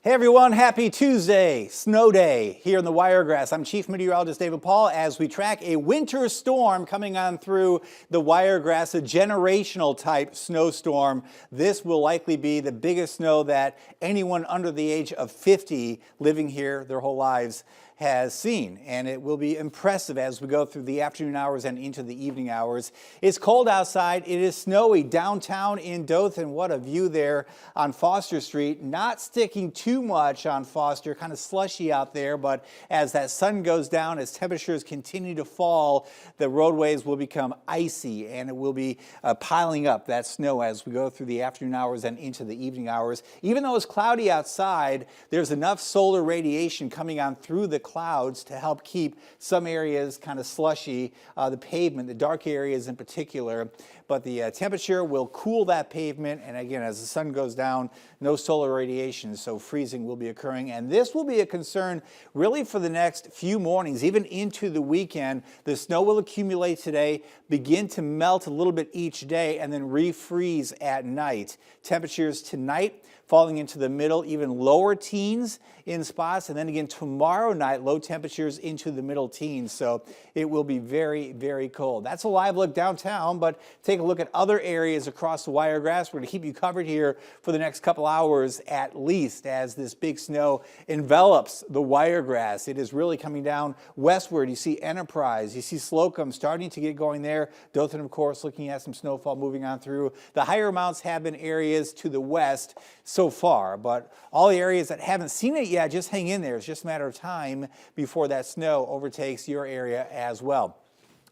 Hey everyone, happy Tuesday, snow day here in the Wiregrass. I'm Chief Meteorologist David Paul as we track a winter storm coming on through the Wiregrass, a generational type snowstorm. This will likely be the biggest snow that anyone under the age of 50 living here their whole lives has seen, and it will be impressive as we go through the afternoon hours and into the evening hours. It's cold outside. It is snowy downtown in Dothan. What a view there on Foster Street. Not sticking too much on Foster, kind of slushy out there, but as that sun goes down, as temperatures continue to fall, the roadways will become icy and it will be piling up that snow as we go through the afternoon hours and into the evening hours. Even though it's cloudy outside, there's enough solar radiation coming on through the clouds to help keep some areas kind of slushy, the pavement, the dark areas in particular. But the temperature will cool that pavement, and again, as the sun goes down, no solar radiation, so freezing will be occurring. And this will be a concern really for the next few mornings, even into the weekend. The snow will accumulate today, begin to melt a little bit each day, and then refreeze at night. Temperatures tonight falling into the middle, even lower teens in spots, and then again tomorrow night, low temperatures into the middle teens. So it will be very, very cold. That's a live look downtown, but take a look at other areas across the Wiregrass. We're going to keep you covered here for the next couple hours at least as this big snow envelops the Wiregrass. It is really coming down westward. You see Enterprise, you see Slocum starting to get going there. Dothan, of course, looking at some snowfall moving on through. The higher amounts have been areas to the west so far, but all the areas that haven't seen it yet, just hang in there. It's just a matter of time before that snow overtakes your area as well.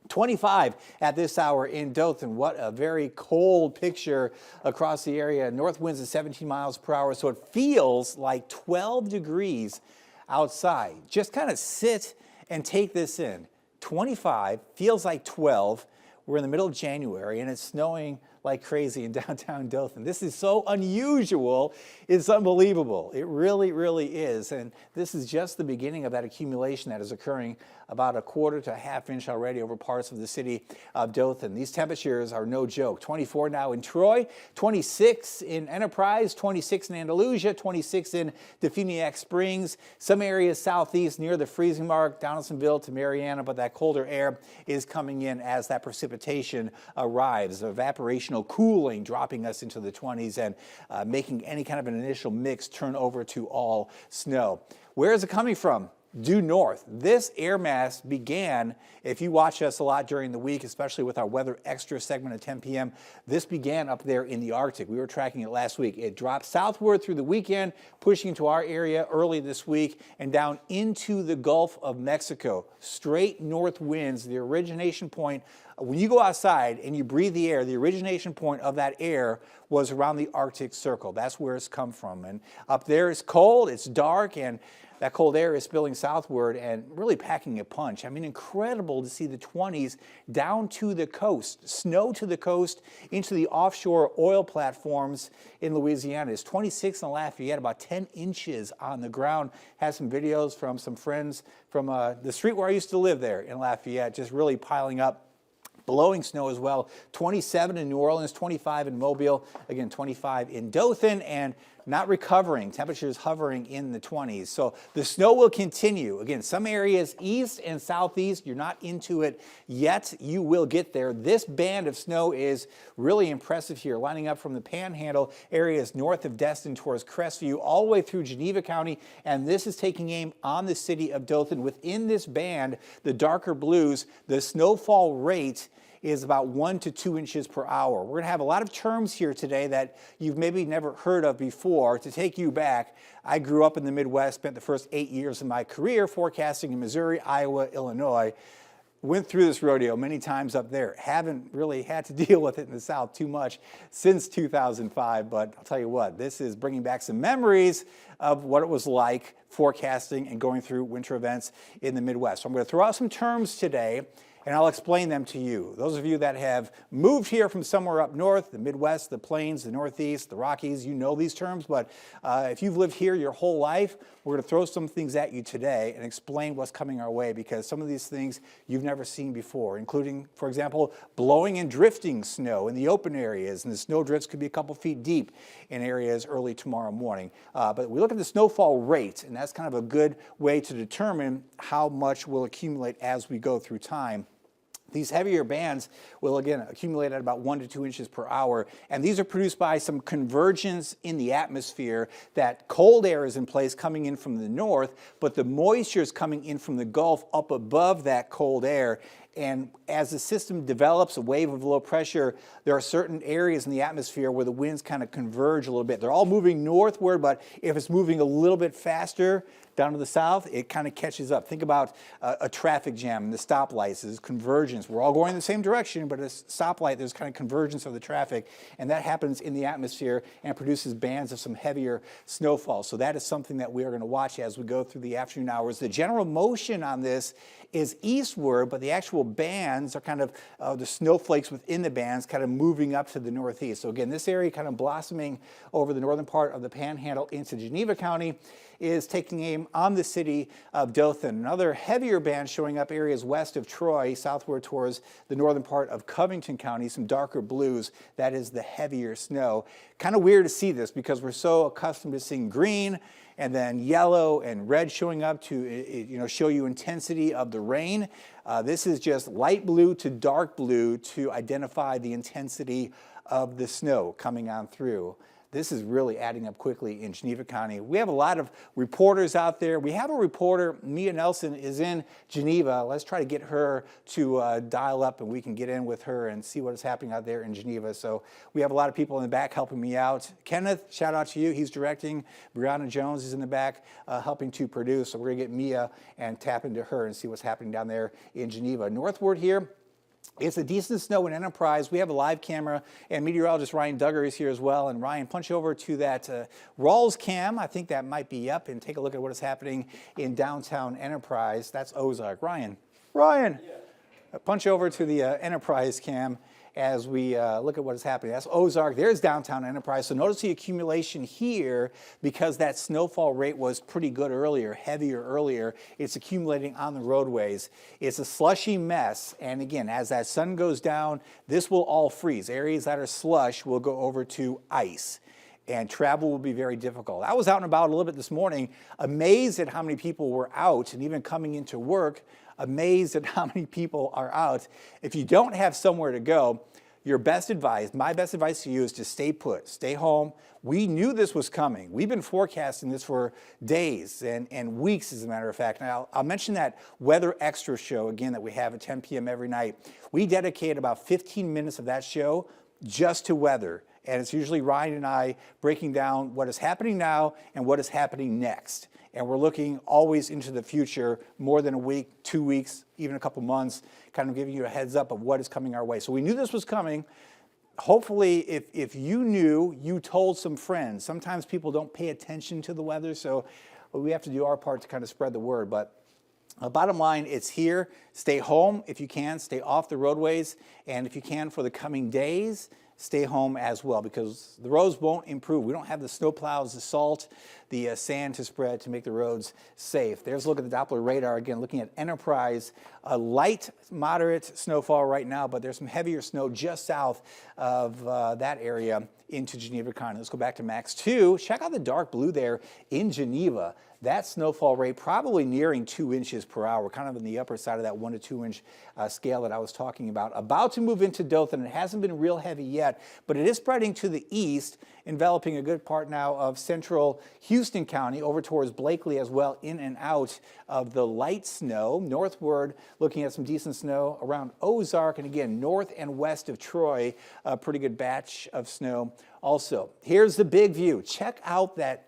25 at this hour in Dothan. What a very cold picture across the area. North winds at 17 miles per hour, so it feels like 12 degrees outside. Just kind of sit and take this in. 25 feels like 12. We're in the middle of January and it's snowing like crazy in downtown Dothan. This is so unusual, it's unbelievable. It really, really is. And this is just the beginning of that accumulation that is occurring about a quarter to a half inch already over parts of the city of Dothan. These temperatures are no joke. 24 now in Troy, 26 in Enterprise, 26 in Andalusia, 26 in Definiak Springs. Some areas southeast near the freezing mark, Donaldsonville to Mariana, but that colder air is coming in as that precipitation arrives. Evaporational cooling dropping us into the 20s and making any kind of an initial mix turn over to all snow. Where is it coming from? Due north. This air mass began, if you watch us a lot during the week, especially with our Weather Extra segment at 10 p.m., this began up there in the Arctic. We were tracking it last week. It dropped southward through the weekend, pushing into our area early this week and down into the Gulf of Mexico. Straight north winds, the origination point. When you go outside and you breathe the air, the origination point of that air was around the Arctic Circle. That's where it's come from. And up there it's cold, it's dark, and that cold air is spilling southward and really packing a punch. I mean, incredible to see the 20s down to the coast, snow to the coast into the offshore oil platforms in Louisiana. It's 26 in Lafayette, about 10 inches on the ground. Had some videos from some friends from the street where I used to live there in Lafayette, just really piling up. Blowing snow as well. 27 in New Orleans, 25 in Mobile, again 25 in Dothan, and not recovering. Temperatures hovering in the 20s. So the snow will continue. Again, some areas east and southeast, you're not into it yet. You will get there. This band of snow is really impressive here, lining up from the Panhandle areas north of Destin towards Crestview, all the way through Geneva County, and this is taking aim on the city of Dothan. Within this band, the darker blues, the snowfall rate is about 1 to 2 inches per hour. We're going to have a lot of terms here today that you've maybe never heard of before. To take you back, I grew up in the Midwest, spent the first 8 years of my career forecasting in Missouri, Iowa, Illinois. Went through this rodeo many times up there. Haven't really had to deal with it in the South too much since 2005, but I'll tell you what, this is bringing back some memories of what it was like forecasting and going through winter events in the Midwest. So I'm going to throw out some terms today, and I'll explain them to you. Those of you that have moved here from somewhere up north, the Midwest, the Plains, the Northeast, the Rockies, you know these terms, but if you've lived here your whole life, we're going to throw some things at you today and explain what's coming our way, because some of these things you've never seen before, including, for example, blowing and drifting snow in the open areas, and the snow drifts could be a couple feet deep in areas early tomorrow morning. But we look at the snowfall rate, and that's kind of a good way to determine how much will accumulate as we go through time. These heavier bands will, again, accumulate at about 1 to 2 inches per hour, and these are produced by some convergence in the atmosphere. That cold air is in place coming in from the north, but the moisture is coming in from the Gulf up above that cold air. And as the system develops a wave of low pressure, there are certain areas in the atmosphere where the winds kind of converge a little bit. They're all moving northward, but if it's moving a little bit faster down to the south, it kind of catches up. Think about a traffic jam and the stoplights. There's convergence. We're all going in the same direction, but at a stoplight, there's kind of convergence of the traffic, and that happens in the atmosphere and produces bands of some heavier snowfall. So that is something that we are going to watch as we go through the afternoon hours. The general motion on this is eastward, but the actual bands are kind of the snowflakes within the bands kind of moving up to the northeast. So again, this area kind of blossoming over the northern part of the Panhandle into Geneva County is taking aim on the city of Dothan. Another heavier band showing up areas west of Troy, southward towards the northern part of Covington County, some darker blues. That is the heavier snow. Kind of weird to see this because we're so accustomed to seeing green and then yellow and red showing up to show you intensity of the rain. This is just light blue to dark blue to identify the intensity of the snow coming on through. This is really adding up quickly in Geneva County. We have a lot of reporters out there. We have a reporter, Mia Nelson, is in Geneva. Let's try to get her to dial up, and we can get in with her and see what is happening out there in Geneva. So we have a lot of people in the back helping me out. Kenneth, shout out to you. He's directing. Brianna Jones is in the back helping to produce. So we're going to get Mia and tap into her and see what's happening down there in Geneva. Northward here, it's a decent snow in Enterprise. We have a live camera, and meteorologist Ryan Duggar is here as well. And Ryan, punch over to that Rawls cam. I think that might be up, and take a look at what is happening in downtown Enterprise. That's Ozark. Ryan, yeah. Punch over to the Enterprise cam as we look at what is happening. That's Ozark. There's downtown Enterprise. So notice the accumulation here because that snowfall rate was pretty good earlier, heavier earlier. It's accumulating on the roadways. It's a slushy mess. And again, as that sun goes down, this will all freeze. Areas that are slush will go over to ice, and travel will be very difficult. I was out and about a little bit this morning, amazed at how many people were out, and even coming into work, amazed at how many people are out. If you don't have somewhere to go, your best advice, my best advice to you is to stay put, stay home. We knew this was coming. We've been forecasting this for days and weeks, as a matter of fact. Now, I'll mention that Weather Extra show, again, that we have at 10 p.m. every night. We dedicate about 15 minutes of that show just to weather. And it's usually Ryan and I breaking down what is happening now and what is happening next. And we're looking always into the future, more than a week, 2 weeks, even a couple months, kind of giving you a heads up of what is coming our way. So we knew this was coming. Hopefully, if you knew, you told some friends. Sometimes people don't pay attention to the weather, so we have to do our part to kind of spread the word. But bottom line, it's here. Stay home if you can. Stay off the roadways. And if you can, for the coming days, stay home as well, because the roads won't improve. We don't have the snow plows, the salt, the sand to spread to make the roads safe. There's a look at the Doppler radar, again, looking at Enterprise. A light, moderate snowfall right now, but there's some heavier snow just south of that area into Geneva County. Let's go back to Max 2. Check out the dark blue there in Geneva. That snowfall rate probably nearing 2 inches per hour, kind of in the upper side of that 1 to 2 inch scale that I was talking about. About to move into Dothan. It hasn't been real heavy yet, but it is spreading to the east, enveloping a good part now of central Houston County over towards Blakely as well, in and out of the light snow. Northward, looking at some decent snow around Ozark, and again, north and west of Troy, a pretty good batch of snow also. Here's the big view. Check out that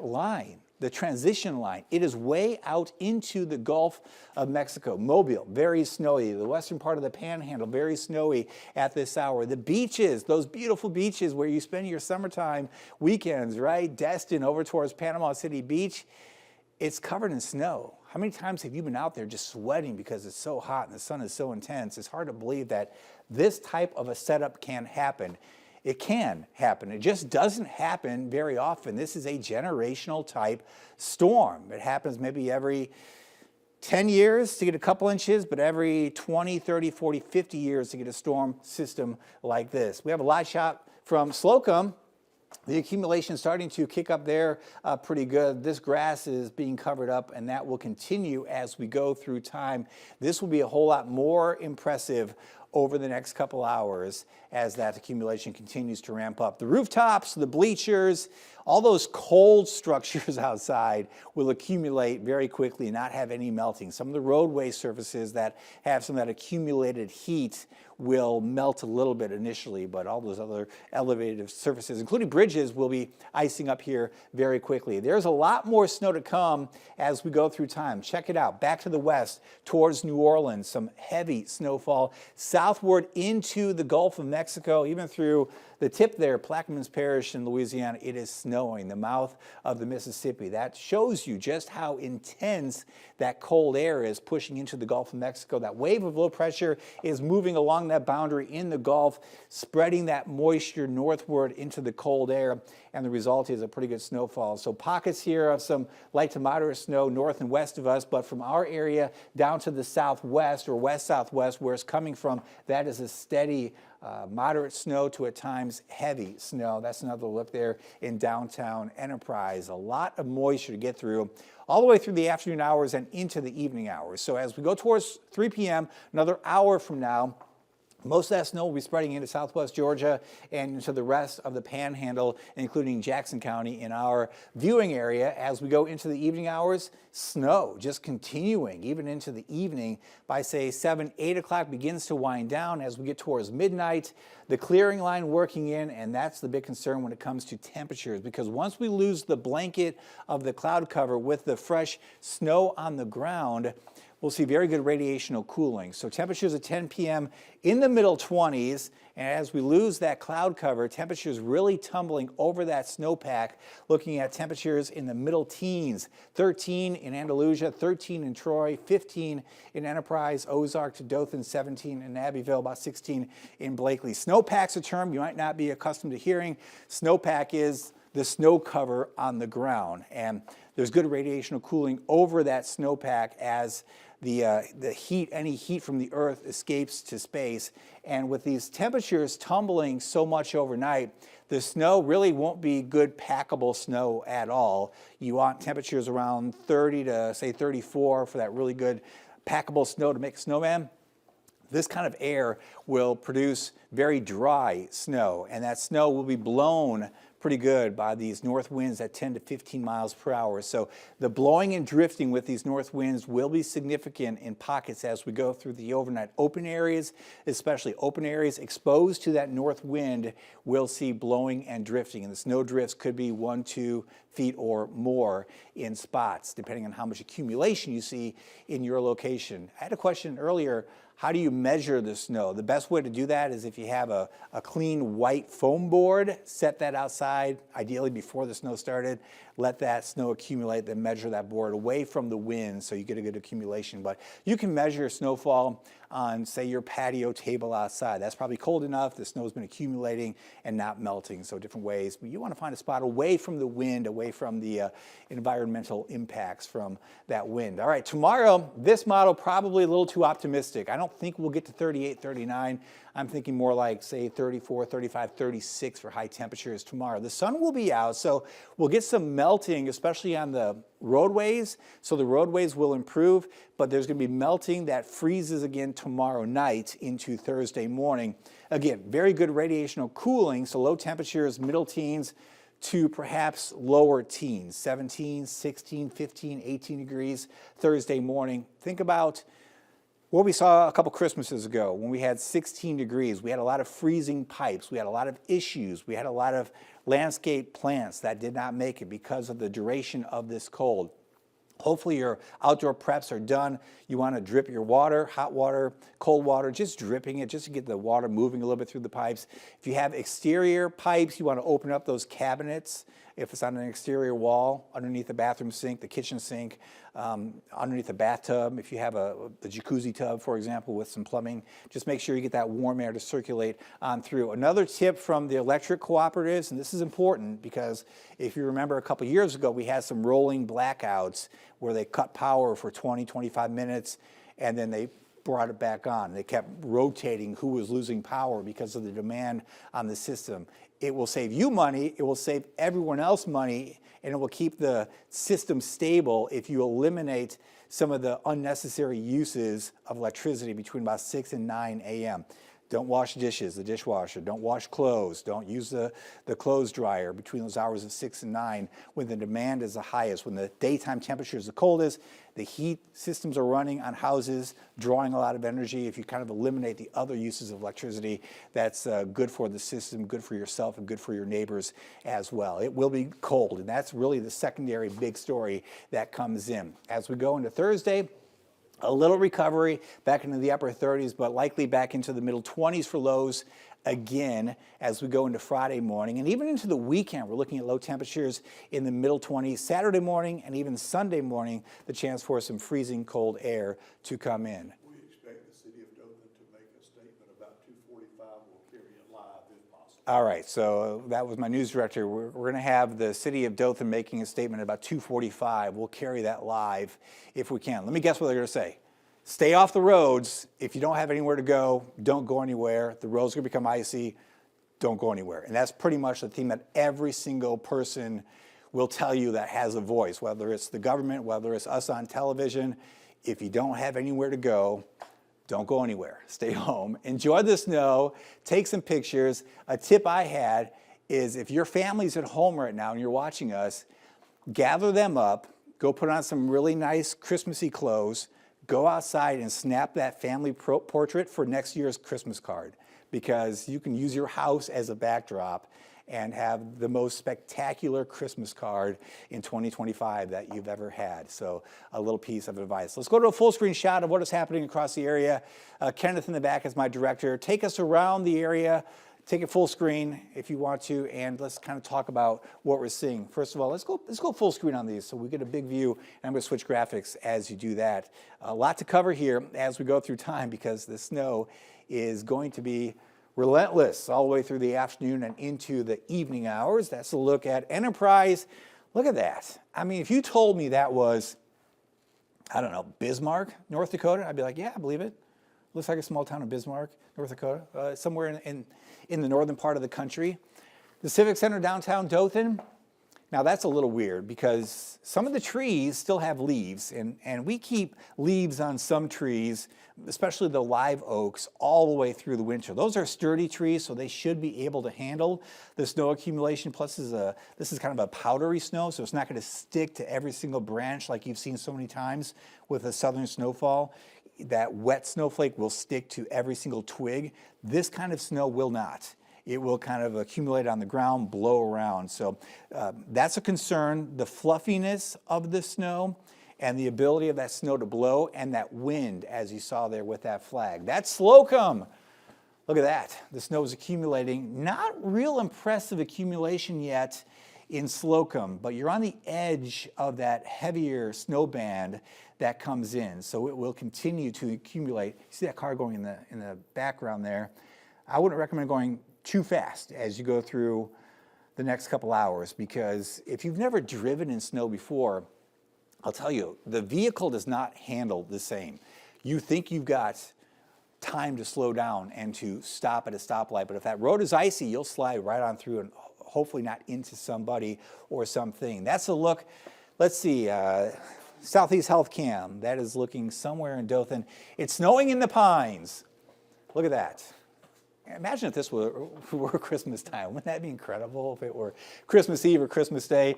line. The transition line. It is way out into the Gulf of Mexico. Mobile, very snowy. The western part of the Panhandle, very snowy at this hour. The beaches, those beautiful beaches where you spend your summertime weekends, right? Destin over towards Panama City Beach, it's covered in snow. how many times have you been out there just sweating because it's so hot and the sun is so intense? It's hard to believe that this type of a setup can happen. It can happen. It just doesn't happen very often. This is a generational type storm. It happens maybe every 10 years to get a couple inches, but every 20, 30, 40, 50 years to get a storm system like this. We have a live shot from Slocum. The accumulation is starting to kick up there pretty good. This grass is being covered up, and that will continue as we go through time. This will be a whole lot more impressive over the next couple hours as that accumulation continues to ramp up. The rooftops, the bleachers, all those cold structures outside will accumulate very quickly and not have any melting. Some of the roadway surfaces that have some of that accumulated heat will melt a little bit initially, but all those other elevated surfaces, including bridges, will be icing up here very quickly. There's a lot more snow to come as we go through time. Check it out. Back to the west towards New Orleans, some heavy snowfall. Southward into the Gulf of Mexico, even through the tip there, Plaquemines Parish in Louisiana, it is snowing, the mouth of the Mississippi. That shows you just how intense that cold air is pushing into the Gulf of Mexico. That wave of low pressure is moving along that boundary in the Gulf, spreading that moisture northward into the cold air, and the result is a pretty good snowfall. So pockets here of some light to moderate snow north and west of us, but from our area down to the southwest or west-southwest where it's coming from, that is a steady moderate snow to at times heavy snow. That's another look there in downtown Enterprise. A lot of moisture to get through all the way through the afternoon hours and into the evening hours. So as we go towards 3 p.m., another hour from now, most of that snow will be spreading into southwest Georgia and into the rest of the Panhandle, including Jackson County in our viewing area. As we go into the evening hours, snow just continuing even into the evening. By say 7, 8 o'clock begins to wind down as we get towards midnight. The clearing line working in, and that's the big concern when it comes to temperatures, because once we lose the blanket of the cloud cover with the fresh snow on the ground, we'll see very good radiational cooling. So temperatures at 10 p.m. in the middle 20s, and as we lose that cloud cover, temperatures really tumbling over that snowpack, looking at temperatures in the middle teens, 13 in Andalusia, 13 in Troy, 15 in Enterprise, Ozark to Dothan, 17 in Abbeville, about 16 in Blakely. Snowpack's a term you might not be accustomed to hearing. Snowpack is the snow cover on the ground, and there's good radiational cooling over that snowpack as the heat, any heat from the earth escapes to space. And with these temperatures tumbling so much overnight, the snow really won't be good packable snow at all. You want temperatures around 30 to say 34 for that really good packable snow to make a snowman. This kind of air will produce very dry snow, and that snow will be blown pretty good by these north winds at 10 to 15 miles per hour. So the blowing and drifting with these north winds will be significant in pockets as we go through the overnight. Open areas, especially open areas exposed to that north wind, will see blowing and drifting. And the snow drifts could be 1, 2 feet or more in spots, depending on how much accumulation you see in your location. I had a question earlier. How do you measure the snow? The best way to do that is if you have a clean white foam board, set that outside, ideally before the snow started, let that snow accumulate, then measure that board away from the wind so you get a good accumulation. But you can measure snowfall on, say, your patio table outside. That's probably cold enough, the snow's been accumulating and not melting, so different ways. But you want to find a spot away from the wind, away from the environmental impacts from that wind. All right, tomorrow, this model probably a little too optimistic. I don't think we'll get to 38, 39. I'm thinking more like, say, 34, 35, 36 for high temperatures tomorrow. The sun will be out, so we'll get some melting, especially on the roadways. So the roadways will improve, but there's going to be melting that freezes again tomorrow night into Thursday morning. Again, very good radiational cooling, so low temperatures, middle teens to perhaps lower teens, 17, 16, 15, 18 degrees Thursday morning. Think about what we saw a couple Christmases ago when we had 16 degrees. We had a lot of freezing pipes. We had a lot of issues. We had a lot of landscape plants that did not make it because of the duration of this cold. Hopefully your outdoor preps are done. You want to drip your water, hot water, cold water, just dripping it just to get the water moving a little bit through the pipes. If you have exterior pipes, you want to open up those cabinets If it's on an exterior wall, underneath the bathroom sink, the kitchen sink, underneath the bathtub, if you have the jacuzzi tub, for example, with some plumbing, just make sure you get that warm air to circulate on through. Another tip from the electric cooperatives, and this is important because if you remember a couple years ago, we had some rolling blackouts where they cut power for 20, 25 minutes, and then they brought it back on. They kept rotating who was losing power because of the demand on the system. It will save you money, it will save everyone else money, and it will keep the system stable if you eliminate some of the unnecessary uses of electricity between about 6 and 9 a.m. Don't wash dishes, the dishwasher. Don't wash clothes. Don't use the clothes dryer between those hours of 6 and 9 when the demand is the highest, when the daytime temperature is the coldest. The heat systems are running on houses, drawing a lot of energy. If you kind of eliminate the other uses of electricity, that's good for the system, good for yourself, and good for your neighbors as well. It will be cold, and that's really the secondary big story that comes in. As we go into Thursday, a little recovery back into the upper 30s, but likely back into the middle 20s for lows again as we go into Friday morning. And even into the weekend, we're looking at low temperatures in the middle 20s. Saturday morning and even Sunday morning, the chance for some freezing cold air to come in. We expect the city of Dothan to make a statement about 245. We'll carry it live if possible. All right, so that was my news director. We're going to have the city of Dothan making a statement about 245. We'll carry that live if we can. Let me guess what they're going to say. Stay off the roads. If you don't have anywhere to go, don't go anywhere. The roads are going to become icy. Don't go anywhere. And that's pretty much the theme that every single person will tell you that has a voice, whether it's the government, whether it's us on television. If you don't have anywhere to go, don't go anywhere. Stay home. Enjoy the snow. Take some pictures. A tip I had is if your family's at home right now and you're watching us, gather them up, go put on some really nice Christmassy clothes, go outside and snap that family portrait for next year's Christmas card, because you can use your house as a backdrop and have the most spectacular Christmas card in 2025 that you've ever had. So a little piece of advice. Let's go to a full screen shot of what is happening across the area. Kenneth in the back is my director. Take us around the area. Take it full screen if you want to, and let's kind of talk about what we're seeing. First of all, let's go full screen on these so we get a big view, and I'm going to switch graphics as you do that. A lot to cover here as we go through time because the snow is going to be relentless all the way through the afternoon and into the evening hours. That's a look at Enterprise. Look at that. I mean, if you told me that was, I don't know, Bismarck, North Dakota, I'd be like, yeah, I believe it. Looks like a small town of Bismarck, North Dakota, somewhere in the northern part of the country. The Civic Center downtown Dothan. Now that's a little weird because some of the trees still have leaves, and we keep leaves on some trees, especially the live oaks, all the way through the winter. Those are sturdy trees, so they should be able to handle the snow accumulation. Plus, this is kind of a powdery snow, so it's not going to stick to every single branch like you've seen so many times with a southern snowfall. That wet snowflake will stick to every single twig. This kind of snow will not. It will kind of accumulate on the ground, blow around. So that's a concern. The fluffiness of the snow and the ability of that snow to blow and that wind, as you saw there with that flag. That's Slocum. Look at that. The snow is accumulating. Not real impressive accumulation yet in Slocum, but you're on the edge of that heavier snow band that comes in. So it will continue to accumulate. You see that car going in the background there. I wouldn't recommend going too fast as you go through the next couple hours, because if you've never driven in snow before, I'll tell you, the vehicle does not handle the same. You think you've got time to slow down and to stop at a stoplight, but if that road is icy, you'll slide right on through and hopefully not into somebody or something. That's a look. Let's see, Southeast Health Cam, that is looking somewhere in Dothan. It's snowing in the Pines. Look at that. Imagine if this were Christmas time. Wouldn't that be incredible if it were Christmas Eve or Christmas Day?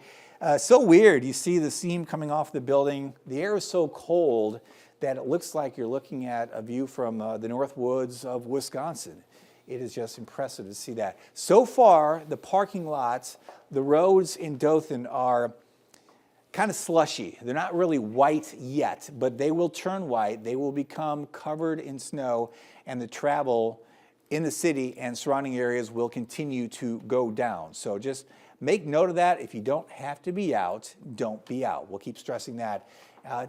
So weird. You see the seam coming off the building. The air is so cold that it looks like you're looking at a view from the North Woods of Wisconsin. It is just impressive to see that. So far, the parking lots, the roads in Dothan are kind of slushy. They're not really white yet, but they will turn white. They will become covered in snow, and the travel in the city and surrounding areas will continue to go down. So just make note of that. If you don't have to be out, don't be out. We'll keep stressing that.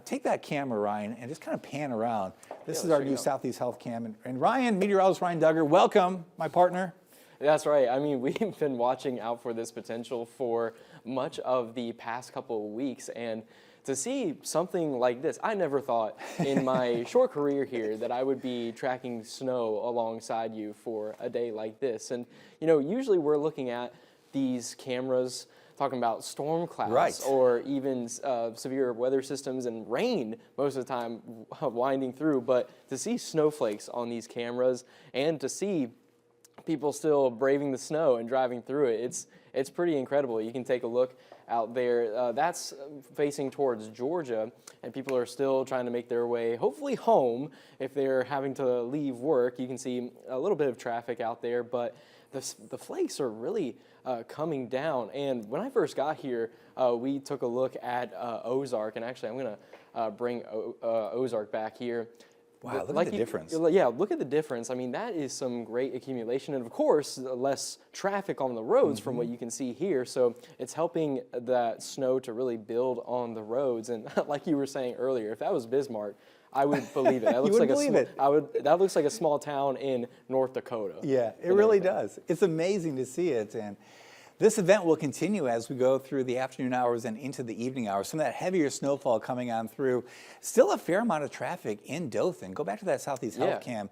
Take that camera, Ryan, and just kind of pan around. This is our new Southeast Health Cam. And Ryan, meteorologist Ryan Duggar, welcome, my partner. That's right. I mean, we've been watching out for this potential for much of the past couple of weeks, and to see something like this, I never thought in my short career here that I would be tracking snow alongside you for a day like this. And, you know, usually we're looking at these cameras talking about storm clouds or even severe weather systems and rain most of the time winding through. But to see snowflakes on these cameras and to see people still braving the snow and driving through it, it's pretty incredible. You can take a look out there. That's facing towards Georgia, and people are still trying to make their way, hopefully home, if they're having to leave work. You can see a little bit of traffic out there, but the flakes are really coming down. And when I first got here, we took a look at Ozark, and actually I'm going to bring Ozark back here. Wow, look at the difference. Yeah, look at the difference. I mean, that is some great accumulation. And of course, less traffic on the roads from what you can see here. So it's helping that snow to really build on the roads. And like you were saying earlier, if that was Bismarck, I would believe it. That looks that looks like a small town in North Dakota. Yeah, it really does. It's amazing to see it. And this event will continue as we go through the afternoon hours and into the evening hours. Some of that heavier snowfall coming on through. Still a fair amount of traffic in Dothan. Go back to that Southeast Health Cam.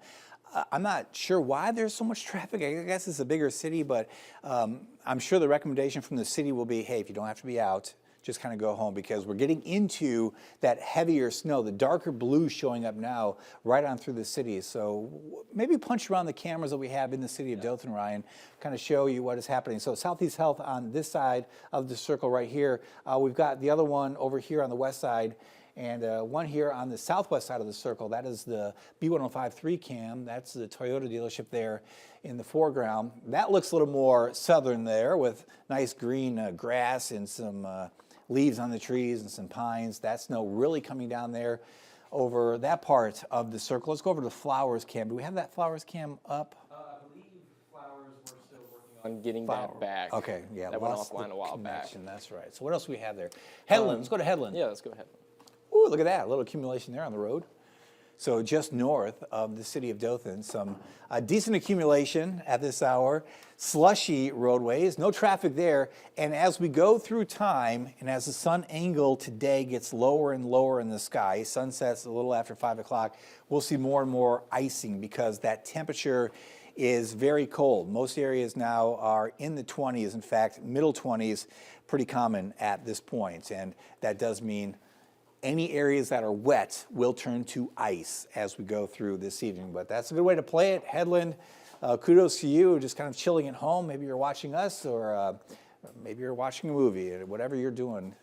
I'm not sure why there's so much traffic. I guess it's a bigger city, but I'm sure the recommendation from the city will be, hey, if you don't have to be out, just kind of go home, because we're getting into that heavier snow, the darker blue showing up now right on through the city. So maybe punch around the cameras that we have in the city of Dothan, Ryan, kind of show you what is happening. So Southeast Health on this side of the circle right here. We've got the other one over here on the west side, and one here on the southwest side of the circle. That is the B1053 cam. That's the Toyota dealership there in the foreground. That looks a little more southern there with nice green grass and some leaves on the trees and some pines. That snow really coming down there over that part of the circle. Let's go over to the flowers cam. Do we have that flowers cam up? I believe flowers were still working on getting that back. Okay, yeah. That went offline a while back. That's right. So what else do we have there? Headland. Let's go to Headland. Yeah, let's go ahead. Ooh, look at that. A little accumulation there on the road. So just north of the city of Dothan, some decent accumulation at this hour. Slushy roadways, no traffic there. And as we go through time, and as the sun angle today gets lower and lower in the sky, sunsets a little after 5 o'clock, we'll see more and more icing because that temperature is very cold. Most areas now are in the 20s. In fact, middle 20s, pretty common at this point. And that does mean any areas that are wet will turn to ice as we go through this evening. But that's a good way to play it. Headland, kudos to you, just kind of chilling at home. Maybe you're watching us, or maybe you're watching a movie. Whatever you're doing,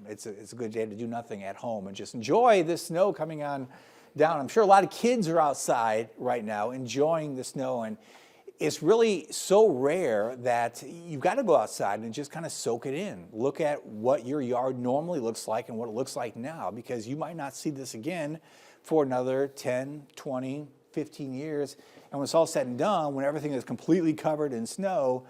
it's a good day to do nothing at home and just enjoy this snow coming on down. I'm sure a lot of kids are outside right now enjoying the snow, and it's really so rare that you've got to go outside and just kind of soak it in. Look at what your yard normally looks like and what it looks like now, because you might not see this again for another 10, 20, 15 years. And when it's all said and done, when everything is completely covered in snow,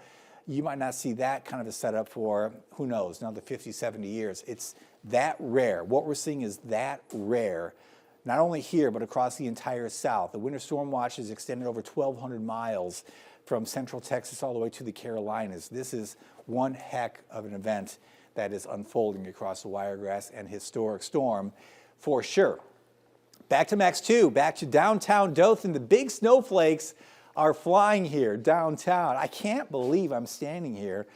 you might not see that kind of a setup for, who knows, another 50, 70 years. It's that rare. What we're seeing is that rare, not only here, but across the entire South. The winter storm watch is extended over 1,200 miles from central Texas all the way to the Carolinas. This is one heck of an event that is unfolding across the Wiregrass, and historic storm for sure. Back to Max 2, back to downtown Dothan. The big snowflakes are flying here downtown. I can't believe I'm standing here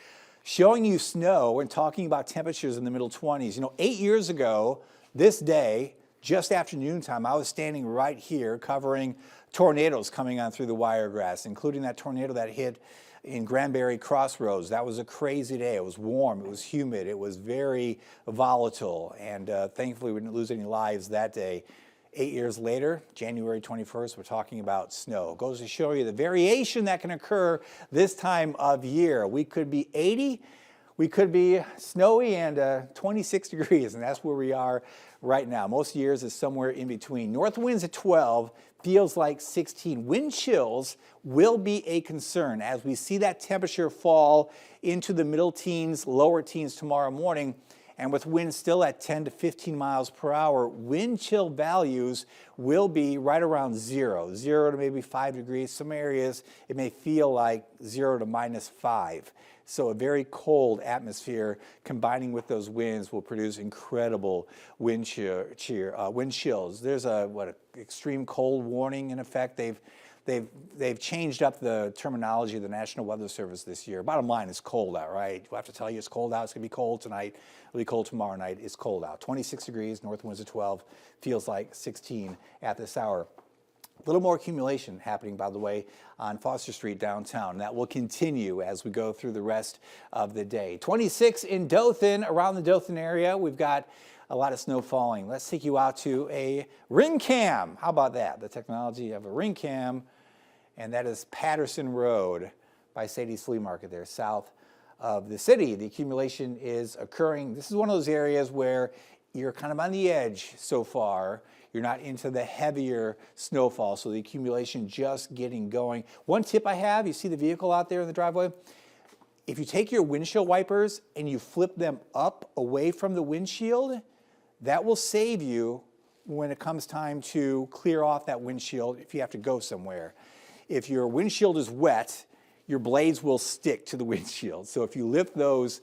showing you snow and talking about temperatures in the middle 20s. You know, 8 years ago, this day, just after noontime, I was standing right here covering tornadoes coming on through the Wiregrass, including that tornado that hit in Granbury Crossroads. That was a crazy day. It was warm, it was humid, it was very volatile, and thankfully we didn't lose any lives that day. 8 years later, January 21st, we're talking about snow. Goes to show you the variation that can occur this time of year. We could be 80, we could be snowy and 26 degrees, and that's where we are right now. Most years is somewhere in between. North winds at 12, feels like 16. Wind chills will be a concern as we see that temperature fall into the middle teens, lower teens tomorrow morning. And with winds still at 10 to 15 miles per hour, wind chill values will be right around 0 to maybe 5 degrees. Some areas it may feel like 0 to -5. So a very cold atmosphere combining with those winds will produce incredible wind chills. There's a extreme cold warning in effect. They've changed up the terminology of the National Weather Service this year. Bottom line, it's cold out, right? We'll have to tell you it's cold out. It's going to be cold tonight. It'll be cold tomorrow night. It's cold out. 26 degrees, north winds of 12. Feels like 16 at this hour. A little more accumulation happening, by the way, on Foster Street downtown. That will continue as we go through the rest of the day. 26 in Dothan, around the Dothan area. We've got a lot of snow falling. Let's take you out to a ring cam. How about that? The technology of a ring cam. And that is Patterson Road by Sadie's Flea Market there, south of the city. The accumulation is occurring. This is one of those areas where you're kind of on the edge so far. You're not into the heavier snowfall, so the accumulation just getting going. One tip I have, you see the vehicle out there in the driveway? If you take your windshield wipers and you flip them up away from the windshield, that will save you when it comes time to clear off that windshield if you have to go somewhere. If your windshield is wet, your blades will stick to the windshield. So if you lift those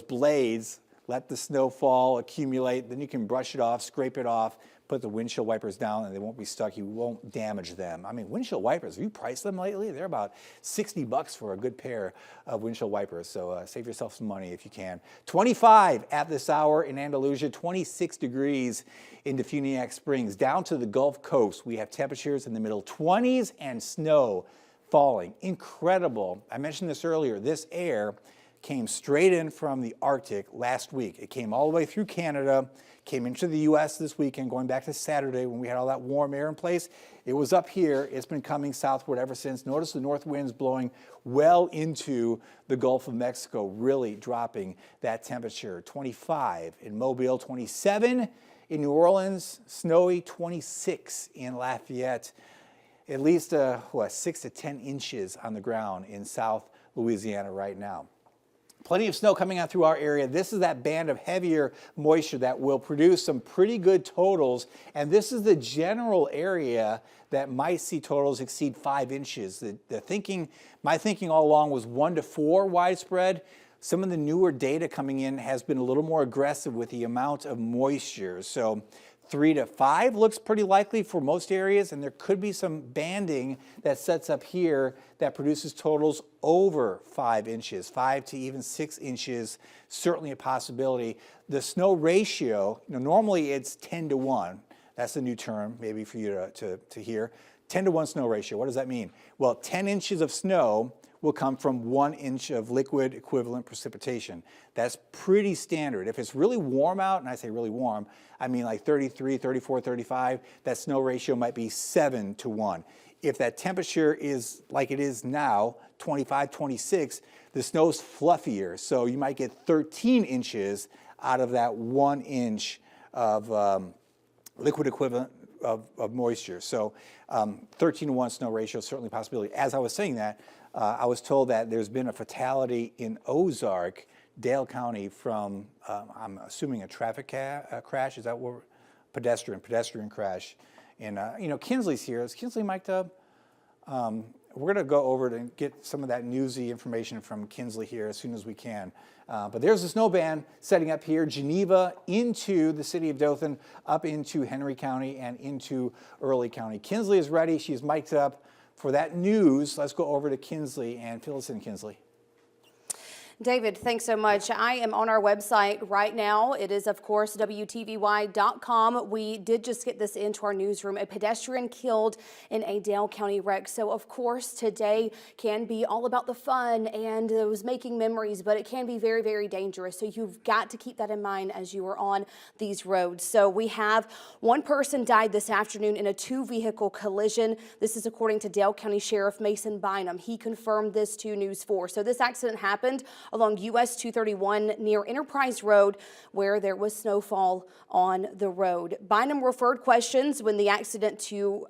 blades, let the snow fall, accumulate, then you can brush it off, scrape it off, put the windshield wipers down, and they won't be stuck. You won't damage them. I mean, windshield wipers, have you priced them lately? They're about $60 for a good pair of windshield wipers. So save yourself some money if you can. 25 at this hour in Andalusia, 26 degrees in Defuniak Springs. Down to the Gulf Coast, we have temperatures in the middle 20s and snow falling. Incredible. I mentioned this earlier. This air came straight in from the Arctic last week. It came all the way through Canada, came into the U.S. this weekend, going back to Saturday when we had all that warm air in place. It was up here. It's been coming southward ever since. Notice the north winds blowing well into the Gulf of Mexico, really dropping that temperature. 25 in Mobile, 27 in New Orleans, snowy 26 in Lafayette. At least 6 to 10 inches on the ground in South Louisiana right now. Plenty of snow coming out through our area. This is that band of heavier moisture that will produce some pretty good totals. And this is the general area that might see totals exceed 5 inches. My thinking all along was 1 to 4 widespread. Some of the newer data coming in has been a little more aggressive with the amount of moisture. So 3 to 5 looks pretty likely for most areas, and there could be some banding that sets up here that produces totals over 5 inches, 5 to even 6 inches, certainly a possibility. The snow ratio, normally it's 10 to 1. That's a new term maybe for you to hear. 10 to 1 snow ratio. What does that mean? Well, 10 inches of snow will come from 1 inch of liquid equivalent precipitation. That's pretty standard. If it's really warm out, and I say really warm, I mean like 33, 34, 35, that snow ratio might be 7 to 1. If that temperature is like it is now, 25, 26, the snow's fluffier. So you might get 13 inches out of that 1 inch of liquid equivalent of moisture. So 13 to 1 snow ratio is certainly a possibility. As I was saying that, I was told that there's been a fatality in Ozark, Dale County, from, I'm assuming, a traffic crash. Is that what? Pedestrian crash. And, Kinsley's here. Is Kinsley mic'd up? We're going to go over to get some of that newsy information from Kinsley here as soon as we can. But there's a snow band setting up here, Geneva into the city of Dothan, up into Henry County and into Early County. Kinsley is ready. She's mic'd up. For that news, let's go over to Kinsley and fill us in, Kinsley. David, thanks so much. I am on our website right now. It is, of course, WTVY.com. We did just get this into our newsroom. A pedestrian killed in a Dale County wreck. So, of course, today can be all about the fun and those making memories, but it can be very, very dangerous. So you've got to keep that in mind as you are on these roads. So we have one person died this afternoon in a 2-vehicle collision. This is according to Dale County Sheriff Mason Bynum. He confirmed this to News 4. So this accident happened along US 231 near Enterprise Road, where there was snowfall on the road. Bynum referred questions of the accident to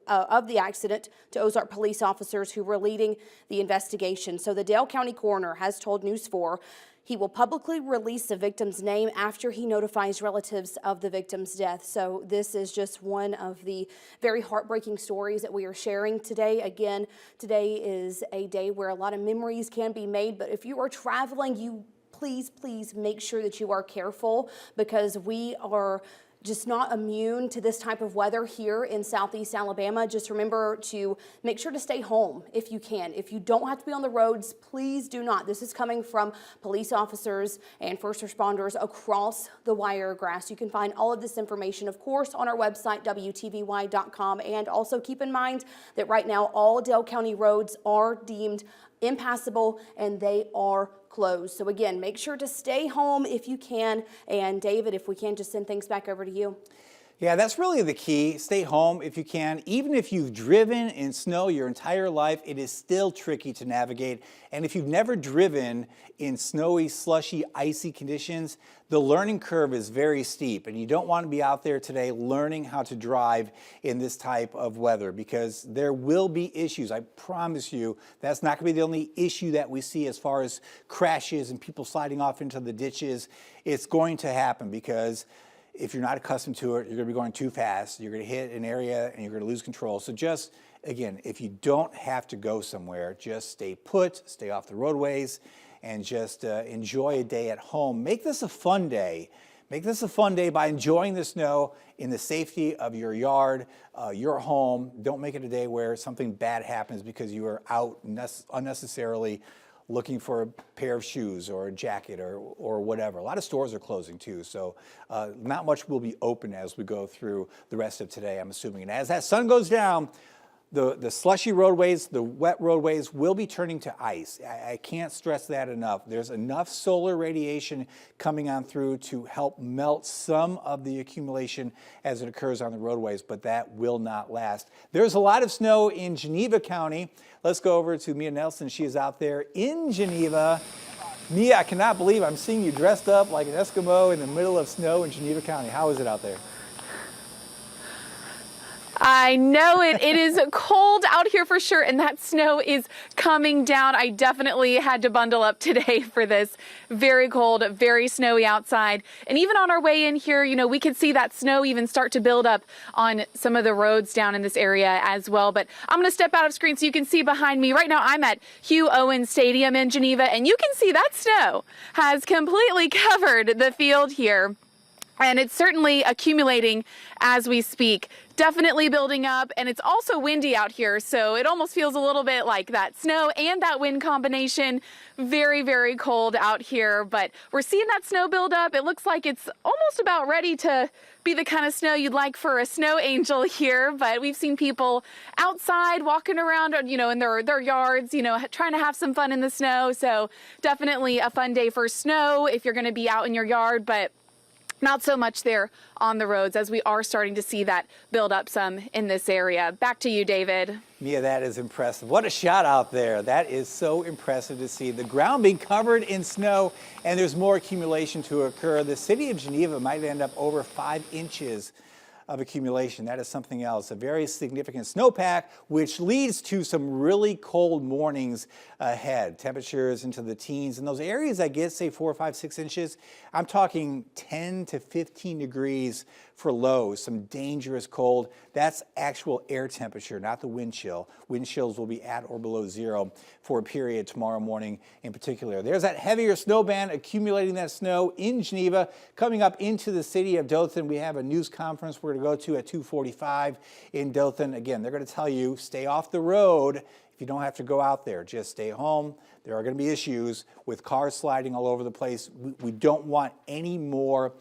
Ozark police officers who were leading the investigation. So the Dale County coroner has told News 4 he will publicly release the victim's name after he notifies relatives of the victim's death. So this is just one of the very heartbreaking stories that we are sharing today. Again, today is a day where a lot of memories can be made, but if you are traveling, please make sure that you are careful, because we are just not immune to this type of weather here in Southeast Alabama. Just remember to make sure to stay home if you can. If you don't have to be on the roads, please do not. This is coming from police officers and first responders across the Wiregrass. You can find all of this information, of course, on our website, WTVY.com. And also keep in mind that right now all Dale County roads are deemed impassable and they are closed. So again, make sure to stay home if you can. And David, if we can just send things back over to you. Yeah, that's really the key. Stay home if you can. Even if you've driven in snow your entire life, it is still tricky to navigate. And if you've never driven in snowy, slushy, icy conditions, the learning curve is very steep. And you don't want to be out there today learning how to drive in this type of weather, because there will be issues. I promise you, that's not going to be the only issue that we see as far as crashes and people sliding off into the ditches. It's going to happen because if you're not accustomed to it, you're going to be going too fast. You're going to hit an area and you're going to lose control. So just, again, if you don't have to go somewhere, just stay put, stay off the roadways, and just enjoy a day at home. Make this a fun day. Make this a fun day by enjoying the snow in the safety of your yard, your home. Don't make it a day where something bad happens because you are out unnecessarily looking for a pair of shoes or a jacket or whatever. A lot of stores are closing too, so not much will be open as we go through the rest of today, I'm assuming. And as that sun goes down, the slushy roadways, the wet roadways will be turning to ice. I can't stress that enough. There's enough solar radiation coming on through to help melt some of the accumulation as it occurs on the roadways, but that will not last. There's a lot of snow in Geneva County. Let's go over to Mia Nelson. She is out there in Geneva. Mia, I cannot believe I'm seeing you dressed up like an Eskimo in the middle of snow in Geneva County. How is it out there? I know it. It is cold out here for sure, and that snow is coming down. I definitely had to bundle up today for this. Very cold, very snowy outside. And even on our way in here, you know, we could see that snow even start to build up on some of the roads down in this area as well. But I'm going to step out of screen so you can see behind me. Right now, I'm at Hugh Owen Stadium in Geneva, and you can see that snow has completely covered the field here. And it's certainly accumulating as we speak. Definitely building up, and it's also windy out here, so it almost feels a little bit like that snow and that wind combination. Very, very cold out here, but we're seeing that snow build up. It looks like it's almost about ready to be the kind of snow you'd like for a snow angel here, but we've seen people outside walking around, you know, in their yards, you know, trying to have some fun in the snow. So definitely a fun day for snow if you're going to be out in your yard, but not so much there on the roads, as we are starting to see that build up some in this area. Back to you, David. Mia, that is impressive. What a shot out there. That is so impressive to see. The ground being covered in snow, and there's more accumulation to occur. The city of Geneva might end up over 5 inches of accumulation. That is something else. A very significant snowpack, which leads to some really cold mornings ahead. Temperatures into the teens. In those areas that get, say, 4, 5, 6 inches, I'm talking 10 to 15 degrees for lows, some dangerous cold. That's actual air temperature, not the wind chill. Wind chills will be at or below zero for a period tomorrow morning in particular. There's that heavier snow band accumulating that snow in Geneva. Coming up into the city of Dothan, we have a news conference we're going to go to at 2:45 in Dothan. Again, they're going to tell you, stay off the road if you don't have to go out there. Just stay home. There are going to be issues with cars sliding all over the place. We don't want any more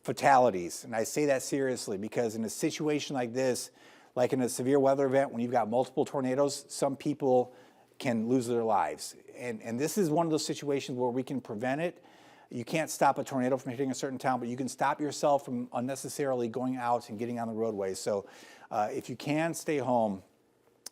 fatalities. And I say that seriously because in a situation like this, like in a severe weather event, when you've got multiple tornadoes, some people can lose their lives. And this is one of those situations where we can prevent it. You can't stop a tornado from hitting a certain town, but you can stop yourself from unnecessarily going out and getting on the roadway. So if you can, stay home.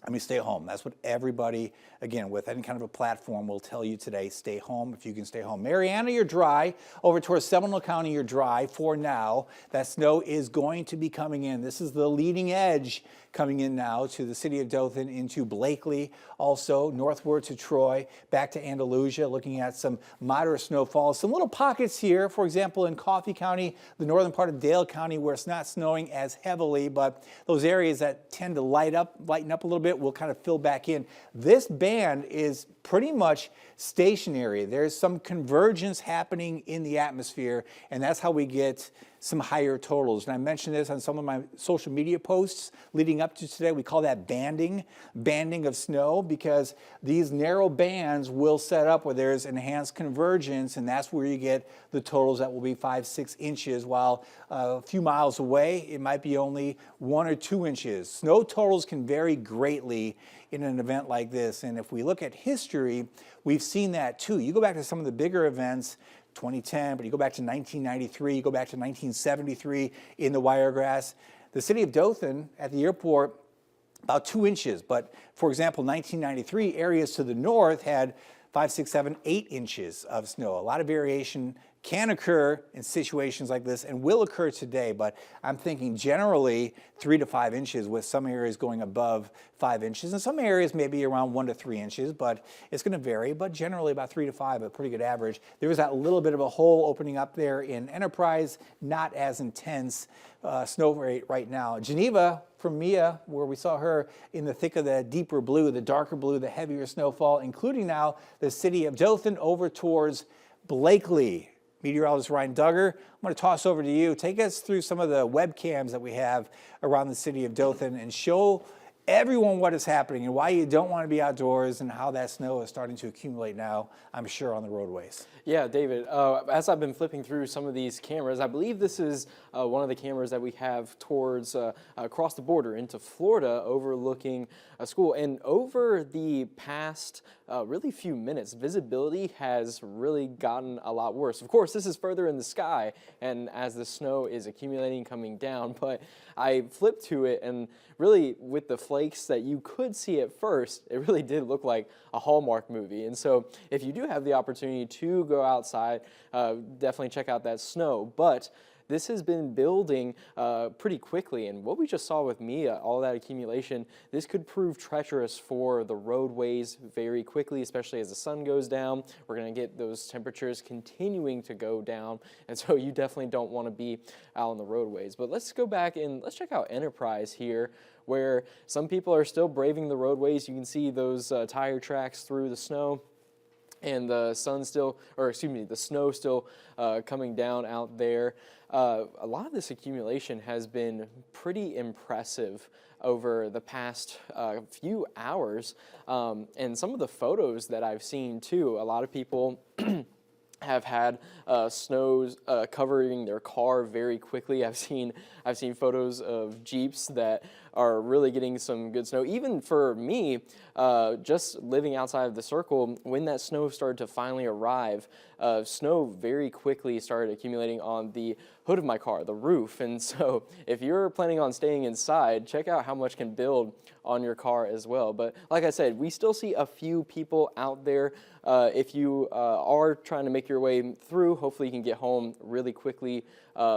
I mean, stay home. That's what everybody, again, with any kind of a platform will tell you today. Stay home if you can stay home. Mariana, you're dry. Over towards Seminole County, you're dry for now. That snow is going to be coming in. This is the leading edge coming in now to the city of Dothan, into Blakely, also northward to Troy, back to Andalusia, looking at some moderate snowfall. Some little pockets here, for example, in Coffee County, the northern part of Dale County, where it's not snowing as heavily, but those areas that tend to lighten up a little bit will kind of fill back in. This band is pretty much stationary. There's some convergence happening in the atmosphere, and that's how we get some higher totals. And I mentioned this on some of my social media posts leading up to today. We call that banding of snow, because these narrow bands will set up where there's enhanced convergence, and that's where you get the totals that will be 5-6 inches, while a few miles away it might be only 1 or 2 inches. Snow totals can vary greatly in an event like this, and if we look at history, we've seen that too. You go back to some of the bigger events, 2010, but you go back to 1993, you go back to 1973 in the Wiregrass. The city of Dothan at the airport, about 2 inches. But for example, 1993, areas to the north had 5, 6, 7, 8 inches of snow. A lot of variation can occur in situations like this and will occur today, but I'm thinking generally 3 to 5 inches, with some areas going above 5 inches, and some areas maybe around 1 to 3 inches, but it's going to vary, but generally about 3 to 5, a pretty good average. There was that little bit of a hole opening up there in Enterprise, not as intense snow rate right now. Geneva, from Mia, where we saw her in the thick of the deeper blue, the darker blue, the heavier snowfall, including now the city of Dothan over towards Blakely. Meteorologist Ryan Duggar, I'm going to toss over to you. Take us through some of the webcams that we have around the city of Dothan and show everyone what is happening and why you don't want to be outdoors, and how that snow is starting to accumulate now, I'm sure, on the roadways. Yeah, David, as I've been flipping through some of these cameras, I believe this is one of the cameras that we have towards across the border into Florida, overlooking a school. And over the past really few minutes, visibility has really gotten a lot worse. Of course, this is further in the sky, and as the snow is accumulating, coming down, but I flipped to it, and really with the flakes that you could see at first, it really did look like a Hallmark movie. And so if you do have the opportunity to go outside, definitely check out that snow. But this has been building pretty quickly, and what we just saw with Mia, all that accumulation, this could prove treacherous for the roadways very quickly, especially as the sun goes down. We're going to get those temperatures continuing to go down, and so you definitely don't want to be out on the roadways. But let's go back and let's check out Enterprise here, where some people are still braving the roadways. You can see those tire tracks through the snow, and the sun still, or excuse me, the snow still coming down out there. A lot of this accumulation has been pretty impressive over the past few hours, and some of the photos that I've seen too, a lot of people have had snows covering their car very quickly. I've seen photos of Jeeps that are really getting some good snow. Even for me, just living outside of the circle, when that snow started to finally arrive, snow very quickly started accumulating on the hood of my car, the roof. And so if you're planning on staying inside, check out how much can build on your car as well. But like I said, we still see a few people out there. If you are trying to make your way through, hopefully you can get home really quickly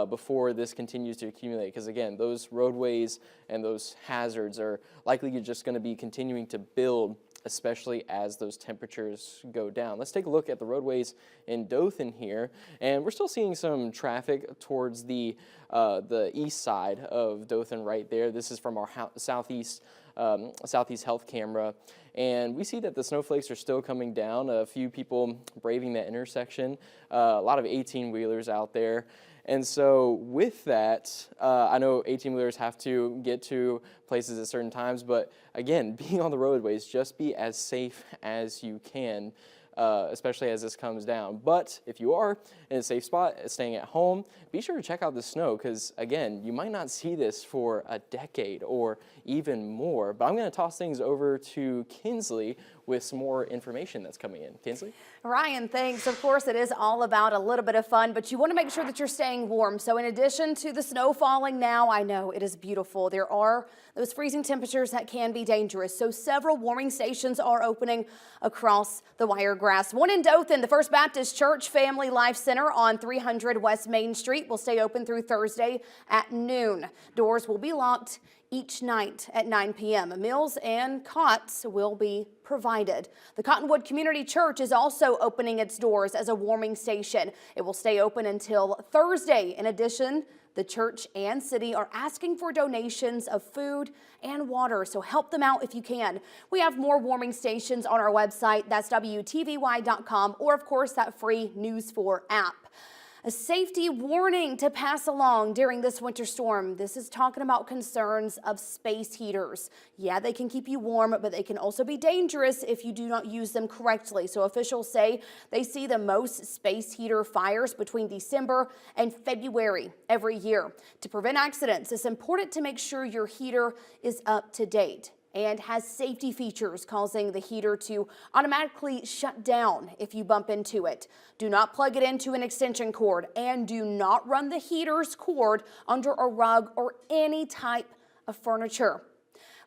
before this continues to accumulate. Because again, those roadways and those hazards are likely just going to be continuing to build, especially as those temperatures go down. Let's take a look at the roadways in Dothan here, and we're still seeing some traffic towards the east side of Dothan right there. This is from our southeast health camera, and we see that the snowflakes are still coming down. A few people braving that intersection, a lot of 18-wheelers out there. And so with that, I know 18-wheelers have to get to places at certain times, but again, being on the roadways, just be as safe as you can, especially as this comes down. But if you are in a safe spot, staying at home, be sure to check out the snow, because again, you might not see this for a decade or even more. But I'm going to toss things over to Kinsley with some more information that's coming in. Kinsley? Ryan, thanks. Of course, it is all about a little bit of fun, but you want to make sure that you're staying warm. So in addition to the snow falling now, I know it is beautiful. There are those freezing temperatures that can be dangerous. So several warming stations are opening across the Wiregrass. One in Dothan, the First Baptist Church Family Life Center on 300 West Main Street will stay open through Thursday at noon. Doors will be locked each night at 9 p.m. Meals and cots will be provided. The Cottonwood Community Church is also opening its doors as a warming station. It will stay open until Thursday. In addition, the church and city are asking for donations of food and water, so help them out if you can. We have more warming stations on our website. That's WTVY.com, or of course that free News4 app. A safety warning to pass along during this winter storm. This is talking about concerns of space heaters. Yeah, they can keep you warm, but they can also be dangerous if you do not use them correctly. So officials say they see the most space heater fires between December and February every year. To prevent accidents, it's important to make sure your heater is up to date and has safety features causing the heater to automatically shut down if you bump into it. Do not plug it into an extension cord, and do not run the heater's cord under a rug or any type of furniture.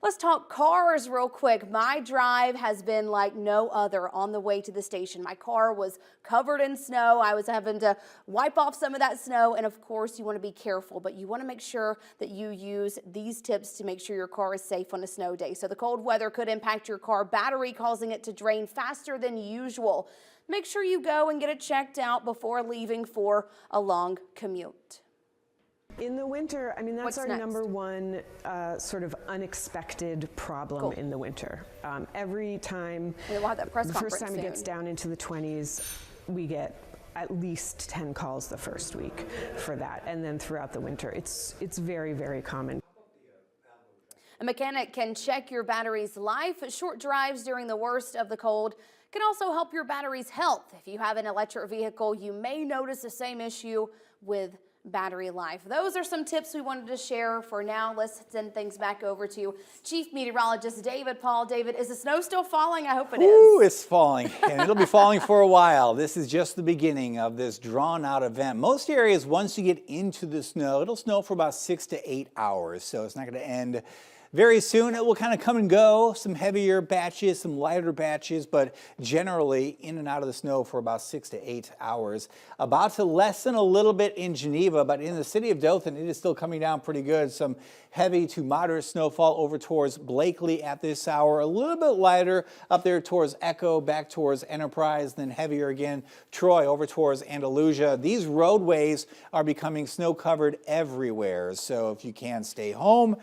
Let's talk cars real quick. My drive has been like no other on the way to the station. My car was covered in snow. I was having to wipe off some of that snow. And of course, you want to be careful, but you want to make sure that you use these tips to make sure your car is safe on a snow day. So the cold weather could impact your car battery, causing it to drain faster than usual. Make sure you go and get it checked out before leaving for a long commute. In the winter, I mean, that's What's our next? number one sort of unexpected problem Cool. in the winter. Every time, We'll have that press the conference first time it gets soon. down into the 20s, we get at least 10 calls the first week for that. And then throughout the winter, it's very, very common. A mechanic can check your battery's life. Short drives during the worst of the cold can also help your battery's health. If you have an electric vehicle, you may notice the same issue with battery life. Those are some tips we wanted to share. For now, let's send things back over to Chief Meteorologist David Paul. David, is the snow still falling? I hope it is. Ooh, it's falling, and it'll be falling for a while. This is just the beginning of this drawn-out event. Most areas, once you get into the snow, it'll snow for about 6 to 8 hours, so it's not going to end very soon. It will kind of come and go, some heavier batches, some lighter batches, but generally in and out of the snow for about 6 to 8 hours. About to lessen a little bit in Geneva, but in the city of Dothan, it is still coming down pretty good. Some heavy to moderate snowfall over towards Blakely at this hour. A little bit lighter up there towards Echo, back towards Enterprise, then heavier again, Troy over towards Andalusia. These roadways are becoming snow-covered everywhere, so if you can stay home,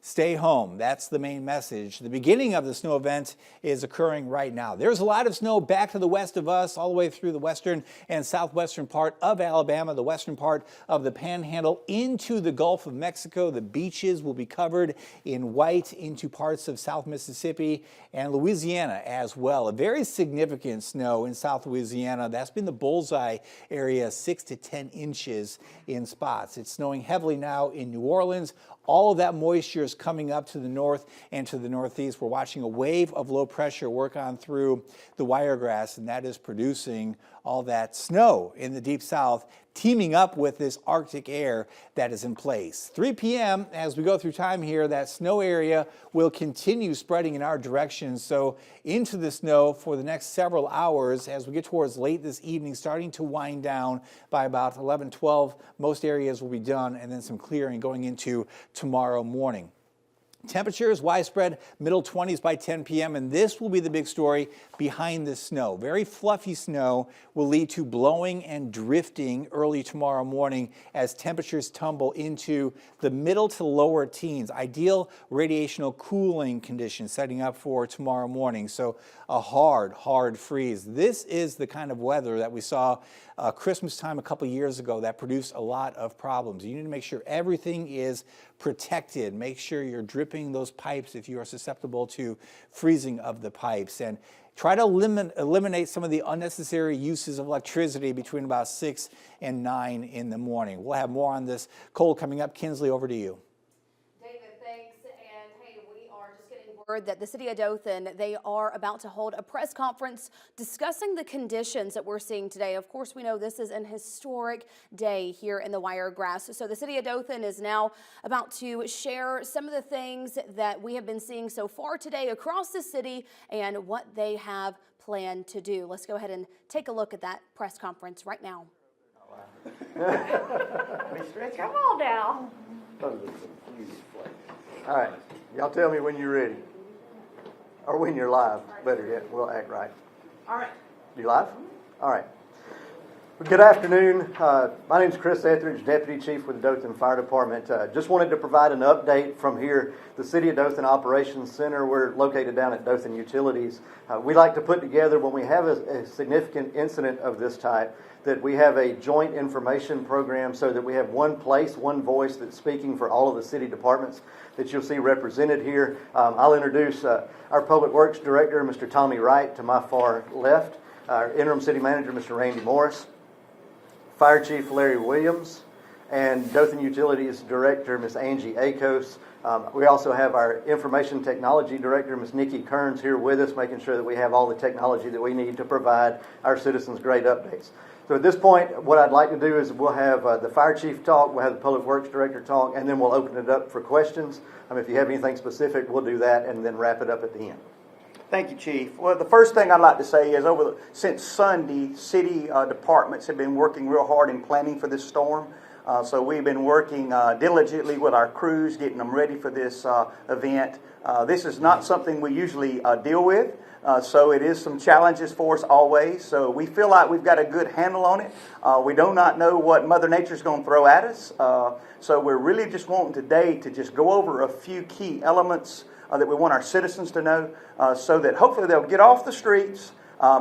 stay home. That's the main message. The beginning of the snow event is occurring right now. There's a lot of snow back to the west of us, all the way through the western and southwestern part of Alabama, the western part of the Panhandle into the Gulf of Mexico. The beaches will be covered in white into parts of South Mississippi and Louisiana as well. A very significant snow in South Louisiana. That's been the bullseye area, 6 to 10 inches in spots. It's snowing heavily now in New Orleans. All of that moisture is coming up to the north and to the northeast. We're watching a wave of low pressure work on through the Wiregrass, and that is producing all that snow in the deep south, teaming up with this Arctic air that is in place. 3 p.m. as we go through time here, that snow area will continue spreading in our direction. So into the snow for the next several hours as we get towards late this evening, starting to wind down by about 11, 12. Most areas will be done, and then some clearing going into tomorrow morning. Temperatures widespread middle 20s by 10 p.m. and this will be the big story behind the snow. Very fluffy snow will lead to blowing and drifting early tomorrow morning as temperatures tumble into the middle to lower teens. Ideal radiational cooling conditions setting up for tomorrow morning. So a hard freeze. This is the kind of weather that we saw Christmas time a couple years ago that produced a lot of problems. You need to make sure everything is protected. Make sure you're dripping those pipes if you are susceptible to freezing of the pipes. And try to eliminate some of the unnecessary uses of electricity between about 6 and 9 in the morning. We'll have more on this cold coming up. Kinsley, over to you. David, thanks. And hey, we are just getting word that the city of Dothan, they are about to hold a press conference discussing the conditions that we're seeing today. Of course, we know this is an historic day here in the Wiregrass. So the city of Dothan is now about to share some of the things that we have been seeing so far today across the city and what they have planned to do. Let's go ahead and take a look at that press conference right now. Come on now. All right, y'all tell me when you're ready. Or when you're live, better yet, we'll act right. All right. You live? All right. Well, good afternoon. My name is Chris Etheridge, Deputy Chief with the Dothan Fire Department. Just wanted to provide an update from here, the City of Dothan Operations Center. We're located down at Dothan Utilities. We like to put together, when we have a significant incident of this type, that we have a joint information program so that we have one place, one voice that's speaking for all of the city departments that you'll see represented here. I'll introduce our Public Works Director, Mr. Tommy Wright, to my far left, our Interim City Manager, Mr. Randy Morris, Fire Chief Larry Williams, and Dothan Utilities Director, Ms. Angie Akos. We also have our Information Technology Director, Ms. Nikki Kearns, here with us, making sure that we have all the technology that we need to provide our citizens great updates. So at this point, what I'd like to do is we'll have the Fire Chief talk, we'll have the Public Works Director talk, and then we'll open it up for questions. If you have anything specific, we'll do that and then wrap it up at the end. Thank you, Chief. Well, the first thing I'd like to say is since Sunday, city departments have been working real hard in planning for this storm. So we've been working diligently with our crews, getting them ready for this event. This is not something we usually deal with. So it is some challenges for us always. So we feel like we've got a good handle on it. We do not know what Mother Nature's going to throw at us. So we're really just wanting today to just go over a few key elements that we want our citizens to know, so that hopefully they'll get off the streets,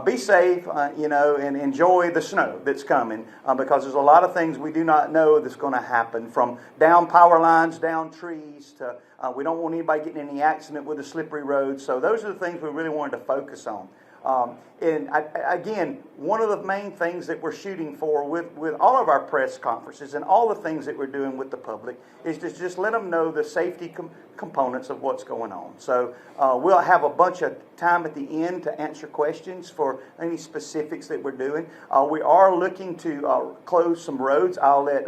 be safe, and enjoy the snow that's coming, because there's a lot of things we do not know that's going to happen, from down power lines, down trees, to we don't want anybody getting in any accident with a slippery road. So those are the things we really wanted to focus on. Again, one of the main things that we're shooting for with all of our press conferences and all the things that we're doing with the public is to just let them know the safety components of what's going on. So we'll have a bunch of time at the end to answer questions for any specifics that we're doing. We are looking to close some roads. I'll let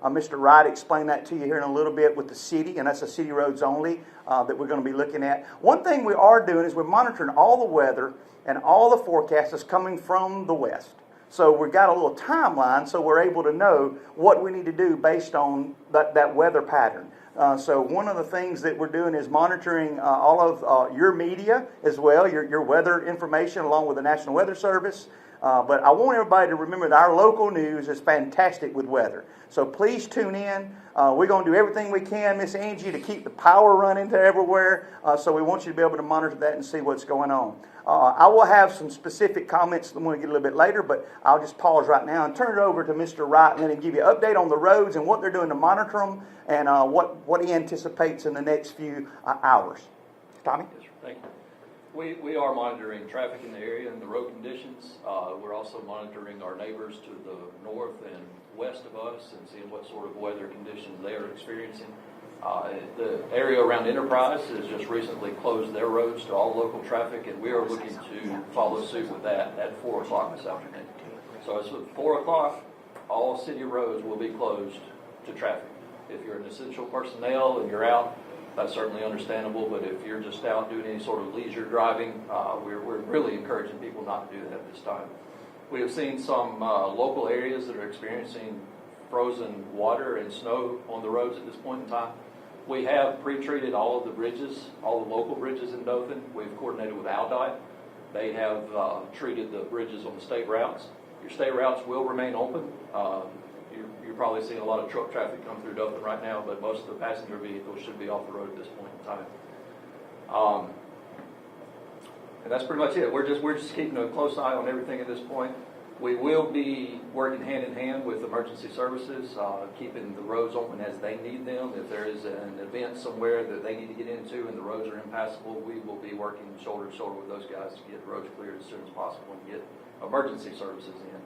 Mr. Wright explain that to you here in a little bit with the city, and that's the city roads only that we're going to be looking at. One thing we are doing is we're monitoring all the weather and all the forecasts is coming from the west. So we've got a little timeline, so we're able to know what we need to do based on that weather pattern. So one of the things that we're doing is monitoring all of your media as well, your weather information, along with the National Weather Service. But I want everybody to remember that our local news is fantastic with weather. So please tune in. We're going to do everything we can, Miss Angie, to keep the power running to everywhere. So we want you to be able to monitor that and see what's going on. I will have some specific comments when we get a little bit later, but I'll just pause right now and turn it over to Mr. Wright and let him give you an update on the roads and what they're doing to monitor them, and what he anticipates in the next few hours. Tommy? Yes, sir. Thank you. We are monitoring traffic in the area and the road conditions. We're also monitoring our neighbors to the north and west of us and seeing what sort of weather conditions they are experiencing. The area around Enterprise has just recently closed their roads to all local traffic, and we are looking to follow suit with that at 4 o'clock this afternoon. So as of 4 o'clock, all city roads will be closed to traffic. If you're an essential personnel and you're out, that's certainly understandable, but if you're just out doing any sort of leisure driving, we're really encouraging people not to do that at this time. We have seen some local areas that are experiencing frozen water and snow on the roads at this point in time. We have pre-treated all of the bridges, all the local bridges in Dothan. We've coordinated with Aldite. They have treated the bridges on the state routes. Your state routes will remain open. You're probably seeing a lot of truck traffic come through Dothan right now, but most of the passenger vehicles should be off the road at this point in time. And that's pretty much it. We're just keeping a close eye on everything at this point. We will be working hand in hand with emergency services, keeping the roads open as they need them. If there is an event somewhere that they need to get into and the roads are impassable, we will be working shoulder to shoulder with those guys to get the roads cleared as soon as possible and get emergency services in.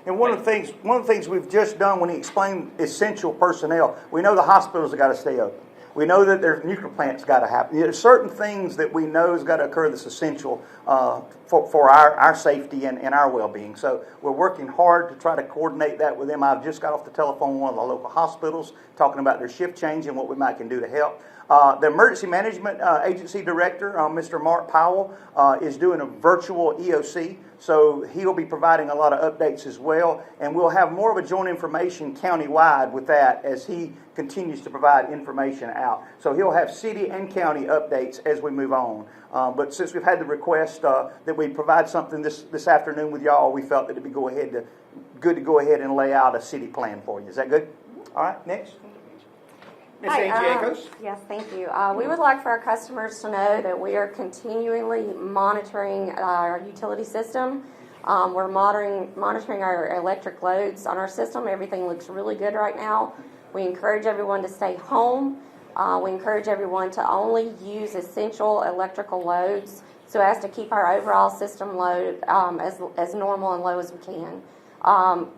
And one of the things we've just done when he explained essential personnel, we know the hospitals have got to stay open. We know that there's nuclear plants got to happen. There's certain things that we know has got to occur that's essential for our safety and our well-being. So we're working hard to try to coordinate that with them. I've just got off the telephone with one of the local hospitals talking about their shift change and what we might can do to help. The Emergency Management Agency Director, Mr. Mark Powell, is doing a virtual EOC, so he'll be providing a lot of updates as well, and we'll have more of a joint information countywide with that as he continues to provide information out. So he'll have city and county updates as we move on. But since we've had the request that we provide something this afternoon with y'all, we felt that it'd be good to go ahead and lay out a city plan for you. Is that good? All right, next. Ms. Hi, Angie Akos. yes, thank you. We would like for our customers to know that we are continually monitoring our utility system. We're monitoring our electric loads on our system. Everything looks really good right now. We encourage everyone to stay home. We encourage everyone to only use essential electrical loads so as to keep our overall system load as normal and low as we can.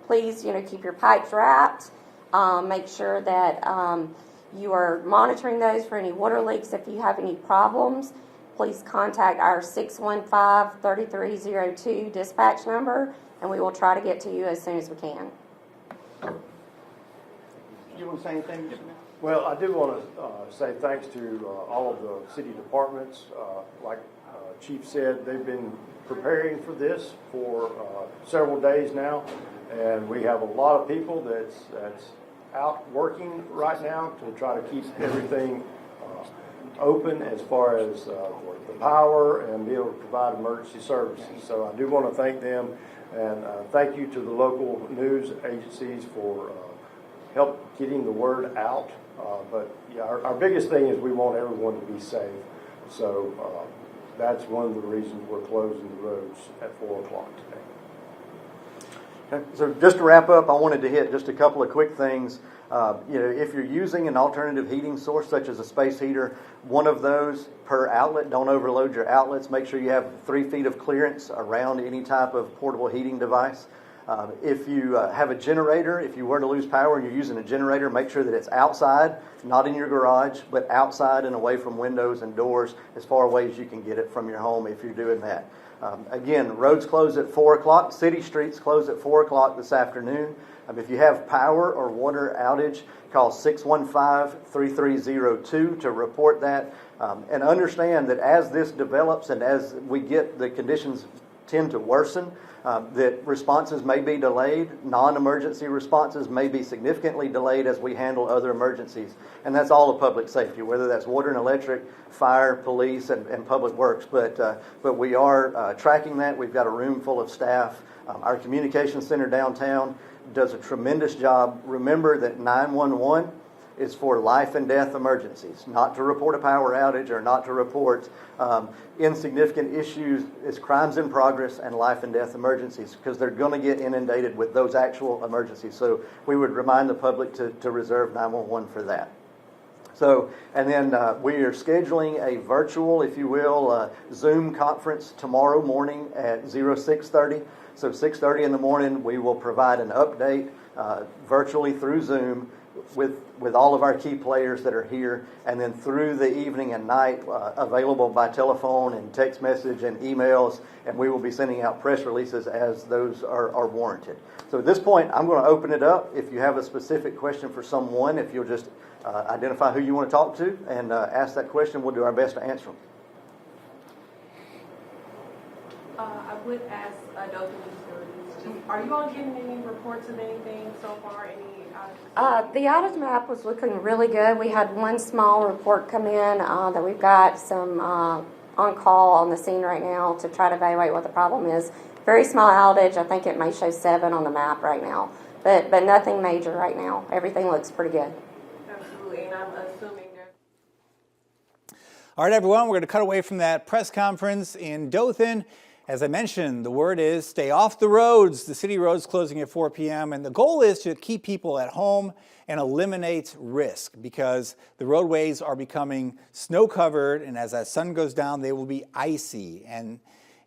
Please, keep your pipes wrapped. Make sure that you are monitoring those for any water leaks. If you have any problems, please contact our 615-3302 dispatch number, and we will try to get to you as soon as we can. You want to say anything? Well, I do want to say thanks to all of the city departments. Like Chief said, they've been preparing for this for several days now, and we have a lot of people that's out working right now to try to keep everything open as far as the power and be able to provide emergency services. So I do want to thank them, and thank you to the local news agencies for help getting the word out. But yeah, our biggest thing is we want everyone to be safe. So that's one of the reasons we're closing the roads at 4 o'clock today. Okay. So just to wrap up, I wanted to hit just a couple of quick things. If you're using an alternative heating source such as a space heater, one of those per outlet, don't overload your outlets. Make sure you have 3 feet of clearance around any type of portable heating device. If you have a generator, if you were to lose power and you're using a generator, make sure that it's outside, not in your garage, but outside and away from windows and doors, as far away as you can get it from your home if you're doing that. Again, roads close at 4 o'clock. City streets close at 4 o'clock this afternoon. If you have power or water outage, call 615-3302 to report that. And understand that as this develops and as we get the conditions tend to worsen, that responses may be delayed. Non-emergency responses may be significantly delayed as we handle other emergencies. And that's all of public safety, whether that's water and electric, fire, police, and public works. But we are tracking that. We've got a room full of staff. Our communications center downtown does a tremendous job. Remember that 911 is for life and death emergencies, not to report a power outage or not to report insignificant issues. It's crimes in progress and life and death emergencies, because they're going to get inundated with those actual emergencies. So we would remind the public to reserve 911 for that. So, and then we are scheduling a virtual, if you will, Zoom conference tomorrow morning at 06:30. So 6:30 in the morning, we will provide an update virtually through Zoom with all of our key players that are here, and then through the evening and night available by telephone and text message and emails, and we will be sending out press releases as those are warranted. So at this point, I'm going to open it up. If you have a specific question for someone, if you'll just identify who you want to talk to and ask that question, we'll do our best to answer them. I would ask Dothan Utilities, are you all getting any reports of anything so far? The outage map was looking really good. We had one small report come in that we've got some on call on the scene right now to try to evaluate what the problem is. Very small outage. I think it may show 7 on the map right now, but nothing major right now. Everything looks pretty good. Absolutely, and I'm assuming that. All right, everyone, we're going to cut away from that press conference in Dothan. As I mentioned, the word is stay off the roads. The city roads closing at 4 p.m. And the goal is to keep people at home and eliminate risk, because the roadways are becoming snow covered, and as that sun goes down, they will be icy. And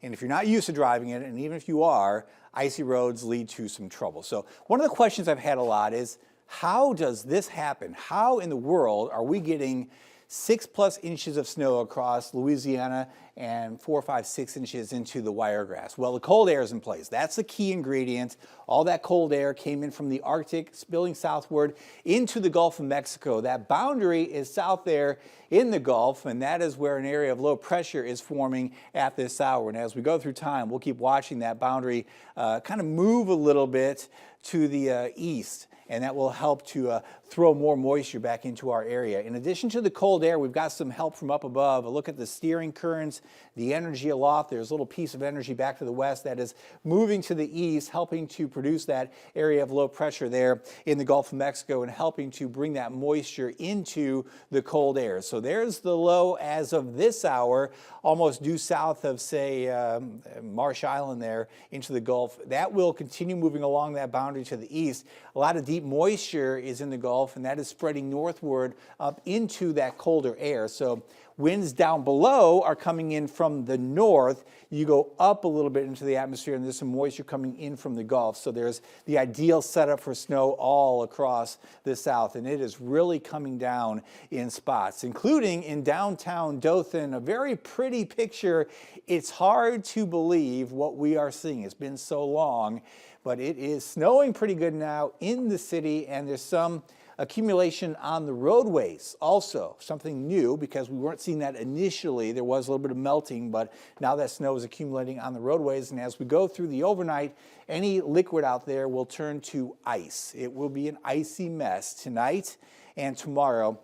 if you're not used to driving it, and even if you are, icy roads lead to some trouble. So one of the questions I've had a lot is, How does this happen? How in the world are we getting 6+ inches of snow across Louisiana and 4, 5, 6 inches into the Wiregrass? Well, the cold air is in place. That's the key ingredient. All that cold air came in from the Arctic, spilling southward into the Gulf of Mexico. That boundary is south there in the Gulf, and that is where an area of low pressure is forming at this hour. And as we go through time, we'll keep watching that boundary kind of move a little bit to the east, and that will help to throw more moisture back into our area. In addition to the cold air, we've got some help from up above. A look at the steering currents, the energy aloft. There's a little piece of energy back to the west that is moving to the east, helping to produce that area of low pressure there in the Gulf of Mexico and helping to bring that moisture into the cold air. So there's the low as of this hour, almost due south of, say, Marsh Island there into the Gulf. That will continue moving along that boundary to the east. A lot of deep moisture is in the Gulf, and that is spreading northward up into that colder air. So winds down below are coming in from the north. You go up a little bit into the atmosphere, and there's some moisture coming in from the Gulf. So there's the ideal setup for snow all across the south, and it is really coming down in spots, including in downtown Dothan. A very pretty picture. It's hard to believe what we are seeing. It's been so long, but it is snowing pretty good now in the city, and there's some accumulation on the roadways also, something new because we weren't seeing that initially. There was a little bit of melting, but now that snow is accumulating on the roadways, and as we go through the overnight, any liquid out there will turn to ice. It will be an icy mess tonight and tomorrow.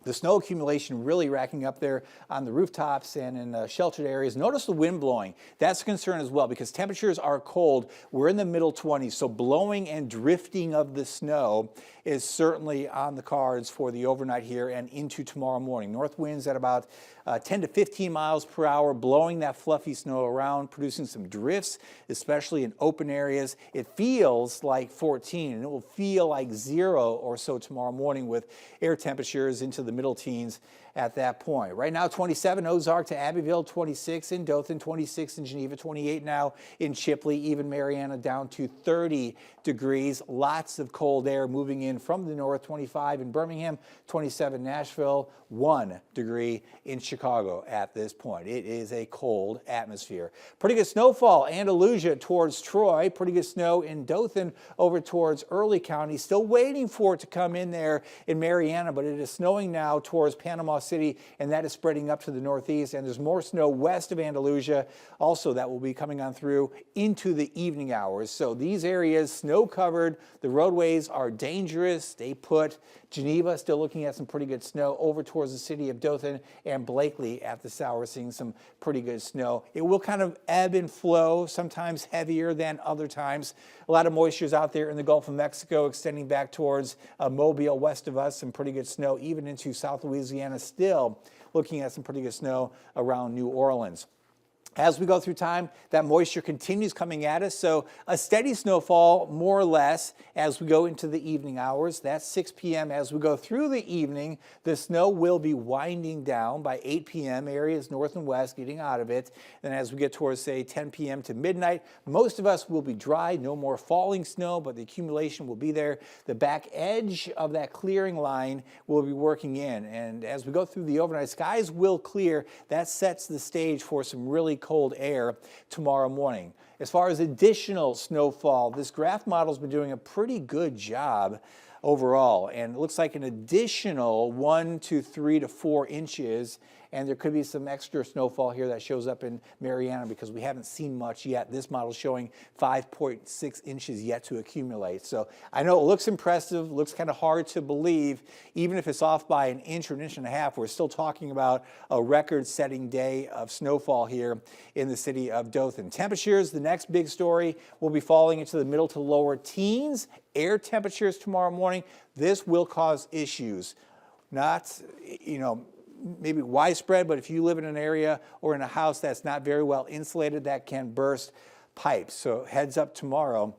The snow accumulation really racking up there on the rooftops and in sheltered areas. Notice the wind blowing. That's a concern as well because temperatures are cold. We're in the middle 20s, so blowing and drifting of the snow is certainly on the cards for the overnight here and into tomorrow morning. North winds at about 10 to 15 miles per hour, blowing that fluffy snow around, producing some drifts, especially in open areas. It feels like 14, and it will feel like 0 or so tomorrow morning with air temperatures into the middle teens at that point. Right now, 27 Ozark to Abbeville, 26 in Dothan, 26 in Geneva, 28 now in Chipley, even Mariana down to 30 degrees. Lots of cold air moving in from the north, 25 in Birmingham, 27 Nashville, 1 degree in Chicago at this point. It is a cold atmosphere. Pretty good snowfall, Andalusia towards Troy, pretty good snow in Dothan over towards Early County. Still waiting for it to come in there in Mariana, but it is snowing now towards Panama City, and that is spreading up to the northeast, and there's more snow west of Andalusia also that will be coming on through into the evening hours. So these areas snow covered, the roadways are dangerous, stay put. Geneva still looking at some pretty good snow over towards the city of Dothan, and Blakely at this hour seeing some pretty good snow. It will kind of ebb and flow, sometimes heavier than other times. A lot of moisture is out there in the Gulf of Mexico, extending back towards Mobile west of us, some pretty good snow even into South Louisiana, still looking at some pretty good snow around New Orleans. As we go through time, that moisture continues coming at us, so a steady snowfall, more or less, as we go into the evening hours. That's 6 p.m. As we go through the evening, the snow will be winding down by 8 p.m. Areas north and west getting out of it. Then as we get towards, say, 10 p.m. to midnight, most of us will be dry, no more falling snow, but the accumulation will be there. The back edge of that clearing line will be working in, and as we go through the overnight, skies will clear. That sets the stage for some really cold air tomorrow morning. As far as additional snowfall, this graph model's been doing a pretty good job overall, and it looks like an additional 1 to 3 to 4 inches, and there could be some extra snowfall here that shows up in Mariana because we haven't seen much yet. This model's showing 5.6 inches yet to accumulate. So I know it looks impressive, looks kind of hard to believe. Even if it's off by an inch or an inch and a half, we're still talking about a record-setting day of snowfall here in the city of Dothan. Temperatures, the next big story, will be falling into the middle to lower teens. Air temperatures tomorrow morning, this will cause issues. Not, maybe widespread, but if you live in an area or in a house that's not very well insulated, that can burst pipes. So heads up tomorrow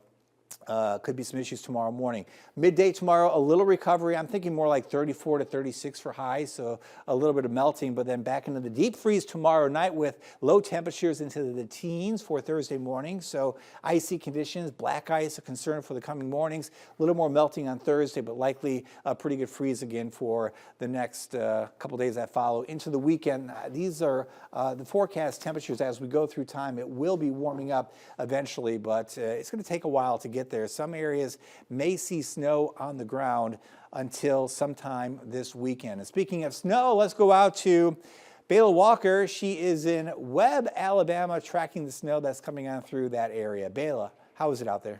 Could be some issues tomorrow morning. Midday tomorrow, a little recovery. I'm thinking more like 34 to 36 for highs, so a little bit of melting, but then back into the deep freeze tomorrow night with low temperatures into the teens for Thursday morning. So icy conditions, black ice, a concern for the coming mornings. A little more melting on Thursday, but likely a pretty good freeze again for the next couple days that follow into the weekend. These are the forecast temperatures as we go through time. It will be warming up eventually, but it's going to take a while to get there. Some areas may see snow on the ground until sometime this weekend. And speaking of snow, let's go out to Bayla Walker. She is in Webb, Alabama, tracking the snow that's coming on through that area. Bayla, how is it out there?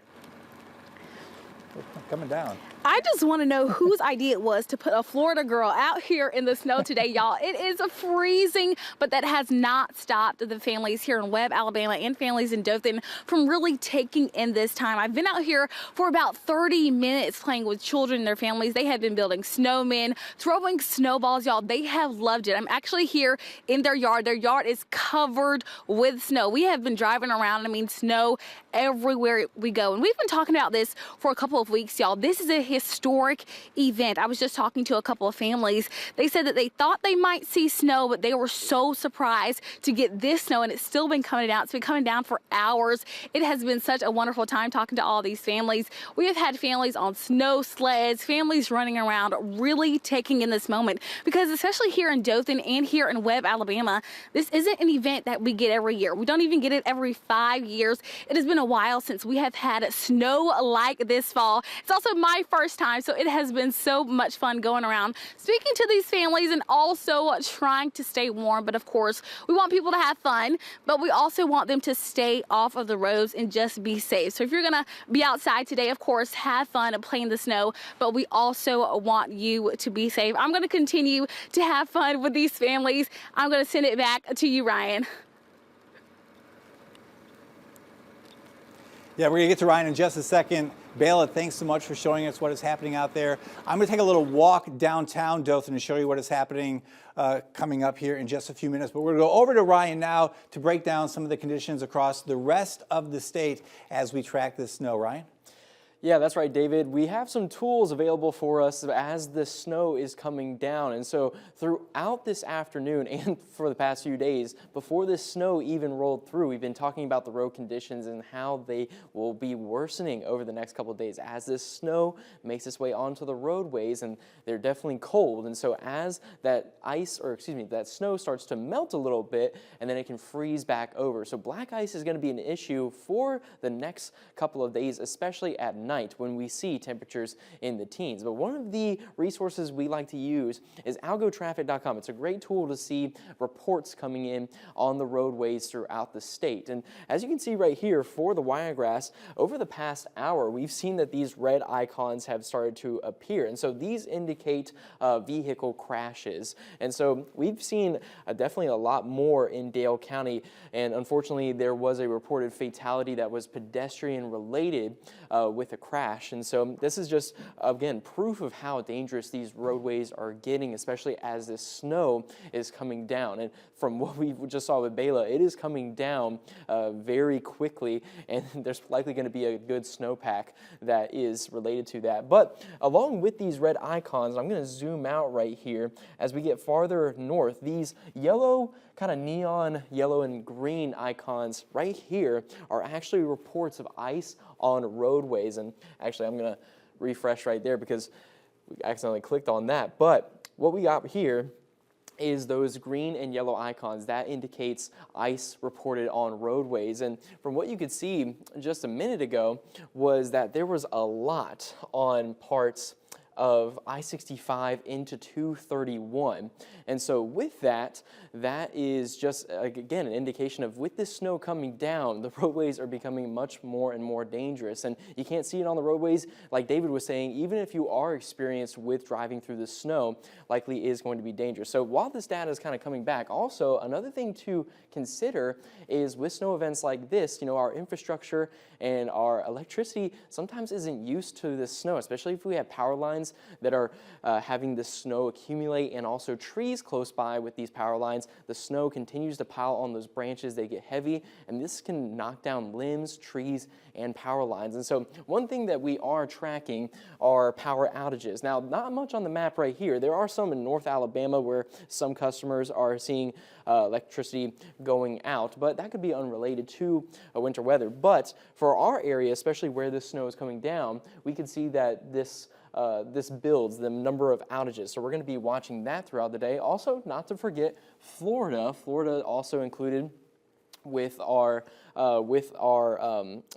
Coming down. I just want to know whose idea it was to put a Florida girl out here in the snow today, y'all. It is freezing, but that has not stopped the families here in Webb, Alabama, and families in Dothan from really taking in this time. I've been out here for about 30 minutes playing with children and their families. They have been building snowmen, throwing snowballs, y'all. They have loved it. I'm actually here in their yard. Their yard is covered with snow. We have been driving around, snow everywhere we go. And we've been talking about this for a couple of weeks, y'all. This is a historic event. I was just talking to a couple of families. They said that they thought they might see snow, but they were so surprised to get this snow, and it's still been coming down. It's been coming down for hours. It has been such a wonderful time talking to all these families. We have had families on snow sleds, families running around, really taking in this moment, because especially here in Dothan and here in Webb, Alabama, this isn't an event that we get every year. We don't even get it every 5 years. It has been a while since we have had snow like this fall. It's also my first time, so it has been so much fun going around speaking to these families and also trying to stay warm. But of course, we want people to have fun, but we also want them to stay off of the roads and just be safe. So if you're gonna be outside today, of course, have fun and play in the snow, but we also want you to be safe. I'm gonna continue to have fun with these families. I'm gonna send it back to you, Ryan. Yeah, we're going to get to Ryan in just a second. Bayla, thanks so much for showing us what is happening out there. I'm going to take a little walk downtown Dothan and show you what is happening coming up here in just a few minutes. But we're going to go over to Ryan now to break down some of the conditions across the rest of the state as we track this snow. Ryan? Yeah, that's right, David. We have some tools available for us as the snow is coming down. And so throughout this afternoon and for the past few days, before this snow even rolled through, we've been talking about the road conditions and how they will be worsening over the next couple of days as this snow makes its way onto the roadways, and they're definitely cold. And so as that that snow starts to melt a little bit, and then it can freeze back over. So black ice is going to be an issue for the next couple of days, especially at night when we see temperatures in the teens. But one of the resources we like to use is algotraffic.com. It's a great tool to see reports coming in on the roadways throughout the state. And as you can see right here for the Wiregrass, over the past hour, we've seen that these red icons have started to appear. And so these indicate vehicle crashes. And so we've seen definitely a lot more in Dale County. And unfortunately, there was a reported fatality that was pedestrian related with a crash. And so this is just, again, proof of how dangerous these roadways are getting, especially as this snow is coming down. And from what we just saw with Bayla, it is coming down very quickly, and there's likely going to be a good snowpack that is related to that. But along with these red icons, I'm going to zoom out right here as we get farther north. These yellow, kind of neon yellow and green icons right here are actually reports of ice on roadways. And actually, I'm going to refresh right there because we accidentally clicked on that. But what we got here is those green and yellow icons. That indicates ice reported on roadways. And from what you could see just a minute ago was that there was a lot on parts of I-65 into 231. And so with that, that is just, again, an indication of with this snow coming down, the roadways are becoming much more and more dangerous. And you can't see it on the roadways. Like David was saying, even if you are experienced with driving through the snow, likely is going to be dangerous. So while this data is kind of coming back, also another thing to consider is with snow events like this, our infrastructure and our electricity sometimes isn't used to this snow, especially if we have power lines lines that are having the snow accumulate, and also trees close by with these power lines. The snow continues to pile on those branches. They get heavy, and this can knock down limbs, trees, and power lines. And so one thing that we are tracking are power outages. Now, not much on the map right here. There are some in North Alabama where some customers are seeing electricity going out, but that could be unrelated to winter weather. But for our area, especially where this snow is coming down, we can see that this builds the number of outages. So we're going to be watching that throughout the day. Also, not to forget Florida. Florida also included with our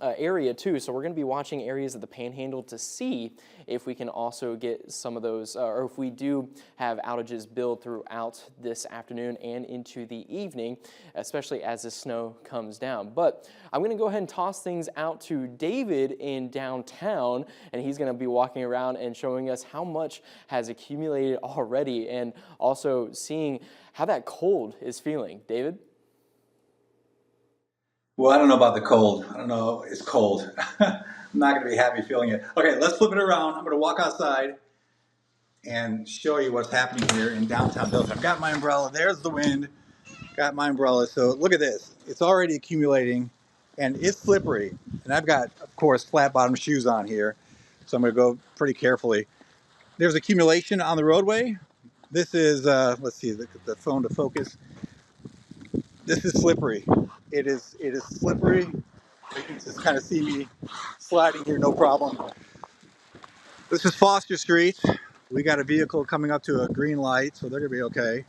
area too. So we're going to be watching areas of the Panhandle to see if we can also get some of those, or if we do have outages build throughout this afternoon and into the evening, especially as the snow comes down. But I'm going to go ahead and toss things out to David in downtown, and he's going to be walking around and showing us how much has accumulated already, and also seeing how that cold is feeling. David? Well, I don't know about the cold. I don't know. It's cold. I'm not going to be happy feeling it. Okay, let's flip it around. I'm going to walk outside and show you what's happening here in downtown Dothan. I've got my umbrella. There's the wind. Got my umbrella. So look at this. It's already accumulating, and it's slippery. And I've got, of course, flat bottom shoes on here. So I'm going to go pretty carefully. There's accumulation on the roadway. This is, let's see, the phone to focus. This is slippery. It is slippery. You can just kind of see me sliding here, no problem. This is Foster Street. We got a vehicle coming up to a green light, so they're gonna be okay.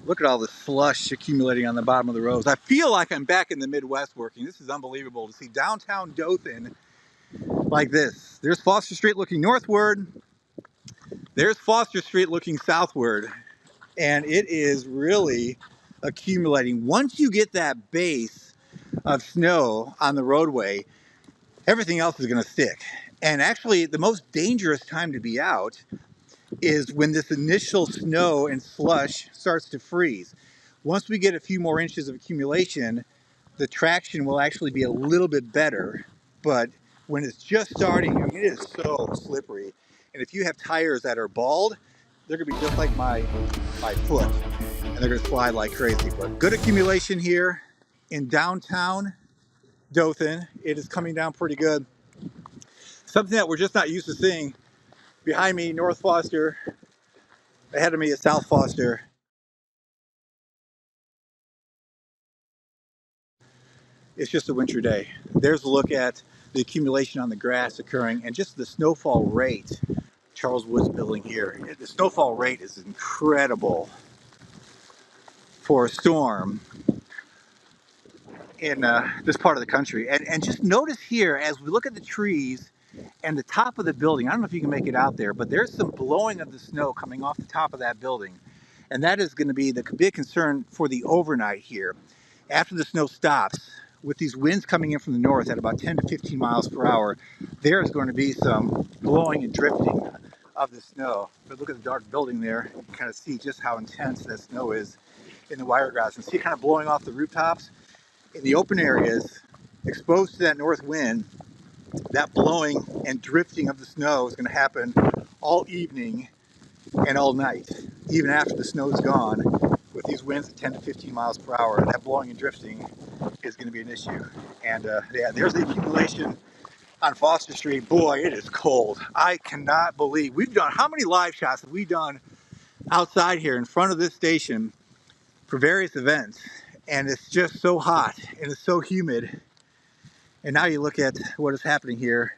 Look at all the slush accumulating on the bottom of the roads. I feel like I'm back in the Midwest working. This is unbelievable to see downtown Dothan like this. There's Foster Street looking northward. There's Foster Street looking southward. And it is really accumulating. Once you get that base of snow on the roadway, everything else is going to stick. And actually, the most dangerous time to be out is when this initial snow and slush starts to freeze. Once we get a few more inches of accumulation, the traction will actually be a little bit better. But when it's just starting, it is so slippery. And if you have tires that are bald, they're going to be just like my foot, and they're going to slide like crazy. But good accumulation here in downtown Dothan. It is coming down pretty good. Something that we're just not used to seeing. Behind me, North Foster. Ahead of me is South Foster. It's just a wintry day. There's a look at the accumulation on the grass occurring and just the snowfall rate. Charles Woods building here. The snowfall rate is incredible for a storm in this part of the country. And just notice here, as we look at the trees and the top of the building, I don't know if you can make it out there, but there's some blowing of the snow coming off the top of that building. And that is going to be the big concern for the overnight here. After the snow stops, with these winds coming in from the north at about 10 to 15 miles per hour, there is going to be some blowing and drifting of the snow. But look at the dark building there. You can kind of see just how intense that snow is in the Wiregrass. And see it kind of blowing off the rooftops. In the open areas, exposed to that north wind, that blowing and drifting of the snow is going to happen all evening and all night, even after the snow is gone. With these winds at 10 to 15 miles per hour, that blowing and drifting is going to be an issue. And yeah, there's the accumulation on Foster Street. Boy, it is cold. I cannot believe we've done, how many live shots have we done outside here in front of this station for various events? And it's just so hot and it's so humid. And now you look at what is happening here,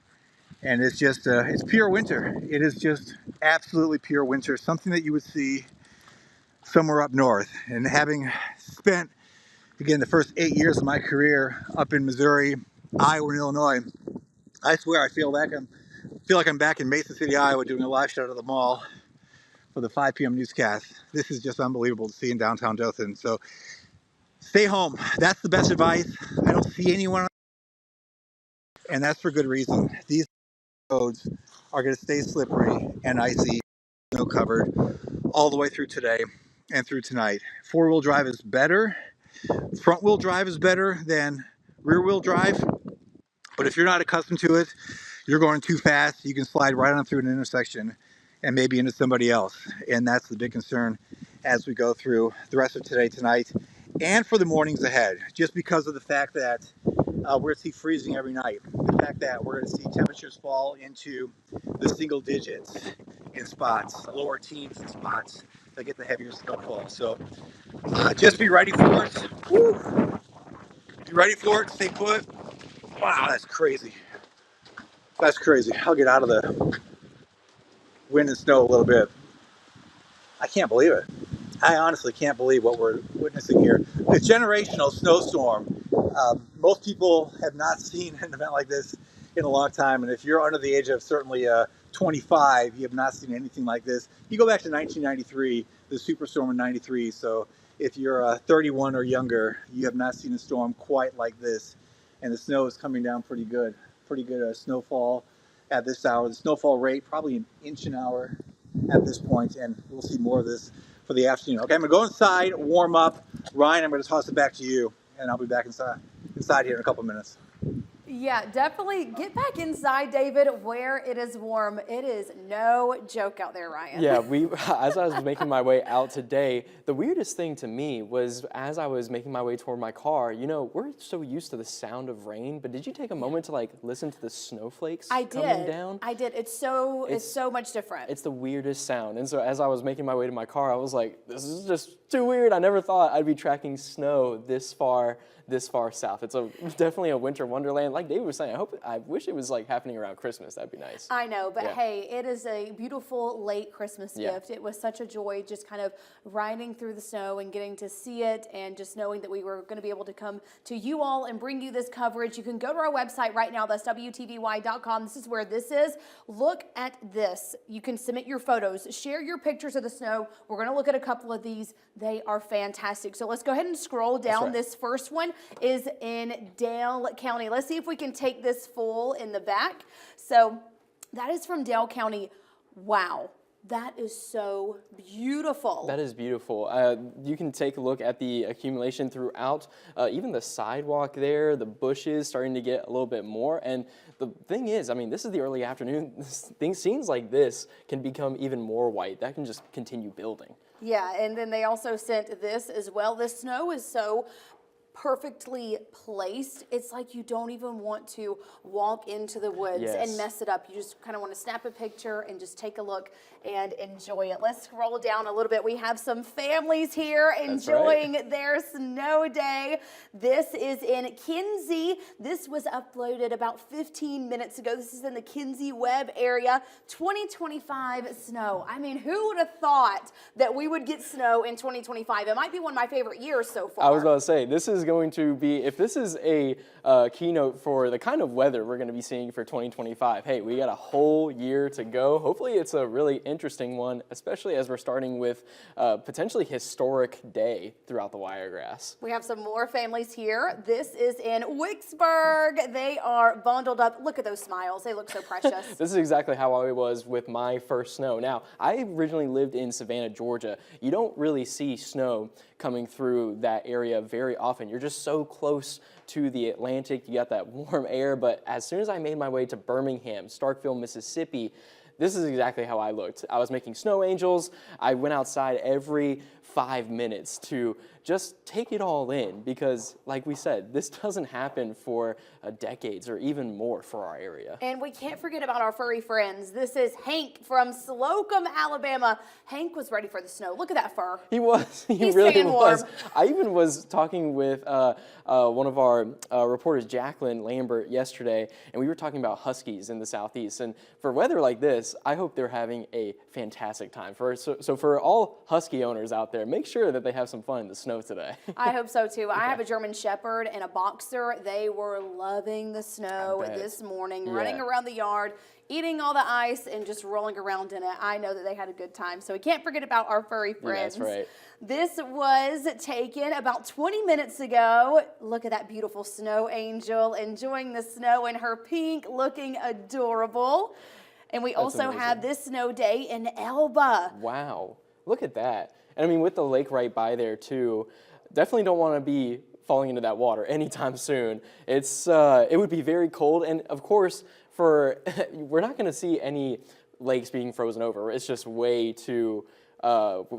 and it's just, it's pure winter. It is just absolutely pure winter, something that you would see somewhere up north. And having spent, again, the first 8 years of my career up in Missouri, Iowa, and Illinois, I swear I feel like I'm back in Mason City, Iowa, doing a live shot of the mall for the 5 p.m. newscast. This is just unbelievable to see in downtown Dothan. So stay home. That's the best advice. I don't see anyone, and that's for good reason. These roads are going to stay slippery and icy, snow covered all the way through today and through tonight. 4-wheel drive is better. Front-wheel drive is better than rear-wheel drive. But if you're not accustomed to it, you're going too fast, you can slide right on through an intersection and maybe into somebody else. And that's the big concern as we go through the rest of today, tonight, and for the mornings ahead, just because of the fact that we're going to see freezing every night. The fact that we're going to see temperatures fall into the single digits in spots, lower teens in spots that get the heavier snowfall. So just be ready for it. Woo. Be ready for it. Stay put. Wow, that's crazy. That's crazy. I'll get out of the wind and snow a little bit. I can't believe it. I honestly can't believe what we're witnessing here. A generational snowstorm. Most people have not seen an event like this in a long time, and if you're under the age of certainly 25, you have not seen anything like this. You go back to 1993, the superstorm in 93, so if you're 31 or younger, you have not seen a storm quite like this, and the snow is coming down pretty good snowfall at this hour. The snowfall rate, probably an inch an hour at this point, and we'll see more of this for the afternoon. Okay, I'm gonna go inside, warm up. Ryan, I'm gonna toss it back to you, and I'll be back inside here in a couple minutes. Yeah, definitely get back inside, David, where it is warm. It is no joke out there, Ryan. Yeah, as I was making my way out today, the weirdest thing to me was as I was making my way toward my car, you know, we're so used to the sound of rain, but did you take a moment to like listen to the snowflakes coming down? I did. It's so much different. It's the weirdest sound. And so as I was making my way to my car, I was like, this is just too weird. I never thought I'd be tracking snow this far south. It's definitely a winter wonderland. Like David was saying, I wish it was like happening around Christmas. That'd be nice. I know, but hey, it is a beautiful late Christmas gift. It was such a joy just kind of riding through the snow and getting to see it, and just knowing that we were going to be able to come to you all and bring you this coverage. You can go to our website right now. That's WTVY.com. This is where this is. Look at this. You can submit your photos, share your pictures of the snow. We're going to look at a couple of these. They are fantastic. So let's go ahead and scroll down. This first one is in Dale County. Let's see if we can take this full in the back. So that is from Dale County. Wow. That is so beautiful. That is beautiful. You can take a look at the accumulation throughout, even the sidewalk there, the bushes starting to get a little bit more. And the thing is, I mean, this is the early afternoon. Scenes like this can become even more white. That can just continue building. Yeah, and then they also sent this as well. The snow is so perfectly placed. It's like you don't even want to walk into the woods and mess it up. You just kind of want to snap a picture and just take a look and enjoy it. Let's scroll down a little bit. We have some families here enjoying their snow day. This is in Kinsey. This was uploaded about 15 minutes ago. This is in the Kinsey Webb area. 2025 snow. I mean, who would have thought that we would get snow in 2025? It might be one of my favorite years so far. I was about to say, this is going to be, if this is a keynote for the kind of weather we're going to be seeing for 2025, hey, we got a whole year to go. Hopefully it's a really interesting one, especially as we're starting with a potentially historic day throughout the Wiregrass. We have some more families here. This is in Wicksburg. They are bundled up. Look at those smiles. They look so precious. This is exactly how I was with my first snow. Now, I originally lived in Savannah, Georgia. You don't really see snow coming through that area very often. You're just so close to the Atlantic. You got that warm air. But as soon as I made my way to Birmingham, Starkville, Mississippi, this is exactly how I looked. I was making snow angels. I went outside every 5 minutes to just take it all in because, like we said, this doesn't happen for decades or even more for our area. And we can't forget about our furry friends. This is Hank from Slocum, Alabama. Hank was ready for the snow. Look at that fur. He was. He really was. I even was talking with one of our reporters, Jacqueline Lambert, yesterday, and we were talking about huskies in the southeast. And for weather like this, I hope they're having a fantastic time. So for all husky owners out there, make sure that they have some fun in the snow today. I hope so too. I have a German Shepherd and a boxer. They were loving the snow this morning, running around the yard, eating all the ice and just rolling around in it. I know that they had a good time. So we can't forget about our furry friends. That's right. This was taken about 20 minutes ago. Look at that beautiful snow angel enjoying the snow in her pink, looking adorable. And we also have this snow day in Elba. Wow. Look at that. And I mean, with the lake right by there too, definitely don't want to be falling into that water anytime soon. It would be very cold. And of course, we're not going to see any lakes being frozen over. It's just way too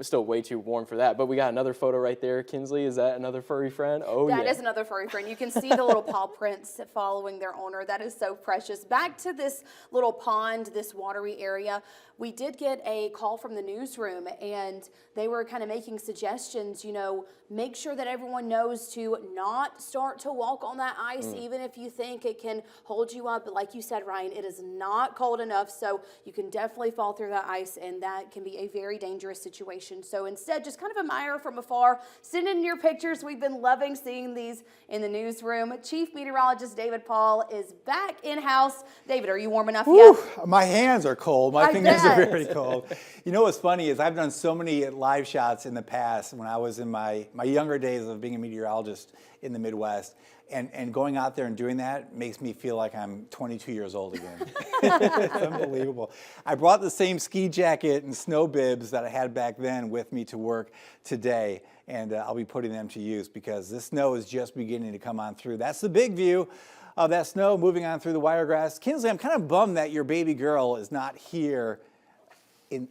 still way too warm for that. But we got another photo right there. Kinsley, is that another furry friend? Oh, yeah. That is another furry friend. You can see the little paw prints following their owner. That is so precious. Back to this little pond, this watery area. We did get a call from the newsroom, and they were kind of making suggestions, you know, make sure that everyone knows to not start to walk on that ice, even if you think it can hold you up. But like you said, Ryan, it is not cold enough, so you can definitely fall through that ice, and that can be a very dangerous situation. So instead, just kind of admire from afar. Send in your pictures. We've been loving seeing these in the newsroom. Chief Meteorologist David Paul is back in-house. David, are you warm enough yet? My hands are cold. My fingers are very cold. You know what's funny is I've done so many live shots in the past when I was in my younger days of being a meteorologist in the Midwest. And going out there and doing that makes me feel like I'm 22 years old again. It's unbelievable. I brought the same ski jacket and snow bibs that I had back then with me to work today, and I'll be putting them to use because this snow is just beginning to come on through. That's the big view of that snow moving on through the Wiregrass. Kinsley, I'm kind of bummed that your baby girl is not here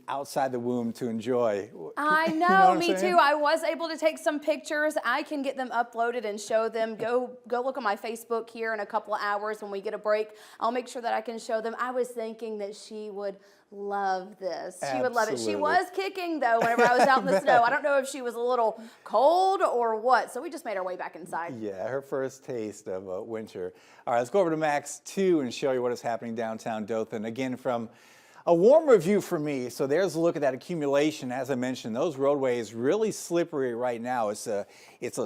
outside the womb to enjoy. I know, me too. I was able to take some pictures. I can get them uploaded and show them. Go look on my Facebook here in a couple of hours when we get a break. I'll make sure that I can show them. I was thinking that she would love this. She would love it. She was kicking though whenever I was out in the snow. I don't know if she was a little cold or what. So we just made our way back inside. Yeah, her first taste of winter. All right, let's go over to Max 2 and show you what is happening downtown Dothan. Again, from a warm review for me. So there's a look at that accumulation. As I mentioned, those roadways really slippery right now. It's a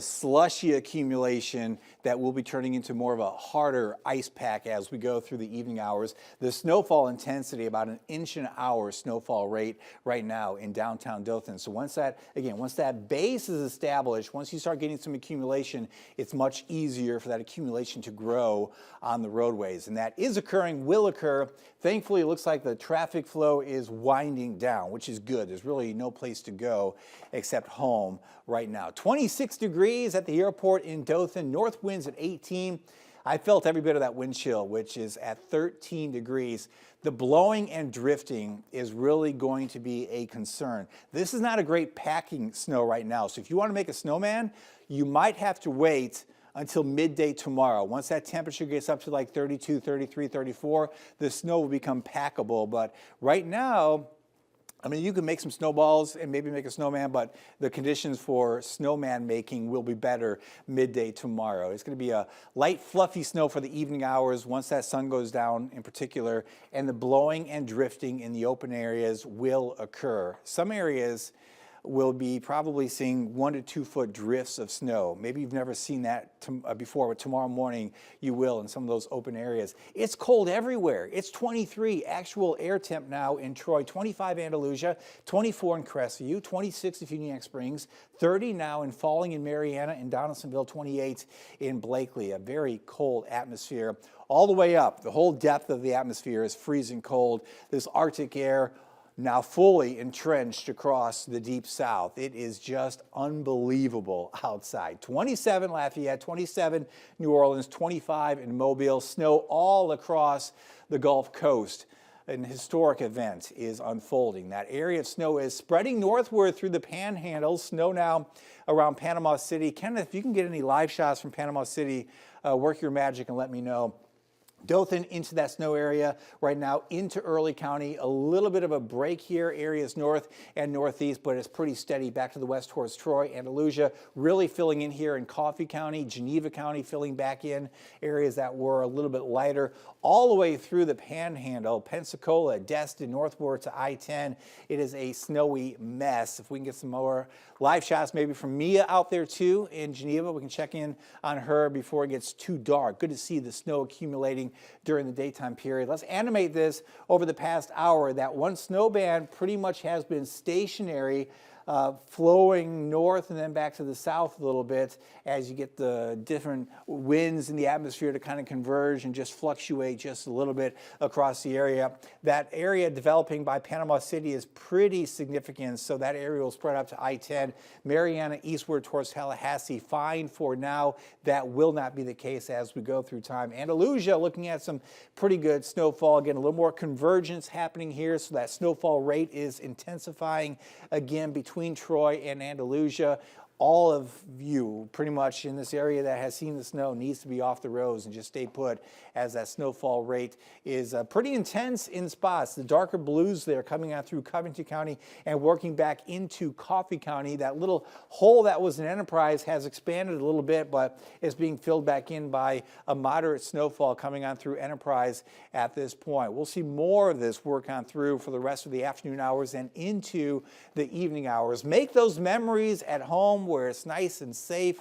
slushy accumulation that will be turning into more of a harder ice pack as we go through the evening hours. The snowfall intensity, about an inch an hour snowfall rate right now in downtown Dothan. So once that base is established, once you start getting some accumulation, it's much easier for that accumulation to grow on the roadways. And that is occurring, will occur. Thankfully, it looks like the traffic flow is winding down, which is good. There's really no place to go except home right now. 26 degrees at the airport in Dothan, north winds at 18. I felt every bit of that wind chill, which is at 13 degrees. The blowing and drifting is really going to be a concern. This is not a great packing snow right now. So if you want to make a snowman, you might have to wait until midday tomorrow. Once that temperature gets up to like 32, 33, 34, the snow will become packable. But right now, I mean, you can make some snowballs and maybe make a snowman, but the conditions for snowman making will be better midday tomorrow. It's going to be a light, fluffy snow for the evening hours once that sun goes down in particular, and the blowing and drifting in the open areas will occur. Some areas will be probably seeing 1 to 2 foot drifts of snow. Maybe you've never seen that before, but tomorrow morning you will in some of those open areas. It's cold everywhere. It's 23 actual air temp now in Troy, 25 Andalusia, 24 in Crestview, 26 in Union Springs, 30 now in Falling in Mariana and Donaldsonville, 28 in Blakely. A very cold atmosphere all the way up. The whole depth of the atmosphere is freezing cold. This Arctic air now fully entrenched across the deep south. It is just unbelievable outside. 27 Lafayette, 27 New Orleans, 25 in Mobile. Snow all across the Gulf Coast. An historic event is unfolding. That area of snow is spreading northward through the Panhandle. Snow now around Panama City. Kenneth, if you can get any live shots from Panama City, work your magic and let me know. Dothan into that snow area right now into Early County. A little bit of a break here, areas north and northeast, but it's pretty steady back to the west towards Troy, Andalusia, really filling in here in Coffee County, Geneva County filling back in areas that were a little bit lighter, all the way through the Panhandle, Pensacola, Destin, northward to I-10. It is a snowy mess. If we can get some more live shots maybe from Mia out there too in Geneva, we can check in on her before it gets too dark. Good to see the snow accumulating during the daytime period. Let's animate this over the past hour. That one snow band pretty much has been stationary flowing north and then back to the south a little bit as you get the different winds in the atmosphere to kind of converge and just fluctuate just a little bit across the area. That area developing by Panama City is pretty significant, so that area will spread up to I-10, Mariana eastward towards Tallahassee. Fine for now. That will not be the case as we go through time. Andalusia looking at some pretty good snowfall. Again, a little more convergence happening here, so that snowfall rate is intensifying again between Troy and Andalusia. All of you pretty much in this area that has seen the snow needs to be off the roads and just stay put, as that snowfall rate is pretty intense in spots. The darker blues there coming out through Covington County and working back into Coffee County. That little hole that was an Enterprise has expanded a little bit, but is being filled back in by a moderate snowfall coming on through Enterprise at this point. We'll see more of this work on through for the rest of the afternoon hours and into the evening hours. Make those memories at home where it's nice and safe.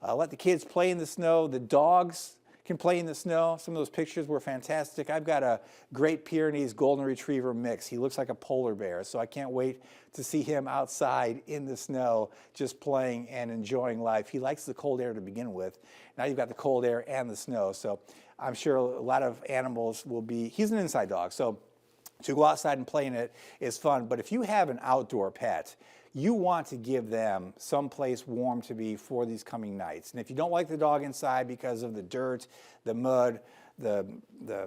Let the kids play in the snow. The dogs can play in the snow. Some of those pictures were fantastic. I've got a Great Pyrenees Golden Retriever mix. He looks like a polar bear, so I can't wait to see him outside in the snow just playing and enjoying life. He likes the cold air to begin with. Now you've got the cold air and the snow, so I'm sure a lot of animals will be, he's an inside dog, so to go outside and play in it is fun. But if you have an outdoor pet, you want to give them some place warm to be for these coming nights. And if you don't like the dog inside because of the dirt, the mud, the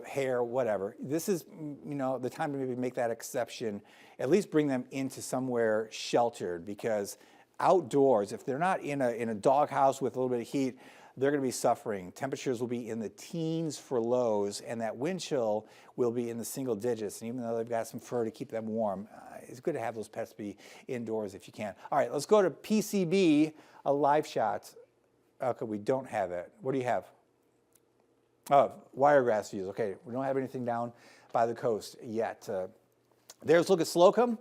hair, whatever, this is, you know, the time to maybe make that exception. At least bring them into somewhere sheltered, because outdoors, if they're not in a doghouse with a little bit of heat, they're going to be suffering. Temperatures will be in the teens for lows, and that wind chill will be in the single digits. And even though they've got some fur to keep them warm, it's good to have those pets be indoors if you can. All right, let's go to PCB, a live shot. Okay, we don't have it. What do you have? Oh, Wiregrass views. Okay, we don't have anything down by the coast yet. There's a look at Slocum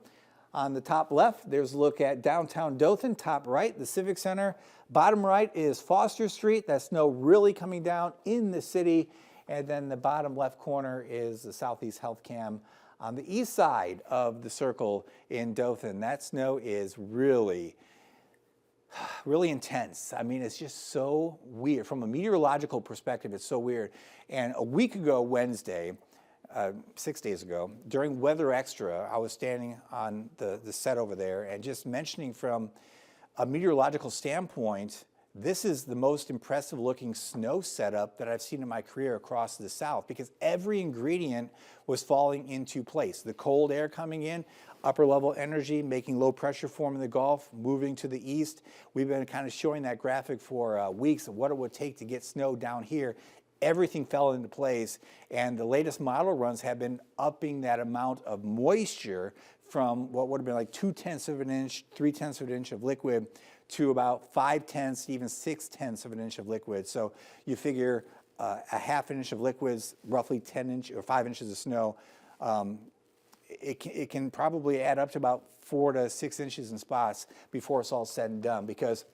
on the top left. There's a look at downtown Dothan, top right, the Civic Center. Bottom right is Foster Street. That snow really coming down in the city. And then the bottom left corner is the Southeast Health Cam on the east side of the circle in Dothan. That snow is really intense. I mean, it's just so weird. From a meteorological perspective, it's so weird. And a week ago, Wednesday, 6 days ago, during Weather Extra, I was standing on the set over there and just mentioning from a meteorological standpoint, this is the most impressive looking snow setup that I've seen in my career across the South, because every ingredient was falling into place. The cold air coming in, upper level energy, making low pressure form in the Gulf, moving to the east. We've been kind of showing that graphic for weeks of what it would take to get snow down here. Everything fell into place, and the latest model runs have been upping that amount of moisture from what would have been like 2/10 of an inch, 3/10 of an inch of liquid to about 5/10, even 6/10 of an inch of liquid. So you figure a half inch of liquids, roughly 10 inch or 5 inches of snow. It can probably add up to about 4 to 6 inches in spots before it's all said and done, because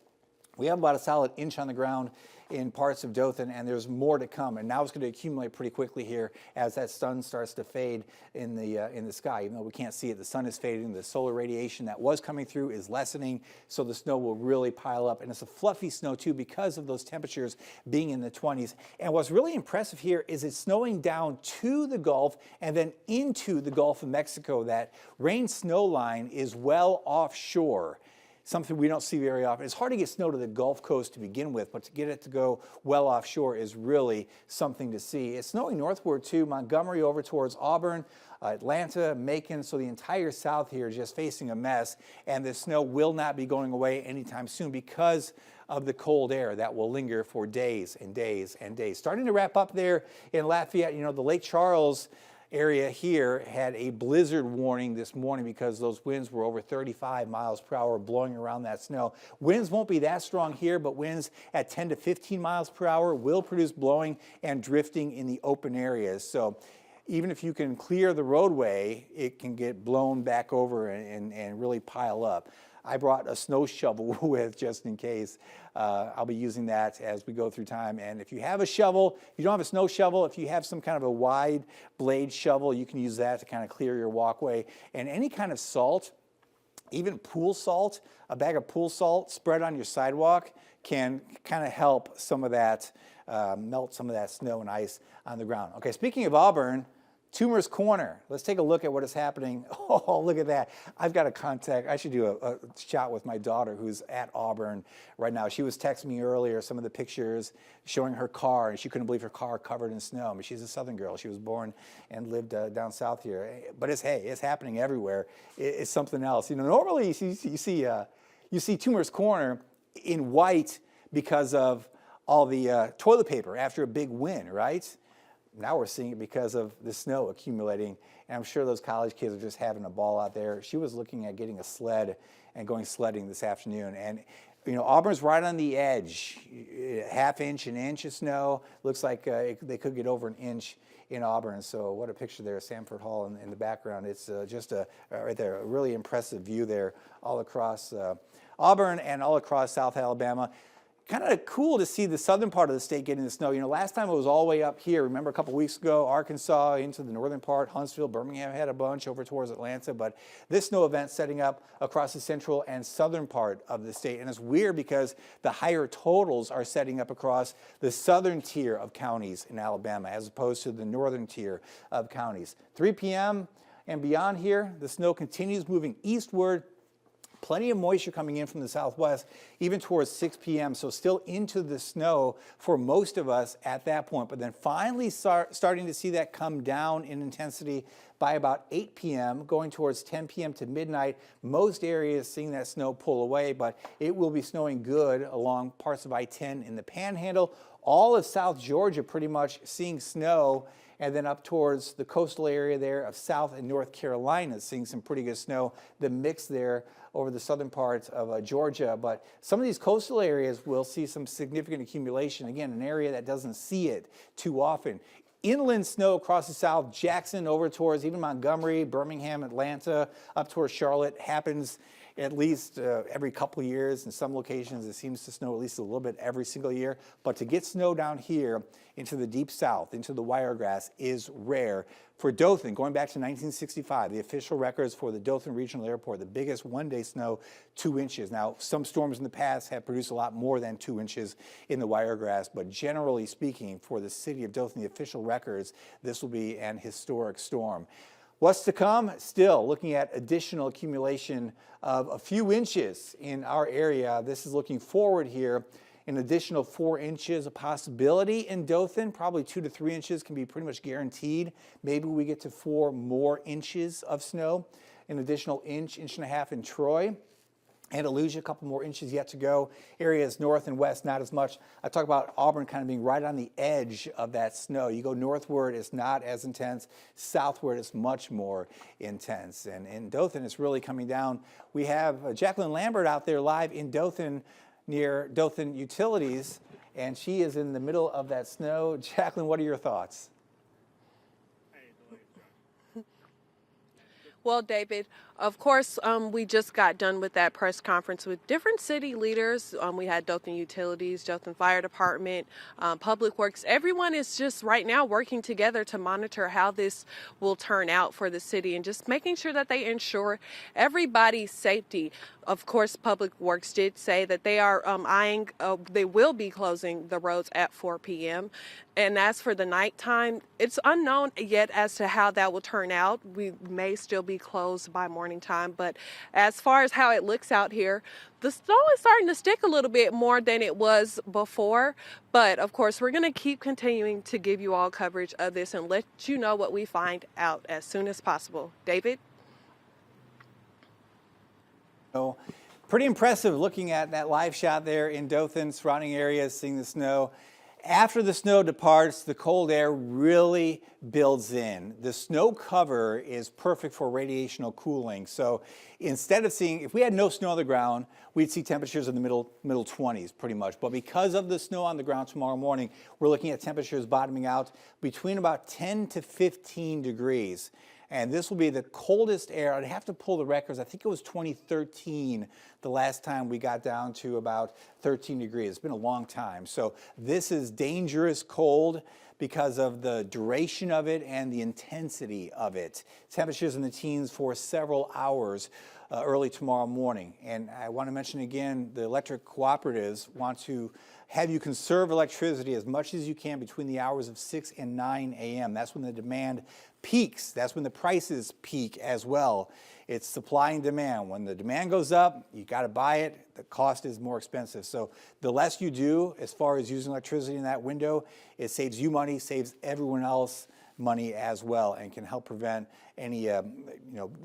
we have about a solid inch on the ground in parts of Dothan, and there's more to come. And now it's going to accumulate pretty quickly here as that sun starts to fade in the sky. Even though we can't see it, the sun is fading. The solar radiation that was coming through is lessening, so the snow will really pile up. And it's a fluffy snow, too, because of those temperatures being in the 20s. And what's really impressive here is it's snowing down to the Gulf and then into the Gulf of Mexico. That rain-snow line is well offshore, something we don't see very often. It's hard to get snow to the Gulf Coast to begin with, but to get it to go well offshore is really something to see. It's snowing northward too, Montgomery over towards Auburn, Atlanta, Macon, so the entire South here is just facing a mess, and the snow will not be going away anytime soon because of the cold air that will linger for days and days and days. Starting to wrap up there in Lafayette, you know, the Lake Charles area here had a blizzard warning this morning because those winds were over 35 miles per hour blowing around that snow. Winds won't be that strong here, but winds at 10 to 15 miles per hour will produce blowing and drifting in the open areas. So even if you can clear the roadway, it can get blown back over and really pile up. I brought a snow shovel with just in case. I'll be using that as we go through time. And if you have a shovel, if you don't have a snow shovel, if you have some kind of a wide blade shovel, you can use that to kind of clear your walkway. And any kind of salt Even pool salt, a bag of pool salt spread on your sidewalk can kind of help some of that, melt some of that snow and ice on the ground. Okay, speaking of Auburn, Toomer's Corner. Let's take a look at what is happening. Oh, look at that. I've got a contact. I should do a shot with my daughter who's at Auburn right now. She was texting me earlier some of the pictures showing her car, and she couldn't believe her car covered in snow. I mean, she's a Southern girl. She was born and lived down south here. But it's happening everywhere. It's something else. You know, normally you see Toomer's Corner in white because of all the toilet paper after a big win, right? Now we're seeing it because of the snow accumulating, and I'm sure those college kids are just having a ball out there. She was looking at getting a sled and going sledding this afternoon, and you know, Auburn's right on the edge, half inch, an inch of snow. Looks like they could get over an inch in Auburn. So what a picture there, Sanford Hall in the background. It's just right there, a really impressive view there all across Auburn and all across South Alabama. Kind of cool to see the southern part of the state getting the snow. You know, last time it was all the way up here. Remember a couple weeks ago, Arkansas into the northern part, Huntsville, Birmingham had a bunch over towards Atlanta. But this snow event setting up across the central and southern part of the state. And it's weird because the higher totals are setting up across the southern tier of counties in Alabama as opposed to the northern tier of counties. 3 p.m. and beyond here, the snow continues moving eastward. Plenty of moisture coming in from the southwest, even towards 6 p.m., so still into the snow for most of us at that point, but then finally starting to see that come down in intensity by about 8 p.m., going towards 10 p.m. to midnight. Most areas seeing that snow pull away, but it will be snowing good along parts of I-10 in the Panhandle. All of South Georgia pretty much seeing snow, and then up towards the coastal area there of South and North Carolina seeing some pretty good snow. The mix there over the southern parts of Georgia, but some of these coastal areas will see some significant accumulation. Again, an area that doesn't see it too often. Inland snow across the south, Jackson over towards even Montgomery, Birmingham, Atlanta, up towards Charlotte happens at least every couple of years. In some locations, it seems to snow at least a little bit every single year. But to get snow down here into the deep south, into the Wiregrass, is rare. For Dothan, going back to 1965, the official records for the Dothan Regional Airport, the biggest one-day snow, 2 inches. Now, some storms in the past have produced a lot more than 2 inches in the Wiregrass, but generally speaking, for the city of Dothan, the official records, this will be an historic storm. What's to come? Still looking at additional accumulation of a few inches in our area. This is looking forward here. An additional 4 inches, a possibility in Dothan. Probably 2 to 3 inches can be pretty much guaranteed. Maybe we get to 4 more inches of snow. An additional inch, inch and a half in Troy. Andalusia, a couple more inches yet to go. Areas north and west, not as much. I talk about Auburn kind of being right on the edge of that snow. You go northward, it's not as intense. Southward, it's much more intense. And in Dothan, it's really coming down. We have Jacqueline Lambert out there live in Dothan, near Dothan Utilities, and she is in the middle of that snow. Jacqueline, what are your thoughts? Well, David, of course, we just got done with that press conference with different city leaders. We had Dothan Utilities, Dothan Fire Department, Public Works. Everyone is just right now working together to monitor how this will turn out for the city and just making sure that they ensure everybody's safety. Of course, Public Works did say that they are they will be closing the roads at 4 p.m. And as for the nighttime, it's unknown yet as to how that will turn out. We may still be closed by morning time, but as far as how it looks out here, the snow is starting to stick a little bit more than it was before. But of course, we're going to keep continuing to give you all coverage of this and let you know what we find out as soon as possible. David? Pretty impressive looking at that live shot there in Dothan, surrounding areas, seeing the snow. After the snow departs, the cold air really builds in. The snow cover is perfect for radiational cooling. So instead of seeing, if we had no snow on the ground, we'd see temperatures in the middle 20s pretty much. But because of the snow on the ground tomorrow morning, we're looking at temperatures bottoming out between about 10 to 15 degrees. And this will be the coldest air. I'd have to pull the records. I think it was 2013, the last time we got down to about 13 degrees. It's been a long time. So this is dangerous cold. because of the duration of it and the intensity of it. Temperatures in the teens for several hours early tomorrow morning. And I want to mention again, the electric cooperatives want to have you conserve electricity as much as you can between the hours of 6 and 9 a.m. That's when the demand peaks. That's when the prices peak as well. It's supply and demand. When the demand goes up, you got to buy it. The cost is more expensive. So the less you do as far as using electricity in that window, it saves you money, saves everyone else money as well, and can help prevent any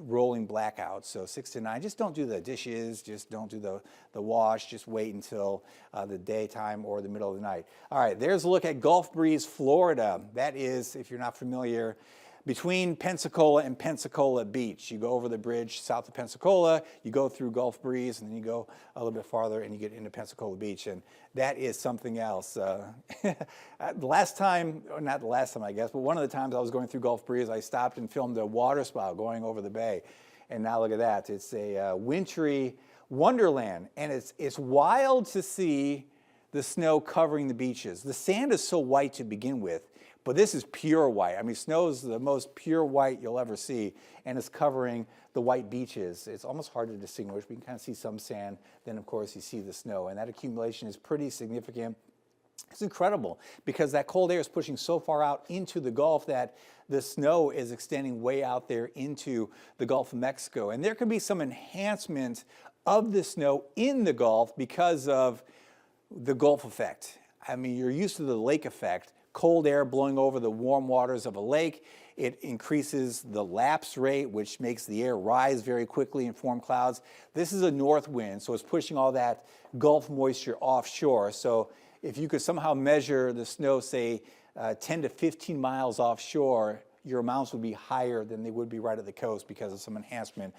rolling blackouts. So 6 to 9, just don't do the dishes, just don't do the wash, just wait until the daytime or the middle of the night. All right, there's a look at Gulf Breeze, Florida. That is, if you're not familiar, between Pensacola and Pensacola Beach. You go over the bridge south of Pensacola, you go through Gulf Breeze, and then you go a little bit farther and you get into Pensacola Beach. And that is something else. The last time, or not the last time I guess, but one of the times I was going through Gulf Breeze, I stopped and filmed a water spout going over the bay. And now look at that. It's a wintry wonderland. And it's wild to see the snow covering the beaches. The sand is so white to begin with, but this is pure white. I mean, snow is the most pure white you'll ever see, and it's covering the white beaches. It's almost hard to distinguish, but you can kind of see some sand. Then, of course, you see the snow, and that accumulation is pretty significant. It's incredible because that cold air is pushing so far out into the Gulf that the snow is extending way out there into the Gulf of Mexico. And there can be some enhancement of the snow in the Gulf because of the Gulf effect. I mean, you're used to the lake effect. Cold air blowing over the warm waters of a lake. It increases the lapse rate, which makes the air rise very quickly and form clouds. This is a north wind, so it's pushing all that Gulf moisture offshore. So if you could somehow measure the snow, say, 10 to 15 miles offshore, your amounts would be higher than they would be right at the coast because of some enhancement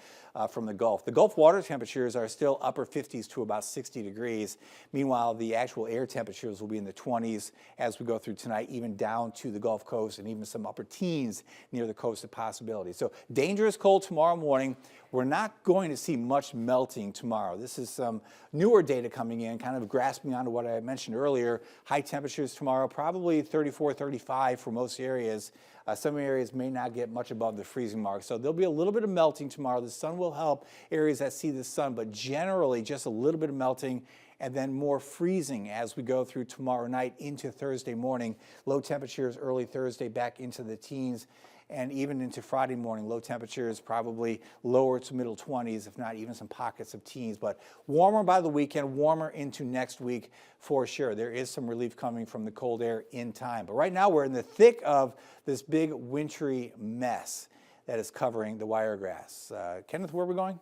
from the Gulf. The Gulf water temperatures are still upper 50s to about 60 degrees. Meanwhile, the actual air temperatures will be in the 20s as we go through tonight, even down to the Gulf Coast and even some upper teens near the coast of possibility. So dangerous cold tomorrow morning. We're not going to see much melting tomorrow. This is some newer data coming in, kind of grasping onto what I mentioned earlier. High temperatures tomorrow, probably 34, 35 for most areas. Some areas may not get much above the freezing mark. So there'll be a little bit of melting tomorrow. The sun will help areas that see the sun, but generally just a little bit of melting and then more freezing as we go through tomorrow night into Thursday morning. Low temperatures early Thursday back into the teens. And even into Friday morning, low temperatures probably lower to middle 20s, if not even some pockets of teens. But warmer by the weekend, warmer into next week for sure. There is some relief coming from the cold air in time. But right now we're in the thick of this big wintry mess that is covering the Wiregrass. Kenneth, where are we going?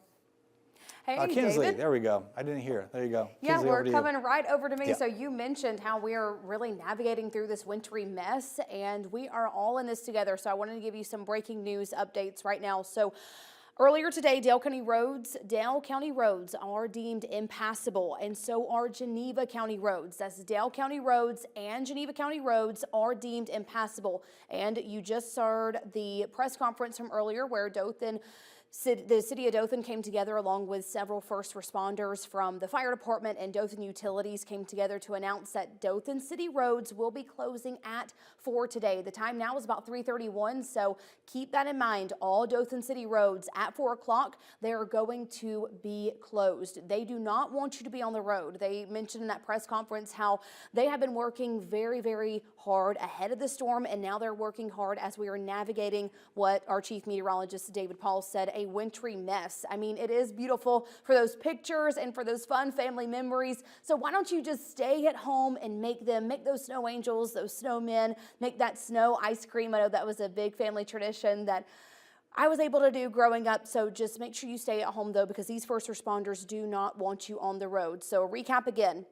Hey, Kinsley, David. there we go. I didn't hear. There you go. Yeah, Kinsley, we're coming right over to me. Yeah. So you mentioned how we're really navigating through this wintry mess, and we are all in this together. So I wanted to give you some breaking news updates right now. So earlier today, Dale County roads are deemed impassable, and so are Geneva County roads. That's Dale County roads and Geneva County roads are deemed impassable. And you just heard the press conference from earlier where the city of Dothan came together along with several first responders from the fire department and Dothan Utilities came together to announce that Dothan city roads will be closing at 4 today. The time now is about 3:31, so keep that in mind. All Dothan city roads at 4 o'clock, they're going to be closed. They do not want you to be on the road. They mentioned in that press conference how they have been working very, very hard ahead of the storm, and now they're working hard as we are navigating what our chief meteorologist David Paul said, a wintry mess. I mean, it is beautiful for those pictures and for those fun family memories. So why don't you just stay at home and make those snow angels, those snowmen, make that snow ice cream. I know that was a big family tradition that I was able to do growing up. So just make sure you stay at home though, because these first responders do not want you on the road. So recap again.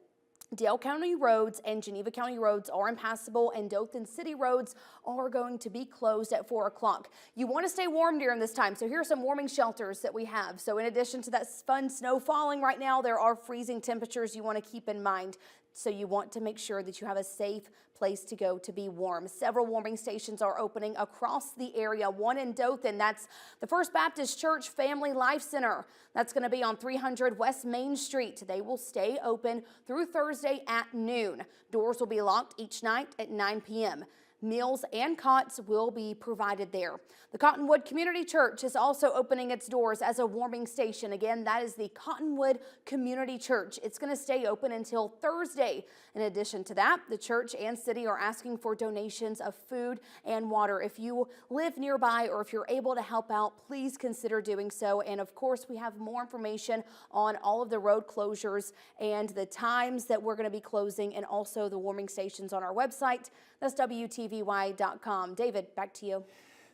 Dale County roads and Geneva County roads are impassable, and Dothan City roads are going to be closed at 4 o'clock. You want to stay warm during this time, so here are some warming shelters that we have. So in addition to that fun snow falling right now, there are freezing temperatures you want to keep in mind. So you want to make sure that you have a safe place to go to be warm. Several warming stations are opening across the area. One in Dothan, that's the First Baptist Church Family Life Center. That's going to be on 300 West Main Street. They will stay open through Thursday at noon. Doors will be locked each night at 9 p.m. Meals and cots will be provided there. The Cottonwood Community Church is also opening its doors as a warming station. Again, that is the Cottonwood Community Church. It's going to stay open until Thursday. In addition to that, the church and city are asking for donations of food and water. If you live nearby or if you're able to help out, please consider doing so. And of course, we have more information on all of the road closures and the times that we're going to be closing, and also the warming stations on our website. That's WTVY.com. David, back to you.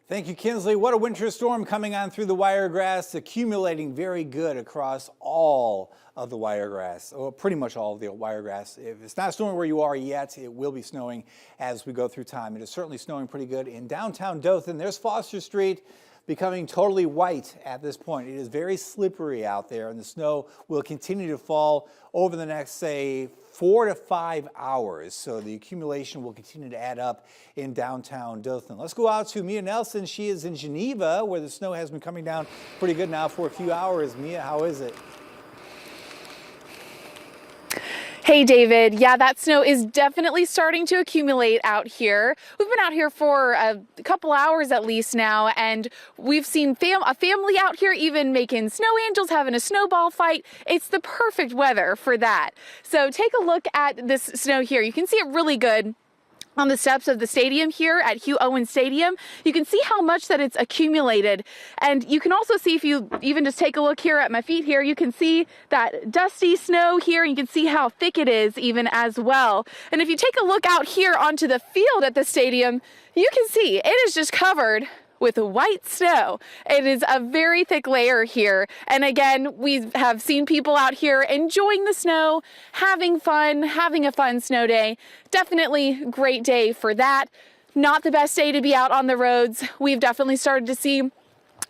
Thank you, Kinsley. What a winter storm coming on through the Wiregrass, accumulating very good across all of the Wiregrass, or pretty much all of the Wiregrass. If it's not snowing where you are yet, it will be snowing as we go through time. It is certainly snowing pretty good in downtown Dothan. There's Foster Street becoming totally white at this point. It is very slippery out there, and the snow will continue to fall over the next, say, 4 to 5 hours. So the accumulation will continue to add up in downtown Dothan. Let's go out to Mia Nelson. She is in Geneva, where the snow has been coming down pretty good now for a few hours. Mia, how is it? Hey, David. Yeah, that snow is definitely starting to accumulate out here. We've been out here for a couple hours at least now, and we've seen a family out here even making snow angels, having a snowball fight. It's the perfect weather for that. So take a look at this snow here. You can see it really good on the steps of the stadium here at Hugh Owens Stadium. You can see how much that it's accumulated. And you can also see, if you even just take a look here at my feet here, you can see that dusty snow here. And you can see how thick it is even as well. And if you take a look out here onto the field at the stadium, you can see it is just covered with white snow. It is a very thick layer here. And again, we have seen people out here enjoying the snow, having fun, having a fun snow day. Definitely great day for that. Not the best day to be out on the roads. We've definitely started to see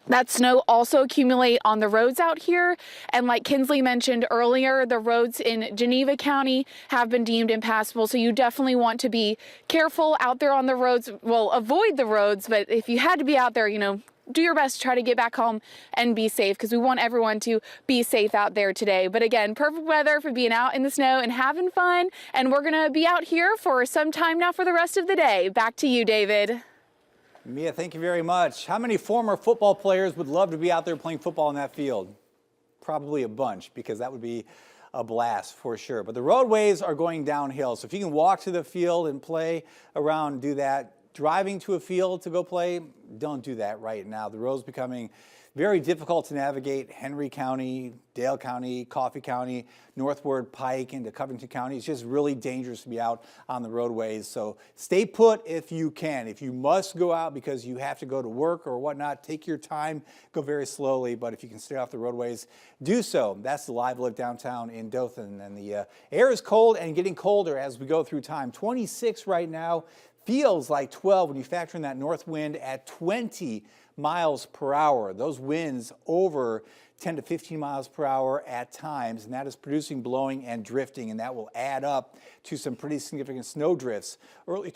that snow also accumulate on the roads out here. And like Kinsley mentioned earlier, the roads in Geneva County have been deemed impassable. So you definitely want to be careful out there on the roads. Well, avoid the roads, but if you had to be out there, you know, do your best to try to get back home and be safe, because we want everyone to be safe out there today. But again, perfect weather for being out in the snow and having fun. And we're going to be out here for some time now for the rest of the day. Back to you, David. Mia, thank you very much. How many former football players would love to be out there playing football in that field? Probably a bunch, because that would be a blast for sure. But the roadways are going downhill, so if you can walk to the field and play around, do that. Driving to a field to go play, don't do that right now. The road's becoming very difficult to navigate. Henry County, Dale County, Coffee County, northward Pike into Covington County. It's just really dangerous to be out on the roadways. So stay put if you can. If you must go out because you have to go to work or whatnot, take your time, go very slowly. But if you can stay off the roadways, do so. That's the live look downtown in Dothan. And the air is cold and getting colder as we go through time. 26 right now. Feels like 12 when you factor in that north wind at 20 miles per hour. Those winds over 10 to 15 miles per hour at times, and that is producing blowing and drifting, and that will add up to some pretty significant snow drifts early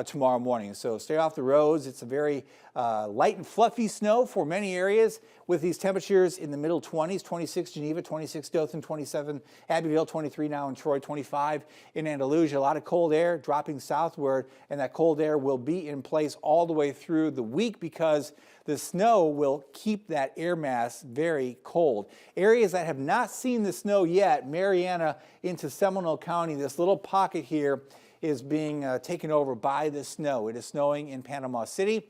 tomorrow morning. So stay off the roads. It's a very light and fluffy snow for many areas, with these temperatures in the middle 20s, 26 Geneva, 26 Dothan, 27 Abbeville, 23 now in Troy, 25 in Andalusia. A lot of cold air dropping southward, and that cold air will be in place all the way through the week, because the snow will keep that air mass very cold. Areas that have not seen the snow yet, Mariana into Seminole County, this little pocket here is being taken over by the snow. It is snowing in Panama City,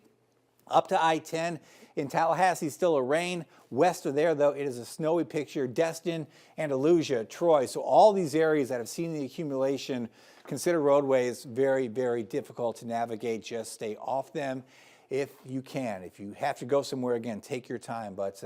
up to I-10. In Tallahassee, still a rain. West of there, though, it is a snowy picture. Destin, Andalusia, Troy. So all these areas that have seen the accumulation, consider roadways very, very difficult to navigate. Just stay off them if you can. If you have to go somewhere, again, take your time. But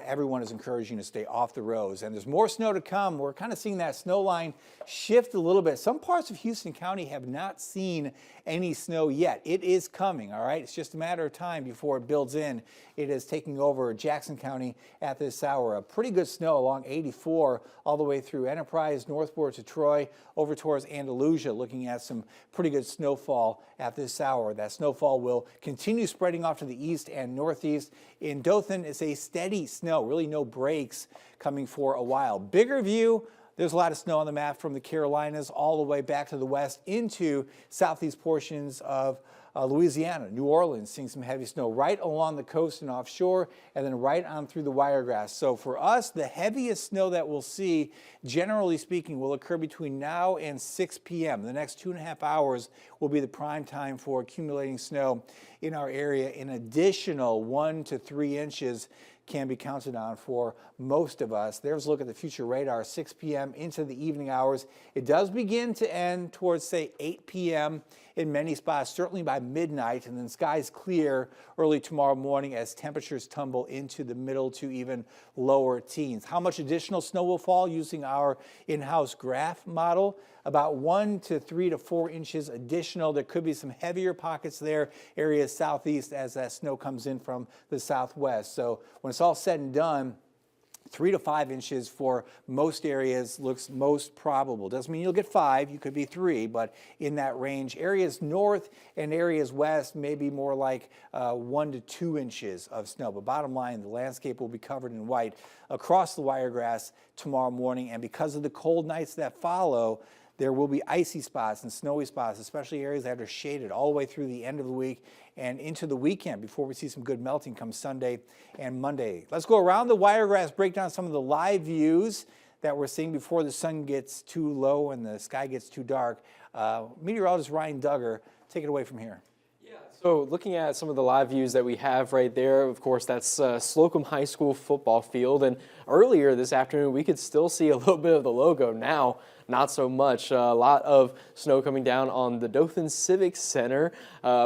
everyone is encouraging you to stay off the roads. And there's more snow to come. We're kind of seeing that snow line shift a little bit. Some parts of Houston County have not seen any snow yet. It is coming, all right? It's just a matter of time before it builds in. It is taking over Jackson County at this hour. A pretty good snow along 84 all the way through Enterprise, northward to Troy, over towards Andalusia, looking at some pretty good snowfall at this hour. That snowfall will continue spreading off to the east and northeast. In Dothan, it's a steady snow, really no breaks coming for a while. Bigger view There's a lot of snow on the map from the Carolinas all the way back to the west into southeast portions of Louisiana, New Orleans, seeing some heavy snow right along the coast and offshore, and then right on through the Wiregrass. So for us, the heaviest snow that we'll see, generally speaking, will occur between now and 6 p.m. The next 2.5 hours will be the prime time for accumulating snow in our area. An additional 1 to 3 inches can be counted on for most of us. There's a look at the future radar, 6 p.m. into the evening hours. It does begin to end towards, say, 8 p.m. in many spots, certainly by midnight, and then skies clear early tomorrow morning as temperatures tumble into the middle to even lower teens. How much additional snow will fall using our in-house graph model? About 1 to 3 to 4 inches additional. There could be some heavier pockets there, areas southeast as that snow comes in from the southwest. So when it's all said and done, 3 to 5 inches for most areas looks most probable. Doesn't mean you'll get 5, you could be 3, but in that range. Areas north and areas west may be more like 1 to 2 inches of snow. But bottom line, the landscape will be covered in white across the Wiregrass tomorrow morning. And because of the cold nights that follow, there will be icy spots and snowy spots, especially areas that are shaded all the way through the end of the week and into the weekend before we see some good melting come Sunday and Monday. Let's go around the Wiregrass, break down some of the live views that we're seeing before the sun gets too low and the sky gets too dark. Meteorologist Ryan Duggar, take it away from here. So looking at some of the live views that we have right there, of course, that's Slocum High School football field. And earlier this afternoon, we could still see a little bit of the logo. Now, not so much. A lot of snow coming down on the Dothan Civic Center,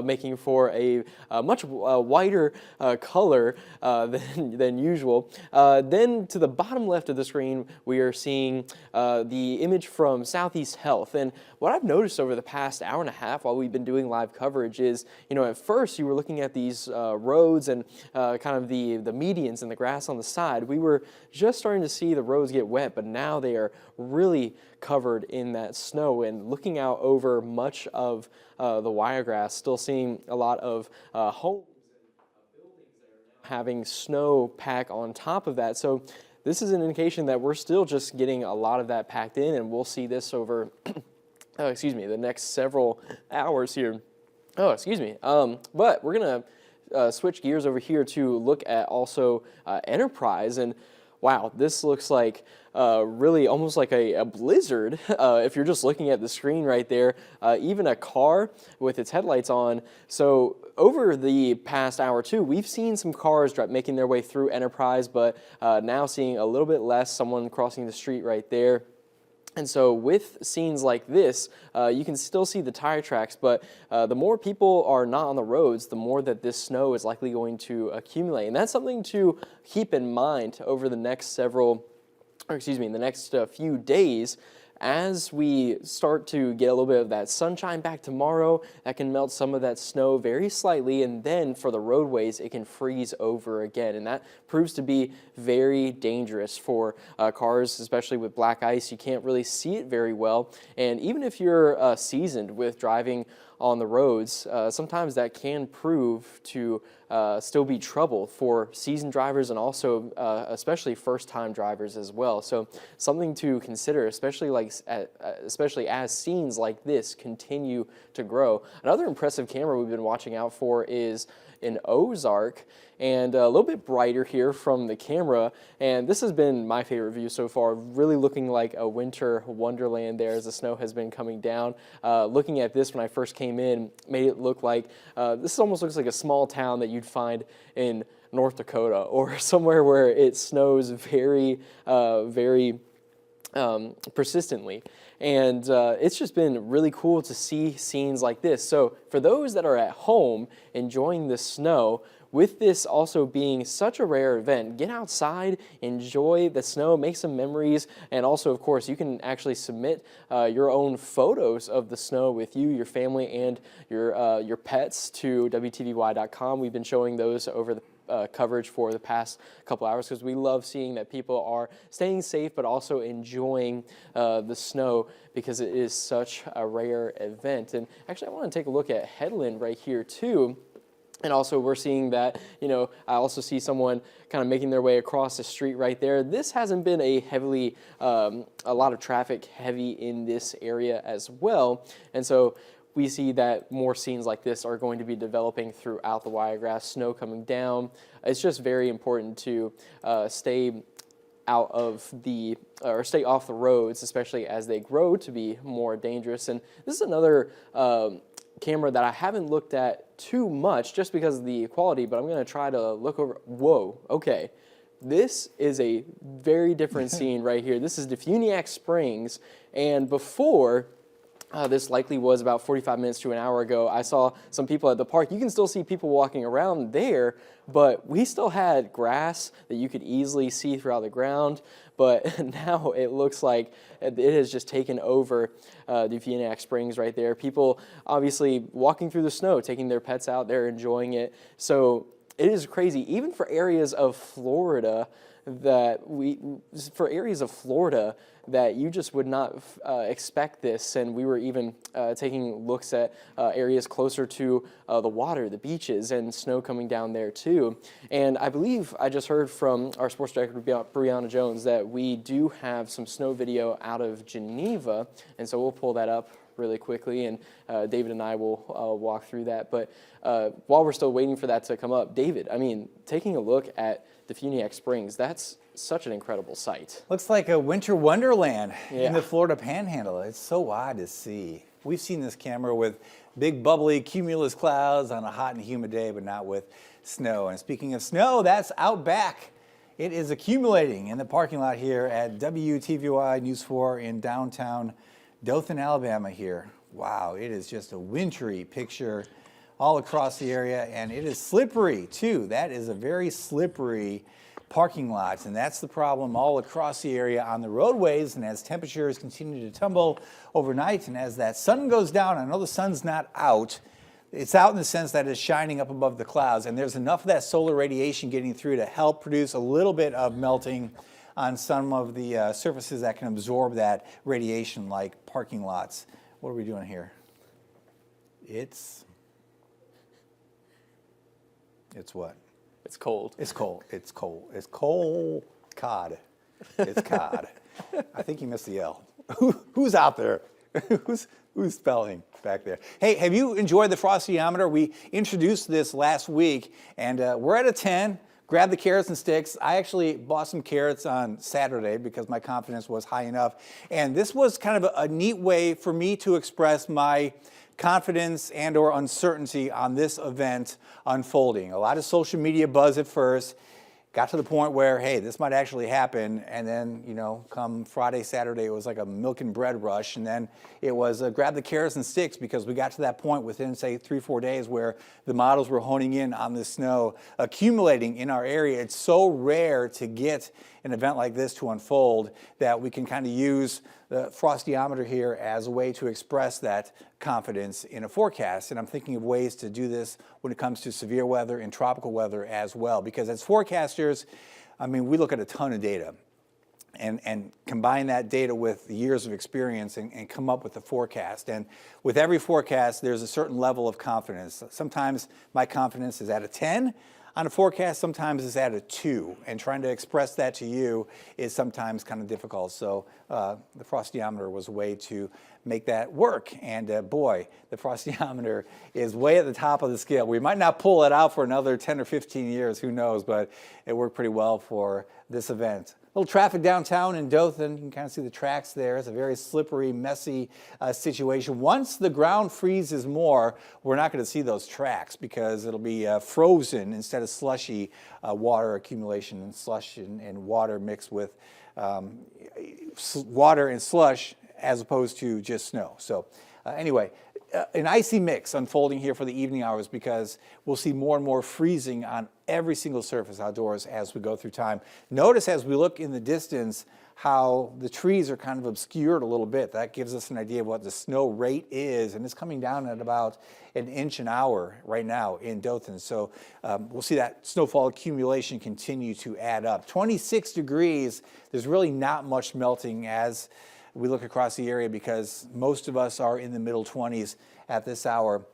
making for a much whiter color than usual. Then to the bottom left of the screen, we are seeing the image from Southeast Health. And what I've noticed over the past hour and a half while we've been doing live coverage is, at first you were looking at these roads and kind of the medians and the grass on the side. We were just starting to see the roads get wet, but now they are really covered in that snow. And looking out over much of the Wiregrass, still seeing a lot of homes and buildings that are now having snow pack on top of that. So this is an indication that we're still just getting a lot of that packed in, and we'll see this over the next several hours here. But we're going to switch gears over here to look at also Enterprise. And wow, this looks like really almost like a blizzard if you're just looking at the screen right there, even a car with its headlights on. So over the past hour or two, we've seen some cars making their way through Enterprise, but now seeing a little bit less, someone crossing the street right there. And so with scenes like this, you can still see the tire tracks, but the more people are not on the roads, the more that this snow is likely going to accumulate. And that's something to keep in mind over the next few days. As we start to get a little bit of that sunshine back tomorrow, that can melt some of that snow very slightly, and then for the roadways, it can freeze over again. And that proves to be very dangerous for cars, especially with black ice. You can't really see it very well. And even if you're seasoned with driving on the roads, sometimes that can prove to still be trouble for seasoned drivers and also especially first-time drivers as well. So something to consider, especially as scenes like this continue to grow. Another impressive camera we've been watching out for is in Ozark, and a little bit brighter here from the camera, and this has been my favorite view so far, really looking like a winter wonderland there as the snow has been coming down. Looking at this when I first came in made it look like this almost looks like a small town that you'd find in North Dakota or somewhere where it snows very persistently. And it's just been really cool to see scenes like this. So for those that are at home enjoying the snow, with this also being such a rare event, get outside, enjoy the snow, make some memories, and also, of course, you can actually submit your own photos of the snow with you, your family, and your pets to WTVY.com. We've been showing those over the coverage for the past couple hours because we love seeing that people are staying safe but also enjoying the snow because it is such a rare event. And actually, I want to take a look at Headland right here too. And also we're seeing that, I also see someone kind of making their way across the street right there. This hasn't been a lot of traffic heavy in this area as well. And so we see that more scenes like this are going to be developing throughout the Wiregrass, snow coming down. It's just very important to stay off the roads, especially as they grow to be more dangerous. And this is another camera that I haven't looked at too much just because of the quality, but I'm going to try to look over. Whoa, okay. This is a very different scene right here. This is Defuniak Springs, and before, this likely was about 45 minutes to an hour ago, I saw some people at the park. You can still see people walking around there, but we still had grass that you could easily see throughout the ground. But now it looks like it has just taken over Defuniak Springs right there. People obviously walking through the snow, taking their pets out there, enjoying it. So it is crazy, even for areas of Florida that you just would not expect this. And we were even taking looks at areas closer to the water, the beaches, and snow coming down there too. And I believe I just heard from our sports director, Brianna Jones, that we do have some snow video out of Geneva. And so we'll pull that up really quickly, and David and I will walk through that. But while we're still waiting for that to come up, David, I mean, taking a look at Defuniak Springs, that's such an incredible sight. Looks like a winter wonderland in the Florida Panhandle. It's so odd to see. We've seen this camera with big bubbly cumulus clouds on a hot and humid day, but not with snow. And speaking of snow, that's out back. It is accumulating in the parking lot here at WTVY News4 in downtown Dothan, Alabama here. Wow, it is just a wintry picture all across the area, and it is slippery too. That is a very slippery parking lot, and that's the problem all across the area on the roadways. And as temperatures continue to tumble overnight, and as that sun goes down, I know the sun's not out, it's out in the sense that it's shining up above the clouds, and there's enough of that solar radiation getting through to help produce a little bit of melting on some of the surfaces that can absorb that radiation, like parking lots. What are we doing here? It's what? It's cold. It's cold. It's cold. It's cold. Cod. It's cod. I think you missed the L. Who's out there? Who's spelling back there? Hey, have you enjoyed the Frostiometer? We introduced this last week, and we're at a 10. Grab the carrots and sticks. I actually bought some carrots on Saturday because my confidence was high enough. And this was kind of a neat way for me to express my confidence and or uncertainty on this event unfolding. A lot of social media buzz at first. Got to the point where, hey, this might actually happen, and then, come Friday, Saturday, it was like a milk and bread rush, and then it was grab the carrots and sticks, because we got to that point within, say, 3-4 days where the models were honing in on the snow accumulating in our area. It's so rare to get an event like this to unfold that we can kind of use the Frostiometer here as a way to express that confidence in a forecast. And I'm thinking of ways to do this when it comes to severe weather and tropical weather as well. Because as forecasters, we look at a ton of data and combine that data with the years of experience and come up with a forecast. And with every forecast, there's a certain level of confidence. Sometimes my confidence is at a 10. On a forecast, sometimes it's at a 2, and trying to express that to you is sometimes kind of difficult. So the Frostiometer was a way to make that work. And boy, the Frostiometer is way at the top of the scale. We might not pull it out for another 10 or 15 years, who knows, but it worked pretty well for this event. A little traffic downtown in Dothan. You can kind of see the tracks there. It's a very slippery, messy situation. Once the ground freezes more, we're not going to see those tracks because it'll be frozen instead of slushy water accumulation, and slush and water mixed with water and slush as opposed to just snow. So anyway, an icy mix unfolding here for the evening hours, because we'll see more and more freezing on every single surface outdoors as we go through time. Notice as we look in the distance how the trees are kind of obscured a little bit. That gives us an idea of what the snow rate is, and it's coming down at about 1 inch an hour right now in Dothan. So we'll see that snowfall accumulation continue to add up. 26 degrees, there's really not much melting as we look across the area, because most of us are in the middle 20s at this hour.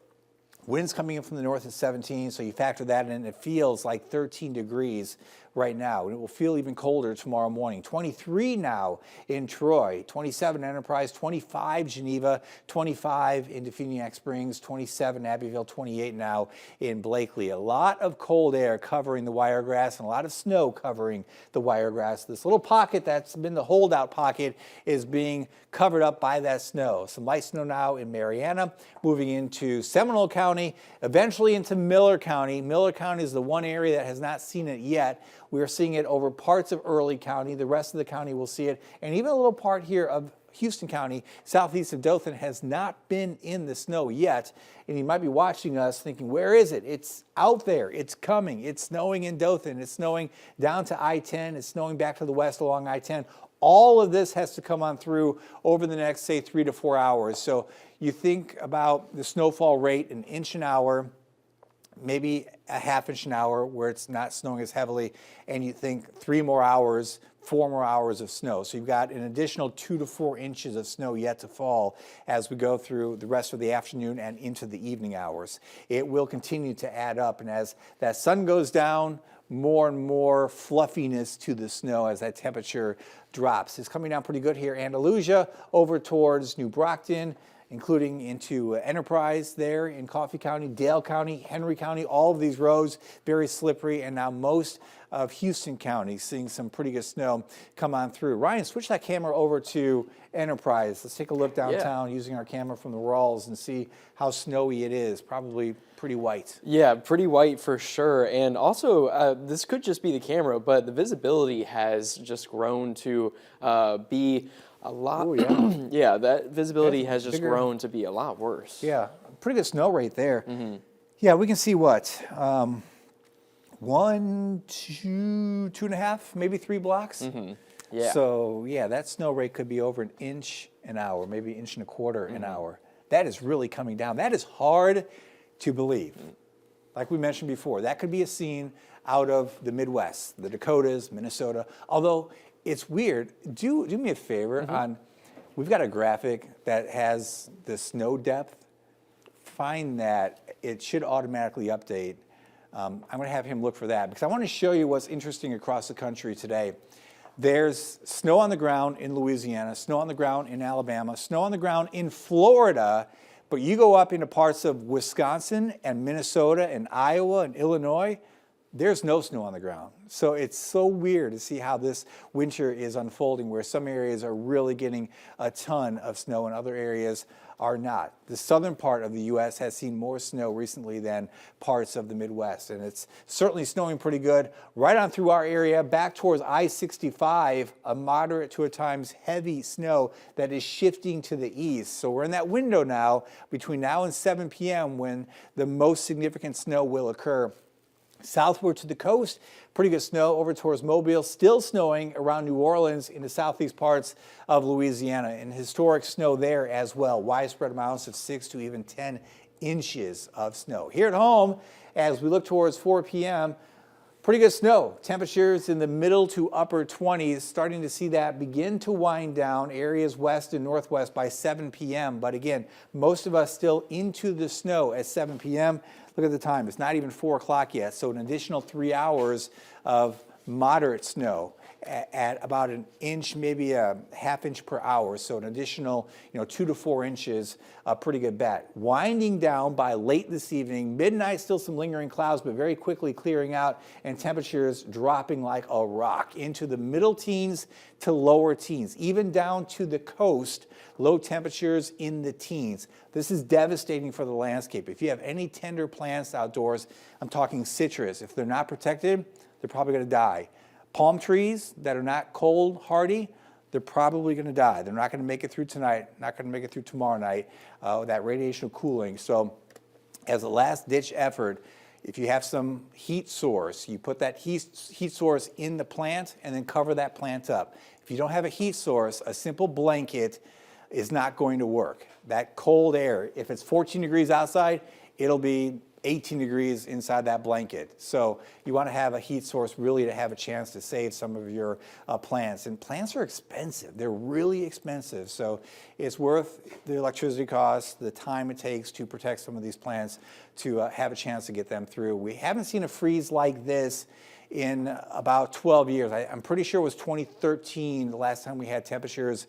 Winds coming in from the north at 17, so you factor that in, it feels like 13 degrees right now. And it will feel even colder tomorrow morning. 23 now in Troy, 27 Enterprise, 25 Geneva, 25 in Defuniak Springs, 27 Abbeville, 28 now in Blakely. A lot of cold air covering the Wiregrass and a lot of snow covering the Wiregrass. This little pocket that's been the holdout pocket is being covered up by that snow. Some light snow now in Mariana, moving into Seminole County, eventually into Miller County. Miller County is the one area that has not seen it yet. We are seeing it over parts of Early County. The rest of the county will see it. And even a little part here of Houston County, southeast of Dothan, has not been in the snow yet. And you might be watching us thinking, where is it? It's out there. It's coming. It's snowing in Dothan. It's snowing down to I-10. It's snowing back to the west along I-10. All of this has to come on through over the next, say, 3 to 4 hours. So you think about the snowfall rate, an inch an hour, maybe a half inch an hour where it's not snowing as heavily, and you think 3 more hours, 4 more hours of snow. So you've got an additional 2 to 4 inches of snow yet to fall as we go through the rest of the afternoon and into the evening hours. It will continue to add up, and as that sun goes down, more and more fluffiness to the snow as that temperature drops. It's coming down pretty good here. Andalusia over towards New Brockton, including into Enterprise there in Coffee County, Dale County, Henry County. All of these roads very slippery, and now most of Houston County seeing some pretty good snow come on through. Ryan, switch that camera over to Enterprise. Let's take a look downtown using our camera from the Rawls and see how snowy it is. Probably pretty white. Yeah, pretty white for sure. And also, this could just be the camera, but the visibility has just grown to be a lot. Ooh, yeah. Yeah, that visibility has just grown to be a lot worse. Yeah, pretty good snow right there. Yeah, we can see what? 1, 2, 2.5, maybe 3 blocks. Yeah. So yeah, that snow rate could be over an inch an hour, maybe an inch and a quarter an hour. That is really coming down. That is hard to believe. Like we mentioned before, that could be a scene out of the Midwest, the Dakotas, Minnesota. Although it's weird. Do me a favor on, we've got a graphic that has the snow depth. Find that. It should automatically update. I'm going to have him look for that because I want to show you what's interesting across the country today. There's snow on the ground in Louisiana, snow on the ground in Alabama, snow on the ground in Florida, but you go up into parts of Wisconsin and Minnesota and Iowa and Illinois, there's no snow on the ground. So it's so weird to see how this winter is unfolding, where some areas are really getting a ton of snow and other areas are not. The southern part of the U.S. has seen more snow recently than parts of the Midwest, and it's certainly snowing pretty good right on through our area, back towards I-65, a moderate to at times heavy snow that is shifting to the east. So we're in that window now between now and 7 p.m. when the most significant snow will occur. Southward to the coast, pretty good snow over towards Mobile, still snowing around New Orleans in the southeast parts of Louisiana, and historic snow there as well. Widespread amounts of 6 to even 10 inches of snow. Here at home, as we look towards 4 p.m., pretty good snow. Temperatures in the middle to upper 20s, starting to see that begin to wind down areas west and northwest by 7 p.m. But again, most of us still into the snow at 7 p.m. Look at the time. It's not even 4 o'clock yet, so an additional 3 hours of moderate snow at about an inch, maybe a half inch per hour. So an additional 2 to 4 inches, a pretty good bet. Winding down by late this evening. Midnight, still some lingering clouds, but very quickly clearing out, and temperatures dropping like a rock into the middle teens to lower teens, even down to the coast. Low temperatures in the teens. This is devastating for the landscape. If you have any tender plants outdoors, I'm talking citrus, if they're not protected, they're probably going to die. Palm trees that are not cold hardy, they're probably going to die. They're not going to make it through tonight, not going to make it through tomorrow night, that radiation cooling. So as a last ditch effort, if you have some heat source, you put that heat source in the plant and then cover that plant up. If you don't have a heat source, a simple blanket is not going to work. That cold air, if it's 14 degrees outside, it'll be 18 degrees inside that blanket. So you want to have a heat source really to have a chance to save some of your plants. And plants are expensive. They're really expensive. So it's worth the electricity costs, the time it takes to protect some of these plants to have a chance to get them through. We haven't seen a freeze like this in about 12 years. I'm pretty sure it was 2013, the last time we had temperatures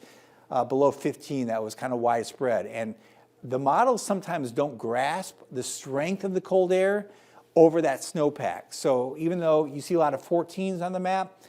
below 15 that was kind of widespread. And the models sometimes don't grasp the strength of the cold air over that snowpack. So even though you see a lot of 14s on the map,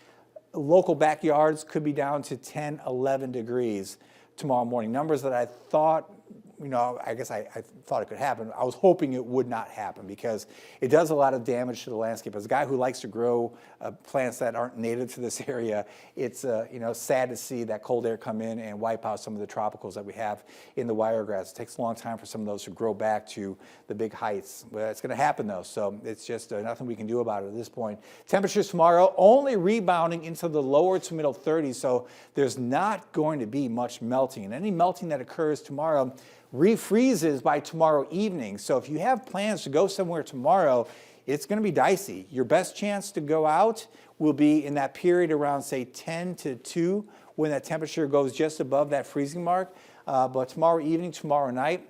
local backyards could be down to 10, 11 degrees tomorrow morning. Numbers that I thought, I guess I thought it could happen. I was hoping it would not happen because it does a lot of damage to the landscape. As a guy who likes to grow plants that aren't native to this area, it's sad to see that cold air come in and wipe out some of the tropicals that we have in the wiregrass. It takes a long time for some of those to grow back to the big heights. But it's going to happen though, so it's just nothing we can do about it at this point. Temperatures tomorrow only rebounding into the lower to middle 30s, so there's not going to be much melting. And any melting that occurs tomorrow refreezes by tomorrow evening. So if you have plans to go somewhere tomorrow, it's going to be dicey. Your best chance to go out will be in that period around, say, 10 to 2, when that temperature goes just above that freezing mark. But tomorrow evening, tomorrow night,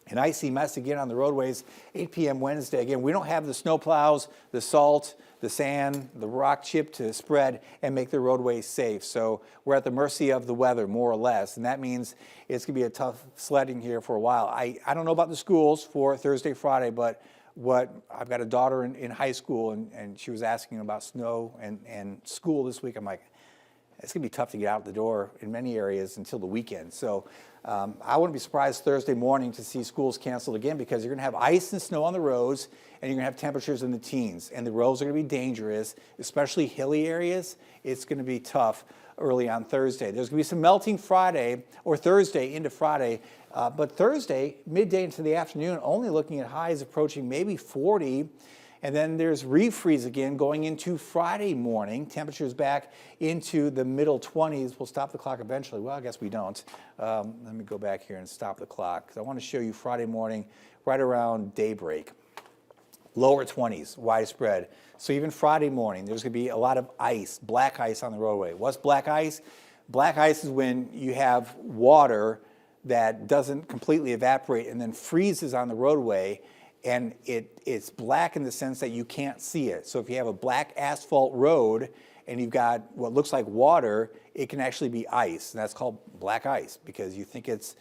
an icy mess again on the roadways, 8 p.m. Wednesday. Again, we don't have the snow plows, the salt, the sand, the rock chip to spread and make the roadways safe. So we're at the mercy of the weather, more or less. And that means it's going to be a tough sledding here for a while. I don't know about the schools for Thursday, Friday, but I've got a daughter in high school, and she was asking about snow and school this week. I'm like, it's going to be tough to get out the door in many areas until the weekend. So I wouldn't be surprised Thursday morning to see schools canceled again, because you're going to have ice and snow on the roads, and you're going to have temperatures in the teens. And the roads are going to be dangerous, especially hilly areas. It's going to be tough early on Thursday. There's going to be some melting Friday or Thursday into Friday. But Thursday, midday into the afternoon, only looking at highs approaching maybe 40. And then there's refreeze again going into Friday morning. Temperatures back into the middle 20s. We'll stop the clock eventually. Well, I guess we don't. Let me go back here and stop the clock, because I want to show you Friday morning right around daybreak. Lower 20s, widespread. So even Friday morning, there's going to be a lot of ice, black ice on the roadway. What's black ice? Black ice is when you have water that doesn't completely evaporate and then freezes on the roadway, and it's black in the sense that you can't see it. So if you have a black asphalt road and you've got what looks like water, it can actually be ice, and that's called black ice, because you think it's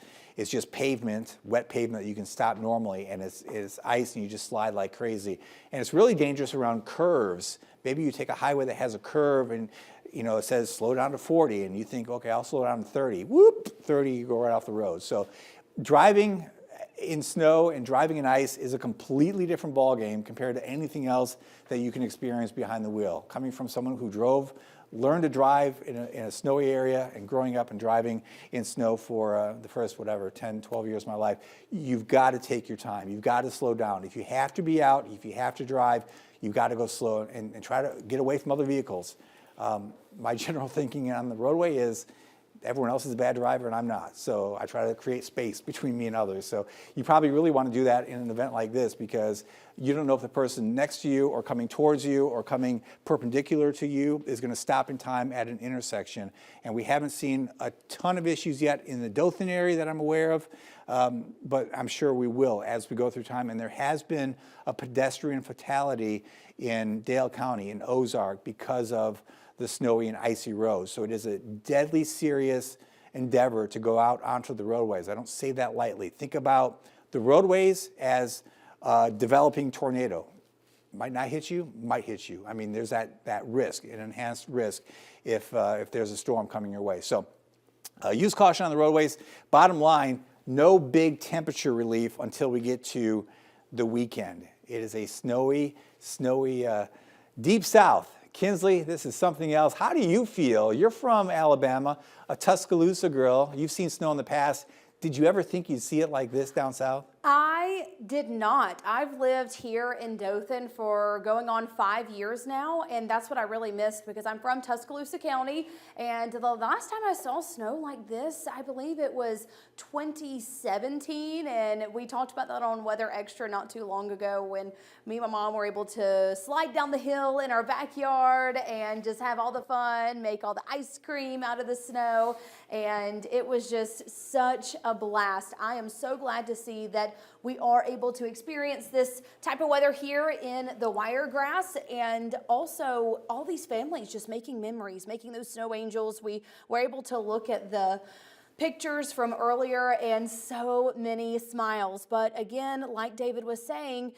just pavement, wet pavement that you can stop normally, and it's ice and you just slide like crazy. And it's really dangerous around curves. Maybe you take a highway that has a curve and it says slow down to 40, and you think, okay, I'll slow down to 30. Whoop, 30, you go right off the road. So driving in snow and driving in ice is a completely different ballgame compared to anything else that you can experience behind the wheel. Coming from someone who learned to drive in a snowy area, and growing up and driving in snow for the first, 10, 12 years of my life, you've got to take your time. You've got to slow down. If you have to be out, if you have to drive, you've got to go slow and try to get away from other vehicles. My general thinking on the roadway is everyone else is a bad driver and I'm not. So I try to create space between me and others. So you probably really want to do that in an event like this, because you don't know if the person next to you or coming towards you or coming perpendicular to you is going to stop in time at an intersection. And we haven't seen a ton of issues yet in the Dothan area that I'm aware of, but I'm sure we will as we go through time. And there has been a pedestrian fatality in Dale County in Ozark because of the snowy and icy roads. So it is a deadly serious endeavor to go out onto the roadways. I don't say that lightly. Think about the roadways as a developing tornado. Might not hit you, might hit you. I mean, there's that risk, an enhanced risk if there's a storm coming your way. So use caution on the roadways. Bottom line, no big temperature relief until we get to the weekend. It is a snowy, deep south. Kinsley, this is something else. How do you feel? You're from Alabama, a Tuscaloosa girl. You've seen snow in the past. Did you ever think you'd see it like this down south? I did not. I've lived here in Dothan for going on 5 years now, and that's what I really missed because I'm from Tuscaloosa County, and the last time I saw snow like this, I believe it was 2017, and we talked about that on Weather Extra not too long ago when me and my mom were able to slide down the hill in our backyard and just have all the fun, make all the ice cream out of the snow, and it was just such a blast. I am so glad to see that we are able to experience this type of weather here in the Wiregrass, and also all these families just making memories, making those snow angels. We were able to look at the pictures from earlier and so many smiles. But again, like David was saying,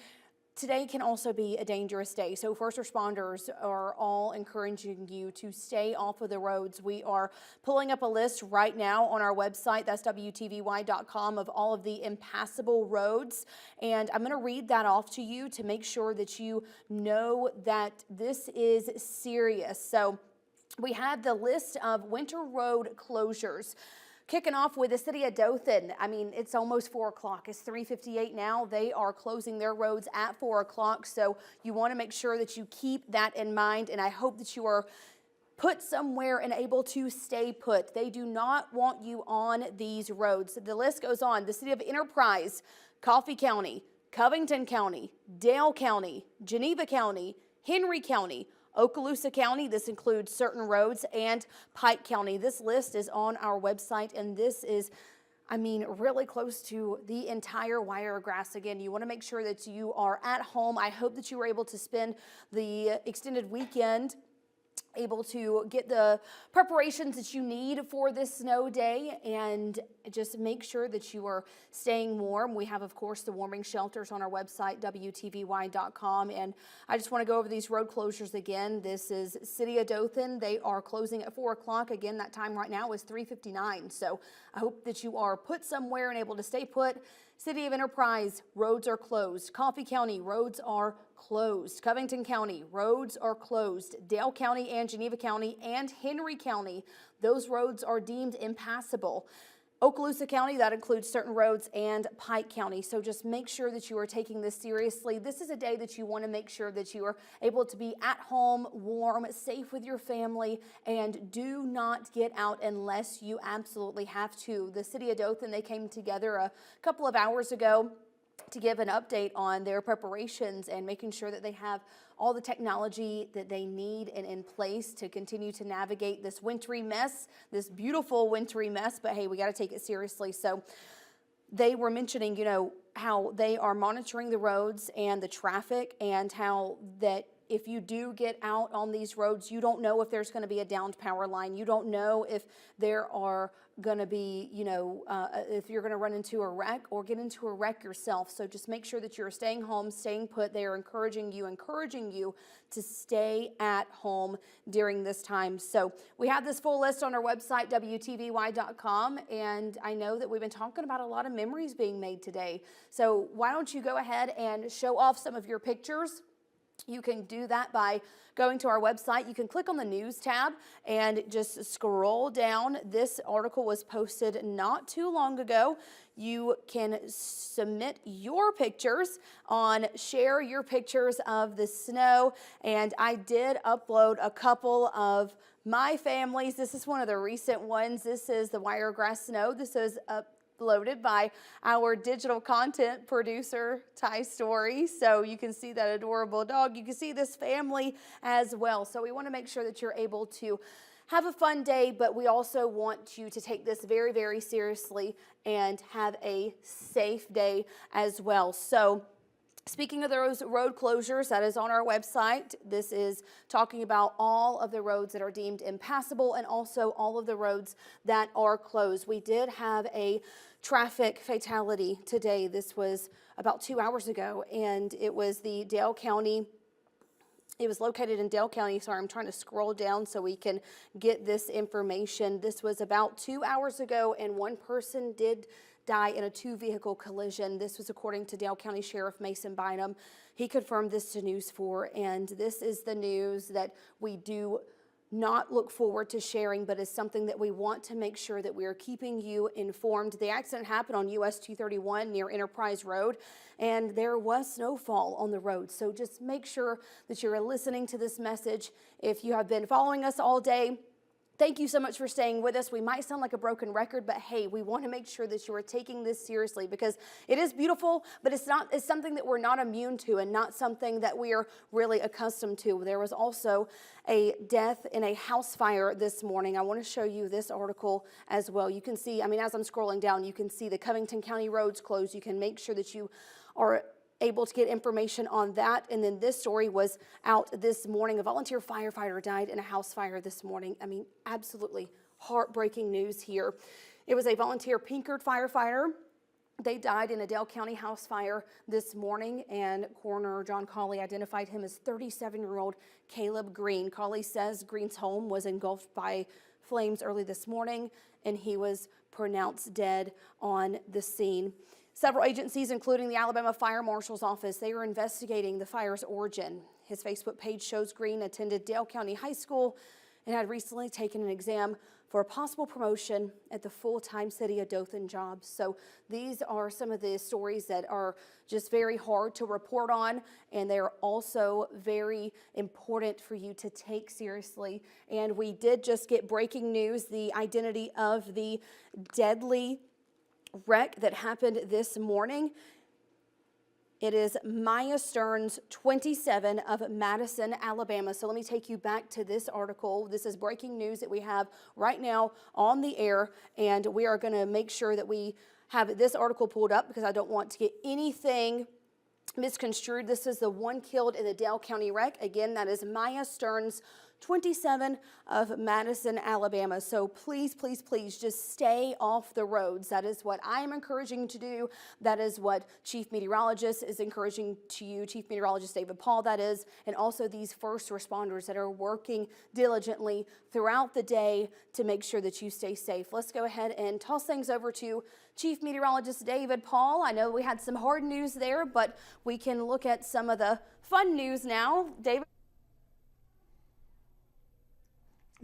today can also be a dangerous day. So first responders are all encouraging you to stay off of the roads. We are pulling up a list right now on our website, that's WTVY.com, of all of the impassable roads. And I'm going to read that off to you to make sure that you know that this is serious. So we have the list of winter road closures. Kicking off with the city of Dothan. I mean, it's almost 4 o'clock. It's 3:58 now. They are closing their roads at 4 o'clock. So you want to make sure that you keep that in mind. And I hope that you are put somewhere and able to stay put. They do not want you on these roads. The list goes on. The city of Enterprise, Coffee County, Covington County, Dale County, Geneva County, Henry County, Okaloosa County, this includes certain roads, and Pike County. This list is on our website, and this is, I mean, really close to the entire Wiregrass. Again, you want to make sure that you are at home. I hope that you were able to spend the extended weekend able to get the preparations that you need for this snow day, and just make sure that you are staying warm. We have, of course, the warming shelters on our website, WTVY.com, and I just want to go over these road closures again. This is City of Dothan. They are closing at 4 o'clock. Again, that time right now is 3:59, so I hope that you are put somewhere and able to stay put. City of Enterprise, roads are closed. Coffee County, roads are closed. Covington County, roads are closed. Dale County and Geneva County and Henry County, those roads are deemed impassable. Okaloosa County, that includes certain roads, and Pike County. So just make sure that you are taking this seriously. This is a day that you want to make sure that you are able to be at home, warm, safe with your family, and do not get out unless you absolutely have to. The city of Dothan, they came together a couple of hours ago to give an update on their preparations and making sure that they have all the technology that they need and in place to continue to navigate this wintry mess, this beautiful wintry mess, but hey, we got to take it seriously. So they were mentioning, you know, how they are monitoring the roads and the traffic, and how that if you do get out on these roads, you don't know if there's going to be a downed power line. You don't know if there are going to be, you know, if you're going to run into a wreck or get into a wreck yourself. So just make sure that you're staying home, staying put. They are encouraging you to stay at home during this time. So we have this full list on our website, WTVY.com, and I know that we've been talking about a lot of memories being made today. So why don't you go ahead and show off some of your pictures? You can do that by going to our website. You can click on the news tab and just scroll down. This article was posted not too long ago. You can submit your pictures on share your pictures of the snow. And I did upload a couple of my families. This is one of the recent ones. This is the Wiregrass snow. This is uploaded by our digital content producer, Ty Story. So you can see that adorable dog. You can see this family as well. So we want to make sure that you're able to have a fun day, but we also want you to take this very, very seriously and have a safe day as well. So speaking of those road closures, that is on our website. This is talking about all of the roads that are deemed impassable and also all of the roads that are closed. We did have a traffic fatality today. This was about 2 hours ago, and it was the Dale County. It was located in Dale County. Sorry, I'm trying to scroll down so we can get this information. This was about 2 hours ago, and one person did die in a two-vehicle collision. This was according to Dale County Sheriff Mason Bynum. He confirmed this to News4, and this is the news that we do not look forward to sharing, but is something that we want to make sure that we are keeping you informed. The accident happened on US 231 near Enterprise Road, and there was snowfall on the road. So just make sure that you're listening to this message. If you have been following us all day, thank you so much for staying with us. We might sound like a broken record, but hey, we want to make sure that you are taking this seriously because it is beautiful, but it's something that we're not immune to and not something that we are really accustomed to. There was also a death in a house fire this morning. I want to show you this article as well. You can see, as I'm scrolling down, you can see the Covington County roads closed. You can make sure that you are able to get information on that. And then this story was out this morning. A volunteer firefighter died in a house fire this morning. Absolutely heartbreaking news here. It was a volunteer Pinkard firefighter. They died in a Dale County house fire this morning, and Coroner John Cawley identified him as 37-year-old Caleb Green. Cawley says Green's home was engulfed by flames early this morning, and he was pronounced dead on the scene. Several agencies, including the Alabama Fire Marshal's Office, they are investigating the fire's origin. His Facebook page shows Green attended Dale County High School and had recently taken an exam for a possible promotion at the full-time City of Dothan job. So these are some of the stories that are just very hard to report on, and they are also very important for you to take seriously. And we did just get breaking news, the identity of the deadly wreck that happened this morning. It is Maya Stearns, 27, of Madison, Alabama. So let me take you back to this article. This is breaking news that we have right now on the air, and we are going to make sure that we have this article pulled up because I don't want to get anything misconstrued. This is the one killed in the Dale County wreck. Again, that is Maya Stearns, 27, of Madison, Alabama. So please, please, please just stay off the roads. That is what I am encouraging you to do. That is what Chief Meteorologist is encouraging to you, Chief Meteorologist David Paul, that is, and also these first responders that are working diligently throughout the day to make sure that you stay safe. Let's go ahead and toss things over to Chief Meteorologist David Paul. I know we had some hard news there, but we can look at some of the fun news now. David?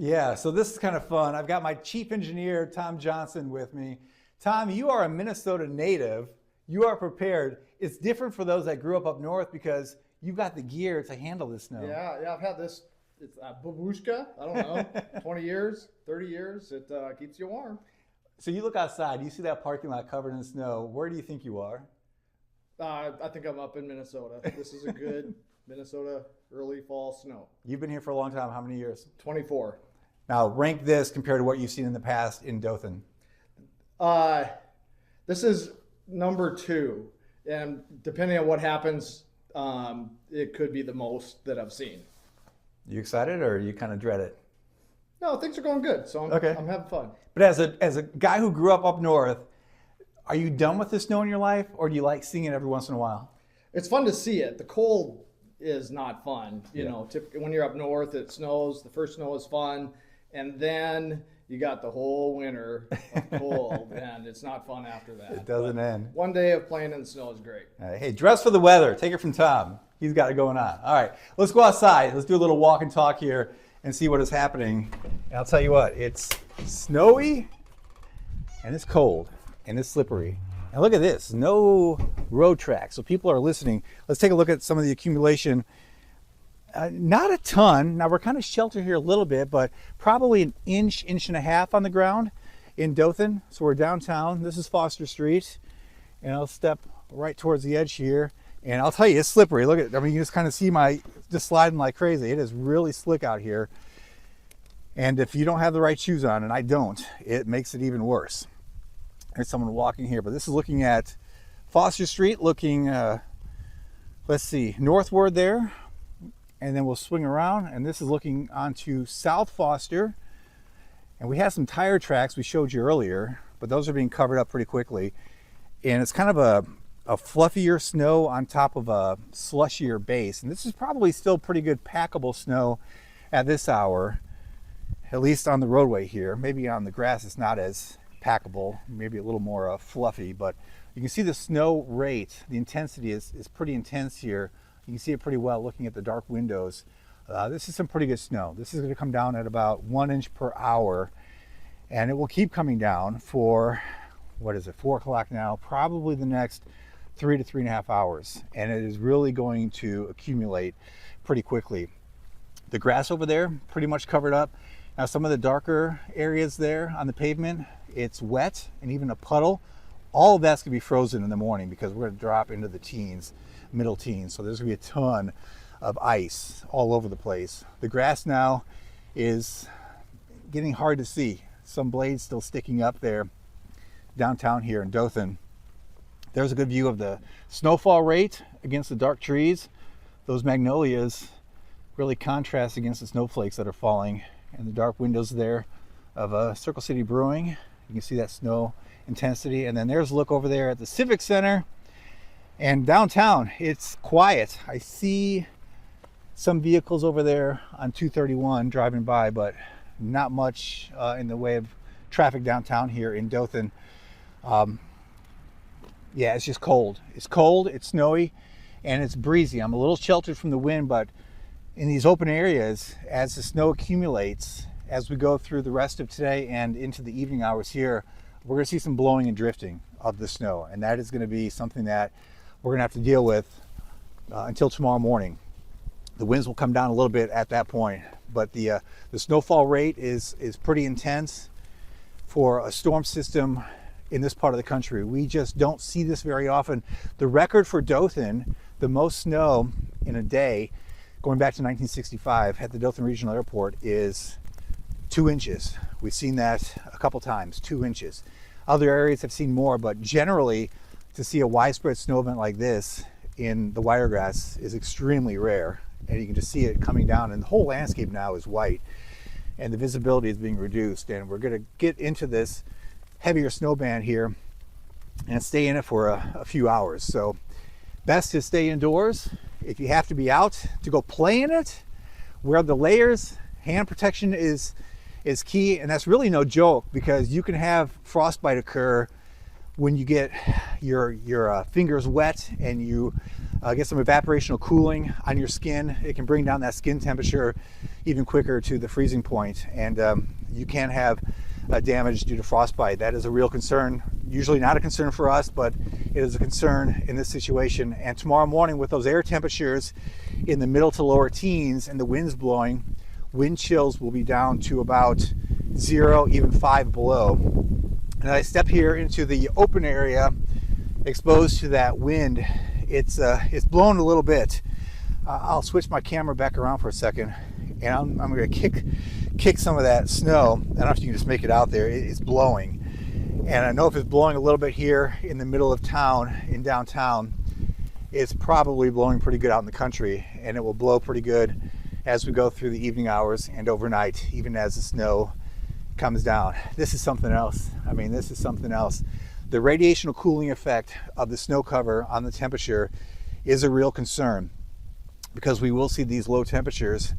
Yeah, so this is kind of fun. I've got my chief engineer, Tom Johnson, with me. Tom, you are a Minnesota native. You are prepared. It's different for those that grew up north because you've got the gear to handle this snow. Yeah, I've had this. It's a babushka. I don't know, 20 years, 30 years. It keeps you warm. So you look outside, you see that parking lot covered in snow. Where do you think you are? I think I'm up in Minnesota. This is a good Minnesota early fall snow. You've been here for a long time. How many years? 24. Now, rank this compared to what you've seen in the past in Dothan. This is number 2. And depending on what happens, it could be the most that I've seen. You excited or you kind of dread it? No, things are going good, so I'm having fun. But as a guy who grew up north, are you done with the snow in your life, or do you like seeing it every once in a while? It's fun to see it. The cold is not fun. You know, typically when you're up north, it snows. The first snow is fun, and then you got the whole winter of cold, and it's not fun after that. It doesn't end. One day of playing in the snow is great. Hey, dress for the weather. Take it from Tom. He's got it going on. All right, let's go outside. Let's do a little walk and talk here and see what is happening. And I'll tell you what, it's snowy and it's cold and it's slippery. And look at this, no road tracks. So people are listening. Let's take a look at some of the accumulation. Not a ton. Now we're kind of sheltered here a little bit, but probably an inch and a half on the ground in Dothan. So we're downtown. This is Foster Street. And I'll step right towards the edge here. And I'll tell you, it's slippery. Look at, you just kind of see just sliding like crazy. It is really slick out here. And if you don't have the right shoes on, and I don't, it makes it even worse. There's someone walking here, but this is looking at Foster Street, looking, let's see, northward there. And then we'll swing around, and this is looking onto South Foster. And we have some tire tracks we showed you earlier, but those are being covered up pretty quickly. And it's kind of a fluffier snow on top of a slushier base. And this is probably still pretty good packable snow at this hour, at least on the roadway here. Maybe on the grass it's not as packable, maybe a little more fluffy, but you can see the snow rate, the intensity is pretty intense here. You can see it pretty well looking at the dark windows This is some pretty good snow. This is going to come down at about 1 inch per hour, and it will keep coming down for, what is it, 4 o'clock now, probably the next 3 to 3.5 hours. And it is really going to accumulate pretty quickly. The grass over there, pretty much covered up. Now some of the darker areas there on the pavement, it's wet and even a puddle. All of that's gonna be frozen in the morning because we're gonna drop into the teens, middle teens. So there's gonna be a ton of ice all over the place. The grass now is getting hard to see. Some blades still sticking up there downtown here in Dothan. There's a good view of the snowfall rate against the dark trees. Those magnolias really contrast against the snowflakes that are falling, and the dark windows there of Circle City Brewing. You can see that snow intensity. And then there's a look over there at the Civic Center and downtown. It's quiet. I see some vehicles over there on 231 driving by, but not much in the way of traffic downtown here in Dothan. Yeah, it's just cold. It's cold, it's snowy, and it's breezy. I'm a little sheltered from the wind, but in these open areas, as the snow accumulates, as we go through the rest of today and into the evening hours here, we're going to see some blowing and drifting of the snow, and that is going to be something that we're going to have to deal with until tomorrow morning. The winds will come down a little bit at that point, but the snowfall rate is pretty intense for a storm system in this part of the country. We just don't see this very often. The record for Dothan, the most snow in a day, going back to 1965 at the Dothan Regional Airport, is 2 inches. We've seen that a couple times, 2 inches. Other areas have seen more, but generally to see a widespread snow event like this in the Wiregrass is extremely rare. And you can just see it coming down, and the whole landscape now is white, and the visibility is being reduced. And we're going to get into this heavier snow band here and stay in it for a few hours. So best to stay indoors. If you have to be out, to go play in it, wear the layers. Hand protection is key, and that's really no joke, because you can have frostbite occur when you get your fingers wet and you get some evaporational cooling on your skin. It can bring down that skin temperature even quicker to the freezing point, and you can have damage due to frostbite. That is a real concern. Usually not a concern for us, but it is a concern in this situation. And tomorrow morning, with those air temperatures in the middle to lower teens and the winds blowing, wind chills will be down to about 0, even 5 below. And I step here into the open area exposed to that wind. It's blowing a little bit. I'll switch my camera back around for a second, and I'm going to kick some of that snow. I don't know if you can just make it out there. It's blowing. And I know if it's blowing a little bit here in the middle of town, in downtown, it's probably blowing pretty good out in the country, and it will blow pretty good as we go through the evening hours and overnight, even as the snow comes down. This is something else. I mean, this is something else. The radiational cooling effect of the snow cover on the temperature is a real concern, because we will see these low temperatures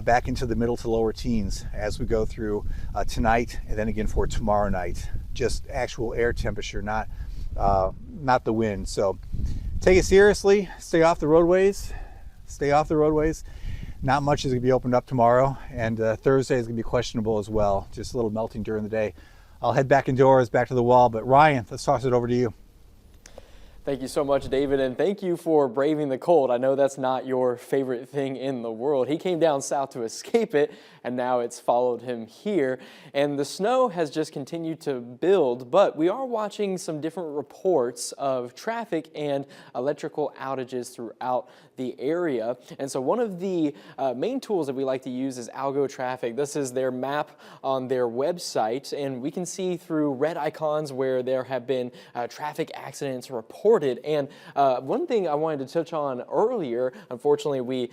back into the middle to lower teens as we go through tonight, and then again for tomorrow night. Just actual air temperature, not the wind. So take it seriously. Stay off the roadways. Stay off the roadways. Not much is going to be opened up tomorrow, and Thursday is going to be questionable as well. Just a little melting during the day. I'll head back indoors, back to the wall. But Ryan, let's toss it over to you. Thank you so much, David, and thank you for braving the cold. I know that's not your favorite thing in the world. He came down south to escape it, and now it's followed him here. And the snow has just continued to build, but we are watching some different reports of traffic and electrical outages throughout the area. And so one of the main tools that we like to use is Algo Traffic. This is their map on their website, and we can see through red icons where there have been traffic accidents reported. And one thing I wanted to touch on earlier, unfortunately we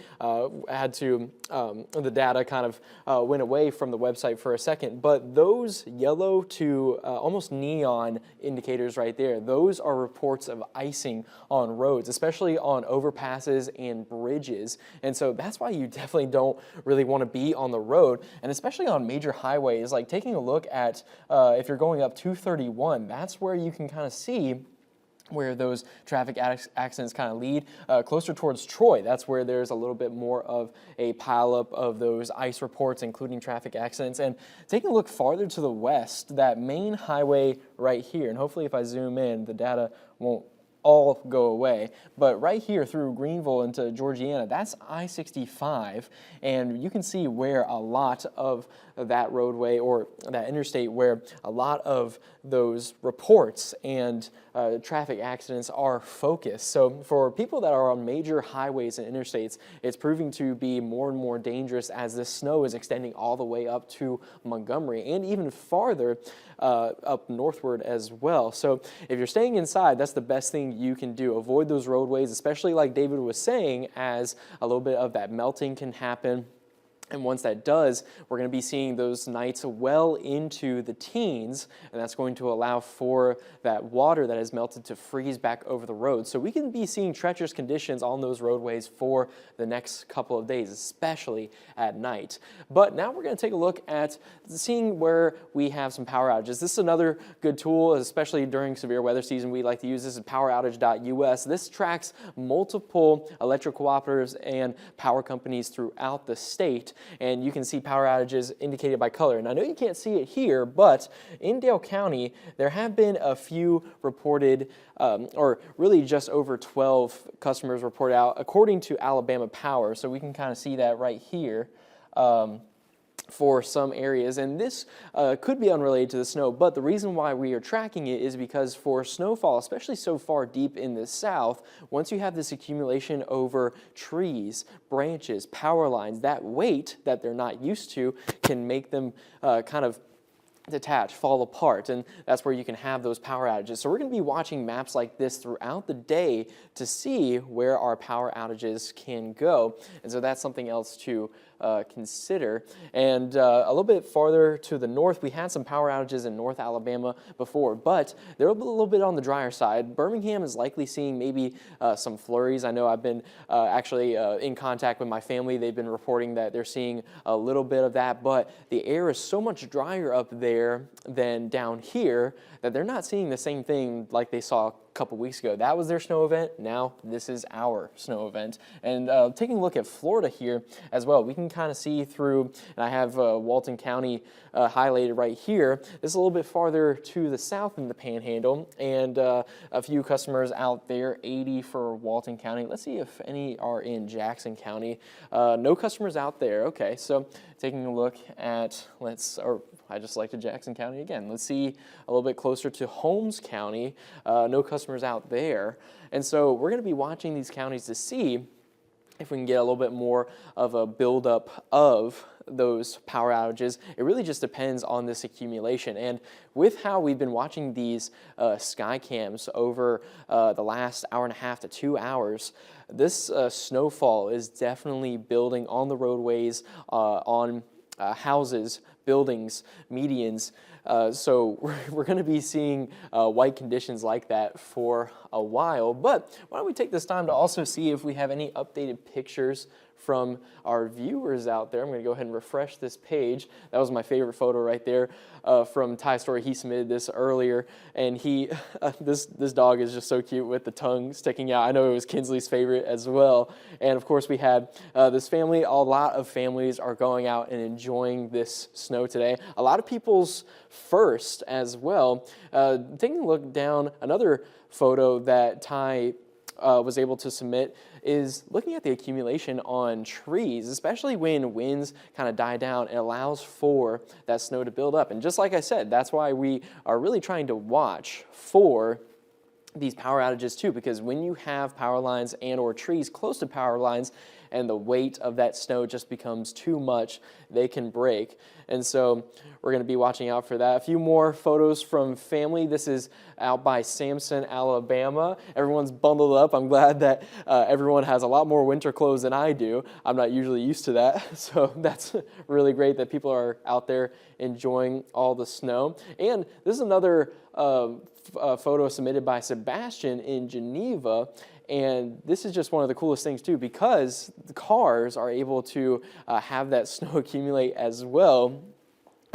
had to, the data kind of went away from the website for a second, but those yellow to almost neon indicators right there, those are reports of icing on roads, especially on overpasses and bridges. And so that's why you definitely don't really want to be on the road, and especially on major highways. Like taking a look at if you're going up 231, that's where you can kind of see where those traffic accidents kind of lead, closer towards Troy. That's where there's a little bit more of a pileup of those ice reports, including traffic accidents. And taking a look farther to the west, that main highway right here, and hopefully if I zoom in, the data won't all go away, but right here through Greenville into Georgiana, that's I-65, and you can see where a lot of that roadway or that interstate where a lot of those reports and traffic accidents are focused. So for people that are on major highways and interstates, it's proving to be more and more dangerous as this snow is extending all the way up to Montgomery and even farther up northward as well. So if you're staying inside, that's the best thing you can do. Avoid those roadways, especially like David was saying, as a little bit of that melting can happen. And once that does, we're going to be seeing those nights well into the teens, and that's going to allow for that water that has melted to freeze back over the road. So we can be seeing treacherous conditions on those roadways for the next couple of days, especially at night. But now we're going to take a look at seeing where we have some power outages. This is another good tool, especially during severe weather season. We like to use this at poweroutage.us. This tracks multiple electric cooperatives and power companies throughout the state, and you can see power outages indicated by color. And I know you can't see it here, but in Dale County, there have been a few reported, or really just over 12 customers reported out, according to Alabama Power. So we can kind of see that right here. For some areas, and this could be unrelated to the snow, but the reason why we are tracking it is because for snowfall, especially so far deep in the south, once you have this accumulation over trees, branches, power lines, that weight that they're not used to can make them kind of detach, fall apart, and that's where you can have those power outages. So we're going to be watching maps like this throughout the day to see where our power outages can go, and so that's something else to consider. And a little bit farther to the north, we had some power outages in North Alabama before, but they're a little bit on the drier side. Birmingham is likely seeing maybe some flurries. I know I've been actually in contact with my family. They've been reporting that they're seeing a little bit of that, but the air is so much drier up there than down here that they're not seeing the same thing like they saw a couple weeks ago. That was their snow event. Now this is our snow event. And taking a look at Florida here as well, we can kind of see through, and I have Walton County highlighted right here. This is a little bit farther to the south in the Panhandle, and a few customers out there, 80 for Walton County. Let's see if any are in Jackson County. No customers out there. Okay, so taking a look at, I just selected Jackson County again. Let's see a little bit closer to Holmes County. No customers out there. And so we're going to be watching these counties to see if we can get a little bit more of a buildup of those power outages. It really just depends on this accumulation. And with how we've been watching these sky cams over the last hour and a half to 2 hours, this snowfall is definitely building on the roadways, on houses, buildings, medians. So we're going to be seeing white conditions like that for a while. But why don't we take this time to also see if we have any updated pictures from our viewers out there. I'm going to go ahead and refresh this page. That was my favorite photo right there from Ty Story. He submitted this earlier, and this dog is just so cute with the tongue sticking out. I know it was Kinsley's favorite as well. And of course we had this family. A lot of families are going out and enjoying this snow today. A lot of people's first as well. Taking a look down, another photo that Ty was able to submit is looking at the accumulation on trees, especially when winds kind of die down. It allows for that snow to build up. And just like I said, that's why we are really trying to watch for these power outages too, because when you have power lines and or trees close to power lines and the weight of that snow just becomes too much, they can break. And so we're going to be watching out for that. A few more photos from family. This is out by Samson, Alabama. Everyone's bundled up. I'm glad that everyone has a lot more winter clothes than I do. I'm not usually used to that. So that's really great that people are out there enjoying all the snow. And this is another photo submitted by Sebastian in Geneva. And this is just one of the coolest things too, because the cars are able to have that snow accumulate as well.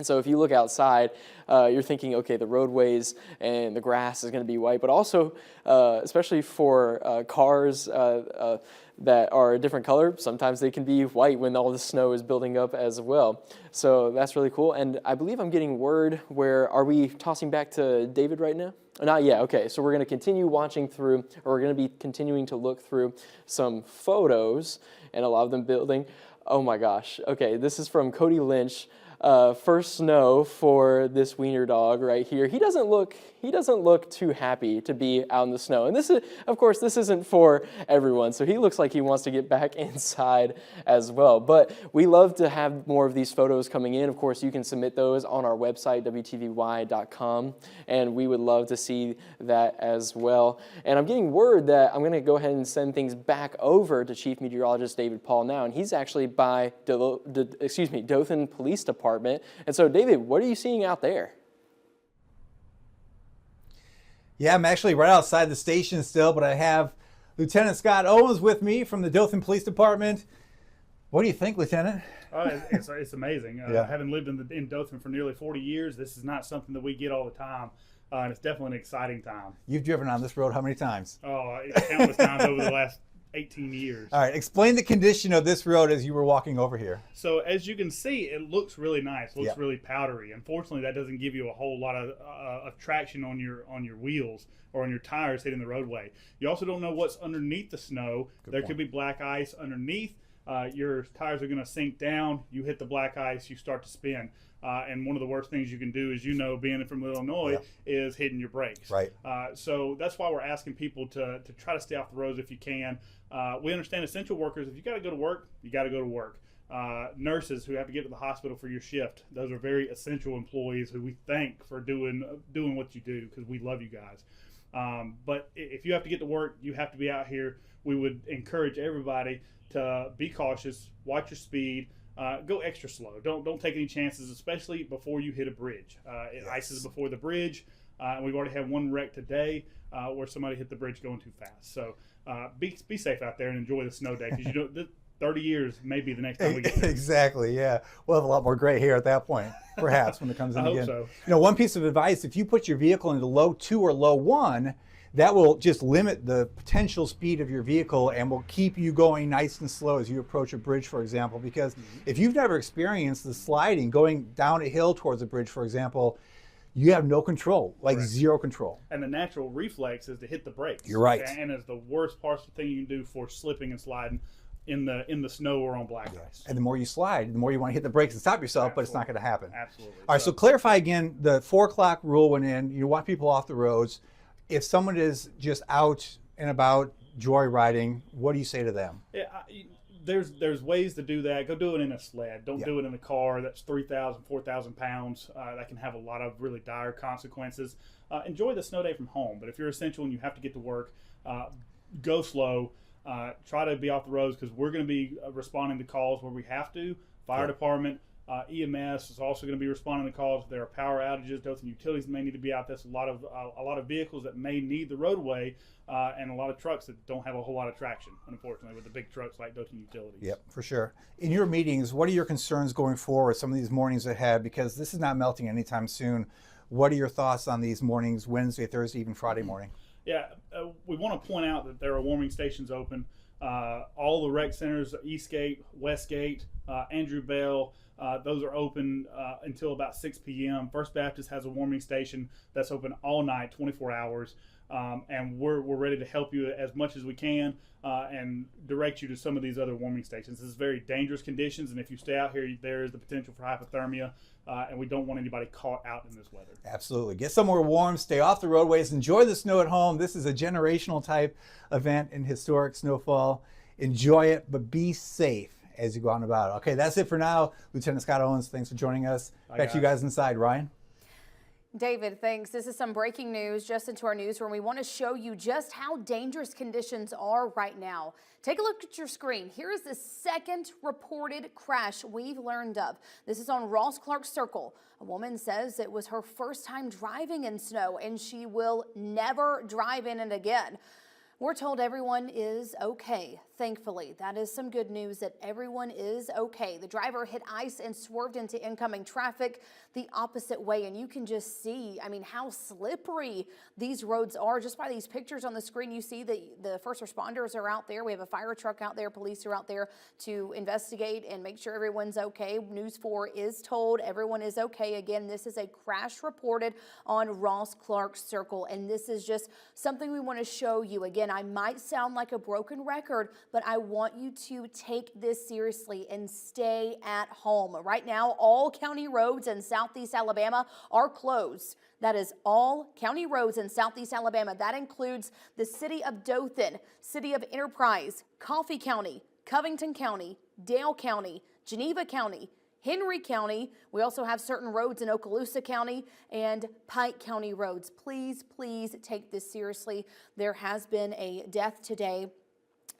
And so if you look outside, you're thinking, okay, the roadways and the grass is going to be white, but also, especially for cars that are a different color, sometimes they can be white when all the snow is building up as well. So that's really cool. And I believe I'm getting word are we tossing back to David right now? Not yet, okay. So we're going to continue watching through, or we're going to be continuing to look through some photos, and a lot of them building. Oh my gosh, okay, this is from Cody Lynch. First snow for this wiener dog right here. He doesn't look too happy to be out in the snow. And this is, of course, this isn't for everyone. So he looks like he wants to get back inside as well. But we love to have more of these photos coming in. Of course, you can submit those on our website, WTVY.com. And we would love to see that as well. And I'm getting word that I'm going to go ahead and send things back over to Chief Meteorologist David Paul now. And he's actually by Dothan Police Department. And so, David, what are you seeing out there? Yeah, I'm actually right outside the station still, but I have Lieutenant Scott Owens with me from the Dothan Police Department. What do you think, Lieutenant? It's amazing. Having lived in Dothan for nearly 40 years, this is not something that we get all the time. And it's definitely an exciting time. You've driven on this road how many times? Oh, countless times over the last 18 years. All right, explain the condition of this road as you were walking over here. So as you can see, it looks really nice, looks really powdery. Unfortunately, that doesn't give you a whole lot of traction on your wheels or on your tires hitting the roadway. You also don't know what's underneath the snow. There could be black ice underneath. Your tires are going to sink down. You hit the black ice, you start to spin. And one of the worst things you can do, as you know, being from Illinois, is hitting your brakes. Right. So that's why we're asking people to try to stay off the roads if you can. We understand essential workers, if you got to go to work, you got to go to work. Nurses who have to get to the hospital for your shift, those are very essential employees who we thank for doing what you do, because we love you guys. But if you have to get to work, you have to be out here. We would encourage everybody to be cautious, watch your speed, go extra slow. Don't take any chances, especially before you hit a bridge. It ices before the bridge. We've already had one wreck today where somebody hit the bridge going too fast. So be safe out there and enjoy the snow day, because 30 years may be the next time we get there. Exactly, yeah. We'll have a lot more gray hair at that point, perhaps, when it comes in again. I hope so. One piece of advice, if you put your vehicle into low 2 or low 1, that will just limit the potential speed of your vehicle and will keep you going nice and slow as you approach a bridge, for example. Because if you've never experienced the sliding, going down a hill towards a bridge, for example, you have no control, zero control. And the natural reflex is to hit the brakes. You're right. And it's the worst thing you can do for slipping and sliding in the snow or on black ice. And the more you slide, the more you want to hit the brakes and stop yourself, but it's not going to happen. Absolutely. All right, so clarify again, the 4 o'clock rule went in. You want people off the roads. If someone is just out and about joyriding, what do you say to them? Yeah, there's ways to do that. Go do it in a sled. Don't do it in a car that's 3,000, 4,000 pounds. That can have a lot of really dire consequences. Enjoy the snow day from home, but if you're essential and you have to get to work, go slow. Try to be off the roads, because we're going to be responding to calls where we have to. Fire department, EMS is also going to be responding to calls. If there are power outages, Dothan Utilities may need to be out there. There's a lot of vehicles that may need the roadway, and a lot of trucks that don't have a whole lot of traction, unfortunately, with the big trucks like Dothan Utilities. Yep, for sure. In your meetings, what are your concerns going forward, some of these mornings ahead? Because this is not melting anytime soon. What are your thoughts on these mornings, Wednesday, Thursday, even Friday morning? Yeah, we want to point out that there are warming stations open. All the rec centers, Eastgate, Westgate, Andrew Bell, those are open until about 6 p.m. First Baptist has a warming station that's open all night, 24 hours. And we're ready to help you as much as we can and direct you to some of these other warming stations. This is very dangerous conditions, and if you stay out here, there is the potential for hypothermia, and we don't want anybody caught out in this weather. Absolutely. Get somewhere warm, stay off the roadways, enjoy the snow at home. This is a generational type event in historic snowfall. Enjoy it, but be safe as you go on about it. Okay, that's it for now. Lieutenant Scott Owens, thanks for joining us. Back to you guys inside. Ryan? David, thanks. This is some breaking news just into our newsroom. We want to show you just how dangerous conditions are right now. Take a look at your screen. Here is the second reported crash we've learned of. This is on Ross Clark Circle. A woman says it was her first time driving in snow and she will never drive in it again. We're told everyone is okay. Thankfully, that is some good news that everyone is okay. The driver hit ice and swerved into incoming traffic the opposite way. And you can just see, I mean, how slippery these roads are. Just by these pictures on the screen, you see that the first responders are out there. We have a fire truck out there. Police are out there to investigate and make sure everyone's okay. News 4 is told everyone is okay. Again, this is a crash reported on Ross Clark Circle. And this is just something we want to show you. Again, I might sound like a broken record, but I want you to take this seriously and stay at home. Right now, all county roads in southeast Alabama are closed. That is all county roads in southeast Alabama. That includes the city of Dothan, city of Enterprise, Coffee County, Covington County, Dale County, Geneva County, Henry County. We also have certain roads in Okaloosa County and Pike County roads. Please, please take this seriously. There has been a death today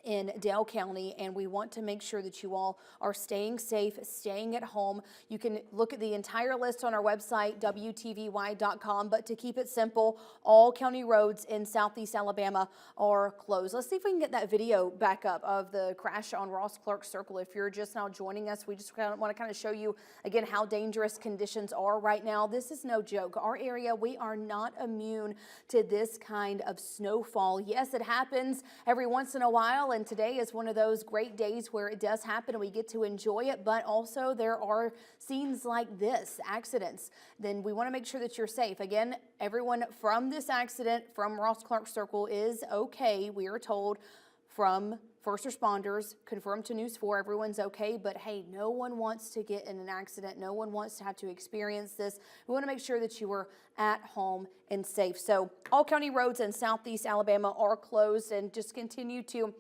in Dale County, and we want to make sure that you all are staying safe, staying at home. You can look at the entire list on our website, WTVY.com, but to keep it simple, all county roads in southeast Alabama are closed. Let's see if we can get that video back up of the crash on Ross Clark Circle. If you're just now joining us, we just want to show you again how dangerous conditions are right now. This is no joke. Our area, we are not immune to this kind of snowfall. Yes, it happens every once in a while, and today is one of those great days where it does happen and we get to enjoy it, but also there are scenes like this, accidents. Then we want to make sure that you're safe. Again, everyone from this accident from Ross Clark Circle is okay. We are told from first responders, confirmed to News 4, everyone's okay, but hey, no one wants to get in an accident. No one wants to have to experience this. We want to make sure that you are at home and safe. So all county roads in southeast Alabama are closed, and just continue to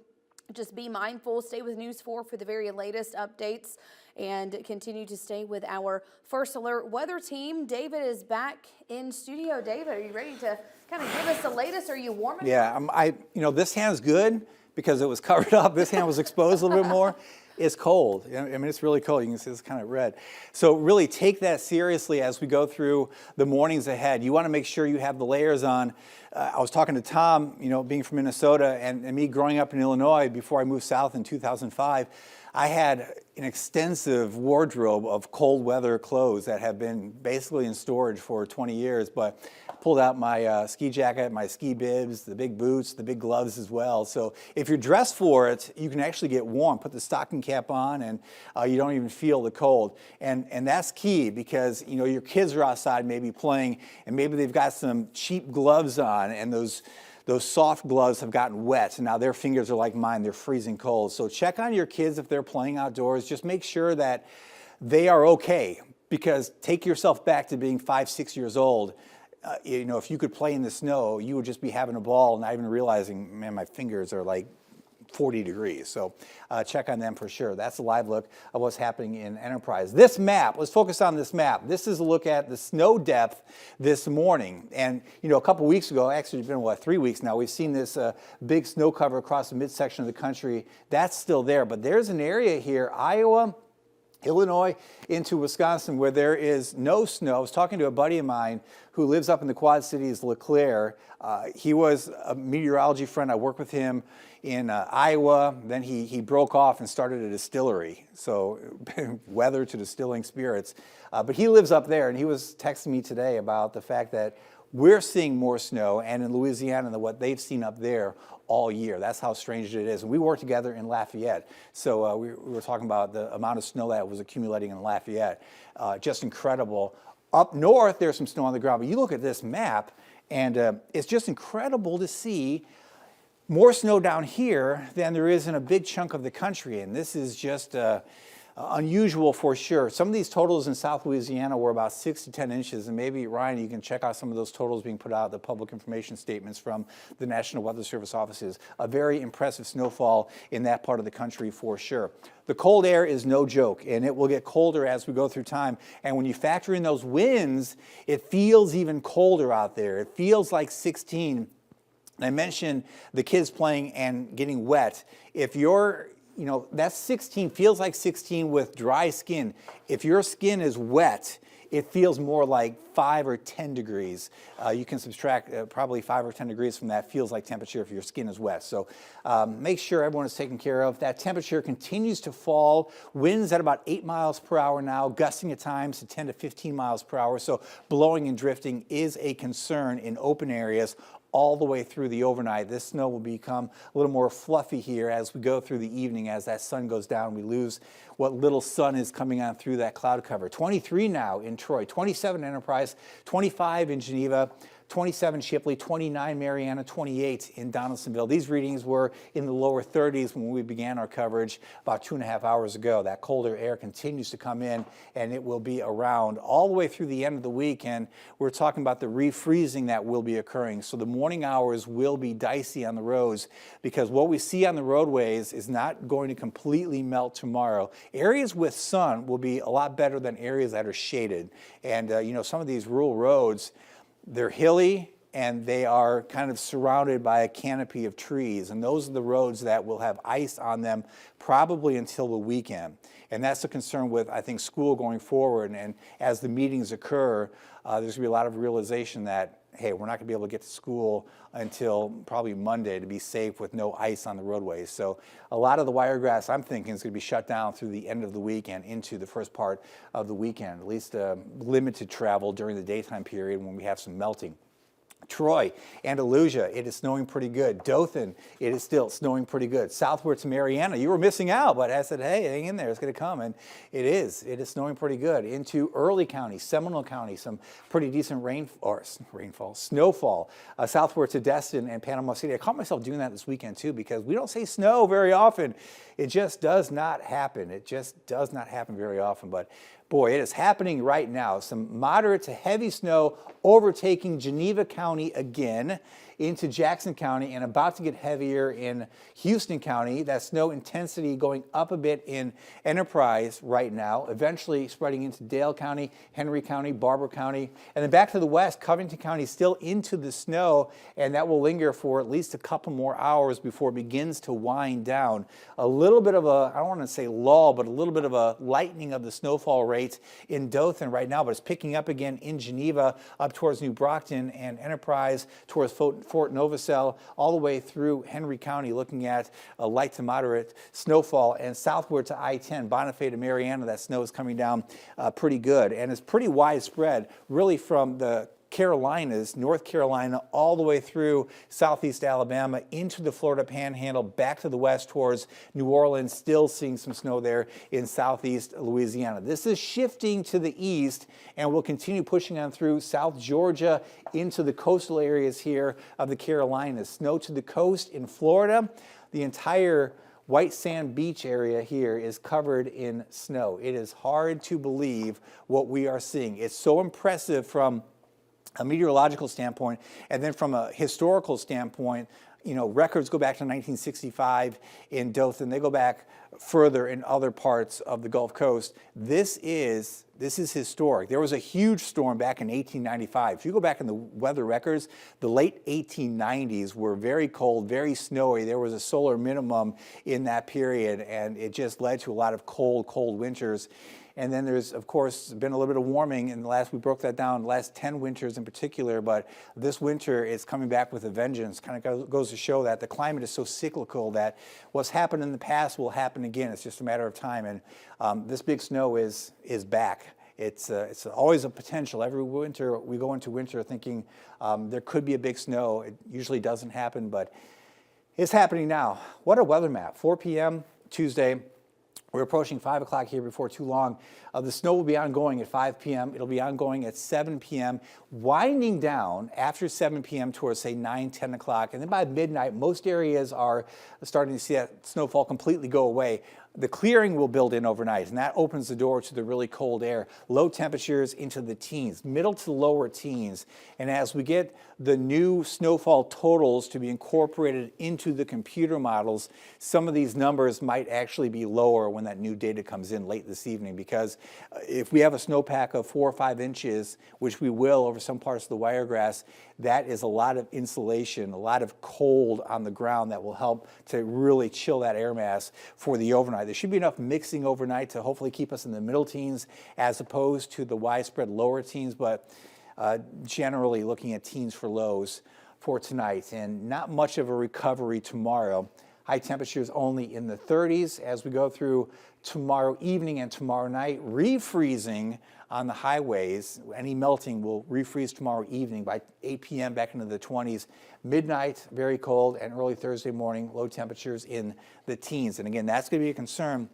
just be mindful. Stay with News 4 for the very latest updates, and continue to stay with our First Alert weather team. David is back in studio. David, are you ready to kind of give us the latest? Are you warming up? Yeah, this hand's good because it was covered up. This hand was exposed a little bit more. It's cold. I mean, it's really cold. You can see it's kind of red. So really take that seriously as we go through the mornings ahead. You want to make sure you have the layers on. I was talking to Tom, being from Minnesota, and me growing up in Illinois before I moved south in 2005. I had an extensive wardrobe of cold weather clothes that have been basically in storage for 20 years, but pulled out my ski jacket, my ski bibs, the big boots, the big gloves as well. So if you're dressed for it, you can actually get warm. Put the stocking cap on, and you don't even feel the cold. And that's key, because your kids are outside maybe playing, and maybe they've got some cheap gloves on, and those soft gloves have gotten wet, and now their fingers are like mine. They're freezing cold. So check on your kids if they're playing outdoors. Just make sure that they are okay, because take yourself back to being 5, 6 years old. If you could play in the snow, you would just be having a ball, not even realizing, man, my fingers are like 40 degrees. So check on them for sure. That's a live look of what's happening in Enterprise. This map, let's focus on this map. This is a look at the snow depth this morning. And, a couple weeks ago, actually it's been, 3 weeks now, we've seen this big snow cover across the midsection of the country. That's still there. But there's an area here, Iowa, Illinois into Wisconsin, where there is no snow. I was talking to a buddy of mine who lives up in the Quad Cities, LeClaire. He was a meteorology friend. I worked with him in Iowa. Then he broke off and started a distillery. So weather to distilling spirits. But he lives up there, and he was texting me today about the fact that we're seeing more snow, and in Louisiana, than what they've seen up there all year. That's how strange it is. And we work together in Lafayette. So we were talking about the amount of snow that was accumulating in Lafayette. Just incredible. Up north, there's some snow on the ground. But you look at this map, and it's just incredible to see more snow down here than there is in a big chunk of the country. And this is just unusual for sure. Some of these totals in South Louisiana were about 6 to 10 inches, and maybe, Ryan, you can check out some of those totals being put out, the public information statements from the National Weather Service offices. A very impressive snowfall in that part of the country for sure. The cold air is no joke, and it will get colder as we go through time. And when you factor in those winds, it feels even colder out there. It feels like 16. And I mentioned the kids playing and getting wet. If you're that's 16, feels like 16 with dry skin. If your skin is wet, it feels more like 5 or 10 degrees. You can subtract probably 5 or 10 degrees from that feels like temperature if your skin is wet. So make sure everyone is taken care of. That temperature continues to fall. Winds at about 8 miles per hour now, gusting at times to 10 to 15 miles per hour. So blowing and drifting is a concern in open areas all the way through the overnight. This snow will become a little more fluffy here as we go through the evening. As that sun goes down, we lose what little sun is coming on through that cloud cover. 23 now in Troy, 27 Enterprise, 25 in Geneva, 27 Shipley, 29 Mariana, 28 in Donaldsonville. These readings were in the lower 30s when we began our coverage about 2.5 hours ago. That colder air continues to come in, and it will be around all the way through the end of the week. And we're talking about the refreezing that will be occurring. So the morning hours will be dicey on the roads, because what we see on the roadways is not going to completely melt tomorrow. Areas with sun will be a lot better than areas that are shaded. And you know, some of these rural roads, they're hilly and they are kind of surrounded by a canopy of trees. And those are the roads that will have ice on them probably until the weekend. And that's the concern with, I think, school going forward. And as the meetings occur, there's going to be a lot of realization that, hey, we're not going to be able to get to school until probably Monday to be safe with no ice on the roadways. So a lot of the Wiregrass, I'm thinking, is going to be shut down through the end of the week and into the first part of the weekend, at least limited travel during the daytime period when we have some melting. Troy, Andalusia, it is snowing pretty good. Dothan, it is still snowing pretty good. Southward to Mariana, you were missing out, but I said, hey, hang in there, it's going to come, and it is snowing pretty good. Into Early County, Seminole County, some pretty decent snowfall. Southward to Destin and Panama City. I caught myself doing that this weekend too, because we don't say snow very often. It just does not happen. It just does not happen very often, but boy, it is happening right now. Some moderate to heavy snow overtaking Geneva County again into Jackson County, and about to get heavier in Houston County. That snow intensity going up a bit in Enterprise right now, eventually spreading into Dale County, Henry County, Barber County, and then back to the west, Covington County still into the snow, and that will linger for at least a couple more hours before it begins to wind down. A little bit of a, I don't want to say lull, but a little bit of a lightening of the snowfall rates in Dothan right now, but it's picking up again in Geneva, up towards New Brockton and Enterprise, towards Fort Novacell, all the way through Henry County, looking at a light to moderate snowfall, and southward to I-10, Bonifay to Mariana, that snow is coming down pretty good, and it's pretty widespread, really from the Carolinas, North Carolina, all the way through southeast Alabama into the Florida Panhandle, back to the west towards New Orleans, still seeing some snow there in southeast Louisiana. This is shifting to the east and will continue pushing on through South Georgia into the coastal areas here of the Carolinas. Snow to the coast in Florida. The entire White Sand Beach area here is covered in snow. It is hard to believe what we are seeing. It's so impressive from a meteorological standpoint, and then from a historical standpoint, you know, records go back to 1965 in Dothan. They go back further in other parts of the Gulf Coast. This is historic. There was a huge storm back in 1895. If you go back in the weather records, the late 1890s were very cold, very snowy. There was a solar minimum in that period, and it just led to a lot of cold winters. And then there's, of course, been a little bit of warming in the last, we broke that down, the last 10 winters in particular, but this winter is coming back with a vengeance. Kind of goes to show that the climate is so cyclical that what's happened in the past will happen again. It's just a matter of time. And this big snow is back. It's always a potential. Every winter, we go into winter thinking there could be a big snow. It usually doesn't happen, but it's happening now. What a weather map. 4 p.m. Tuesday. We're approaching 5 o'clock here before too long. The snow will be ongoing at 5 p.m. It'll be ongoing at 7 p.m., winding down after 7 p.m. towards, say, 9, 10 o'clock. And then by midnight, most areas are starting to see that snowfall completely go away. The clearing will build in overnight, and that opens the door to the really cold air. Low temperatures into the teens, middle to lower teens. And as we get the new snowfall totals to be incorporated into the computer models, some of these numbers might actually be lower when that new data comes in late this evening, because if we have a snowpack of 4 or 5 inches, which we will over some parts of the Wiregrass, that is a lot of insulation, a lot of cold on the ground that will help to really chill that air mass for the overnight. overnight. There should be enough mixing overnight to hopefully keep us in the middle teens as opposed to the widespread lower teens, but generally looking at teens for lows for tonight, and not much of a recovery tomorrow. High temperatures only in the 30s as we go through tomorrow evening and tomorrow night. Refreezing on the highways. Any melting will refreeze tomorrow evening by 8 p.m. back into the 20s. Midnight, very cold, and early Thursday morning, low temperatures in the teens. And again, that's going to be a concern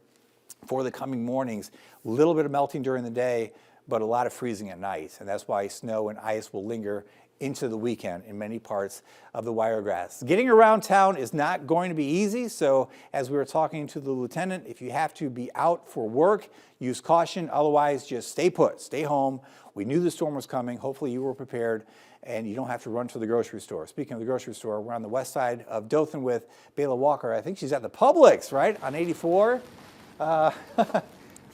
for the coming mornings. A little bit of melting during the day, but a lot of freezing at night. And that's why snow and ice will linger into the weekend in many parts of the Wiregrass. Getting around town is not going to be easy, so as we were talking to the lieutenant, if you have to be out for work, use caution. Otherwise, just stay put, stay home. We knew the storm was coming. Hopefully you were prepared and you don't have to run to the grocery store. Speaking of the grocery store, we're on the west side of Dothan with Bayla Walker. I think she's at the Publix, right, on 84. Man,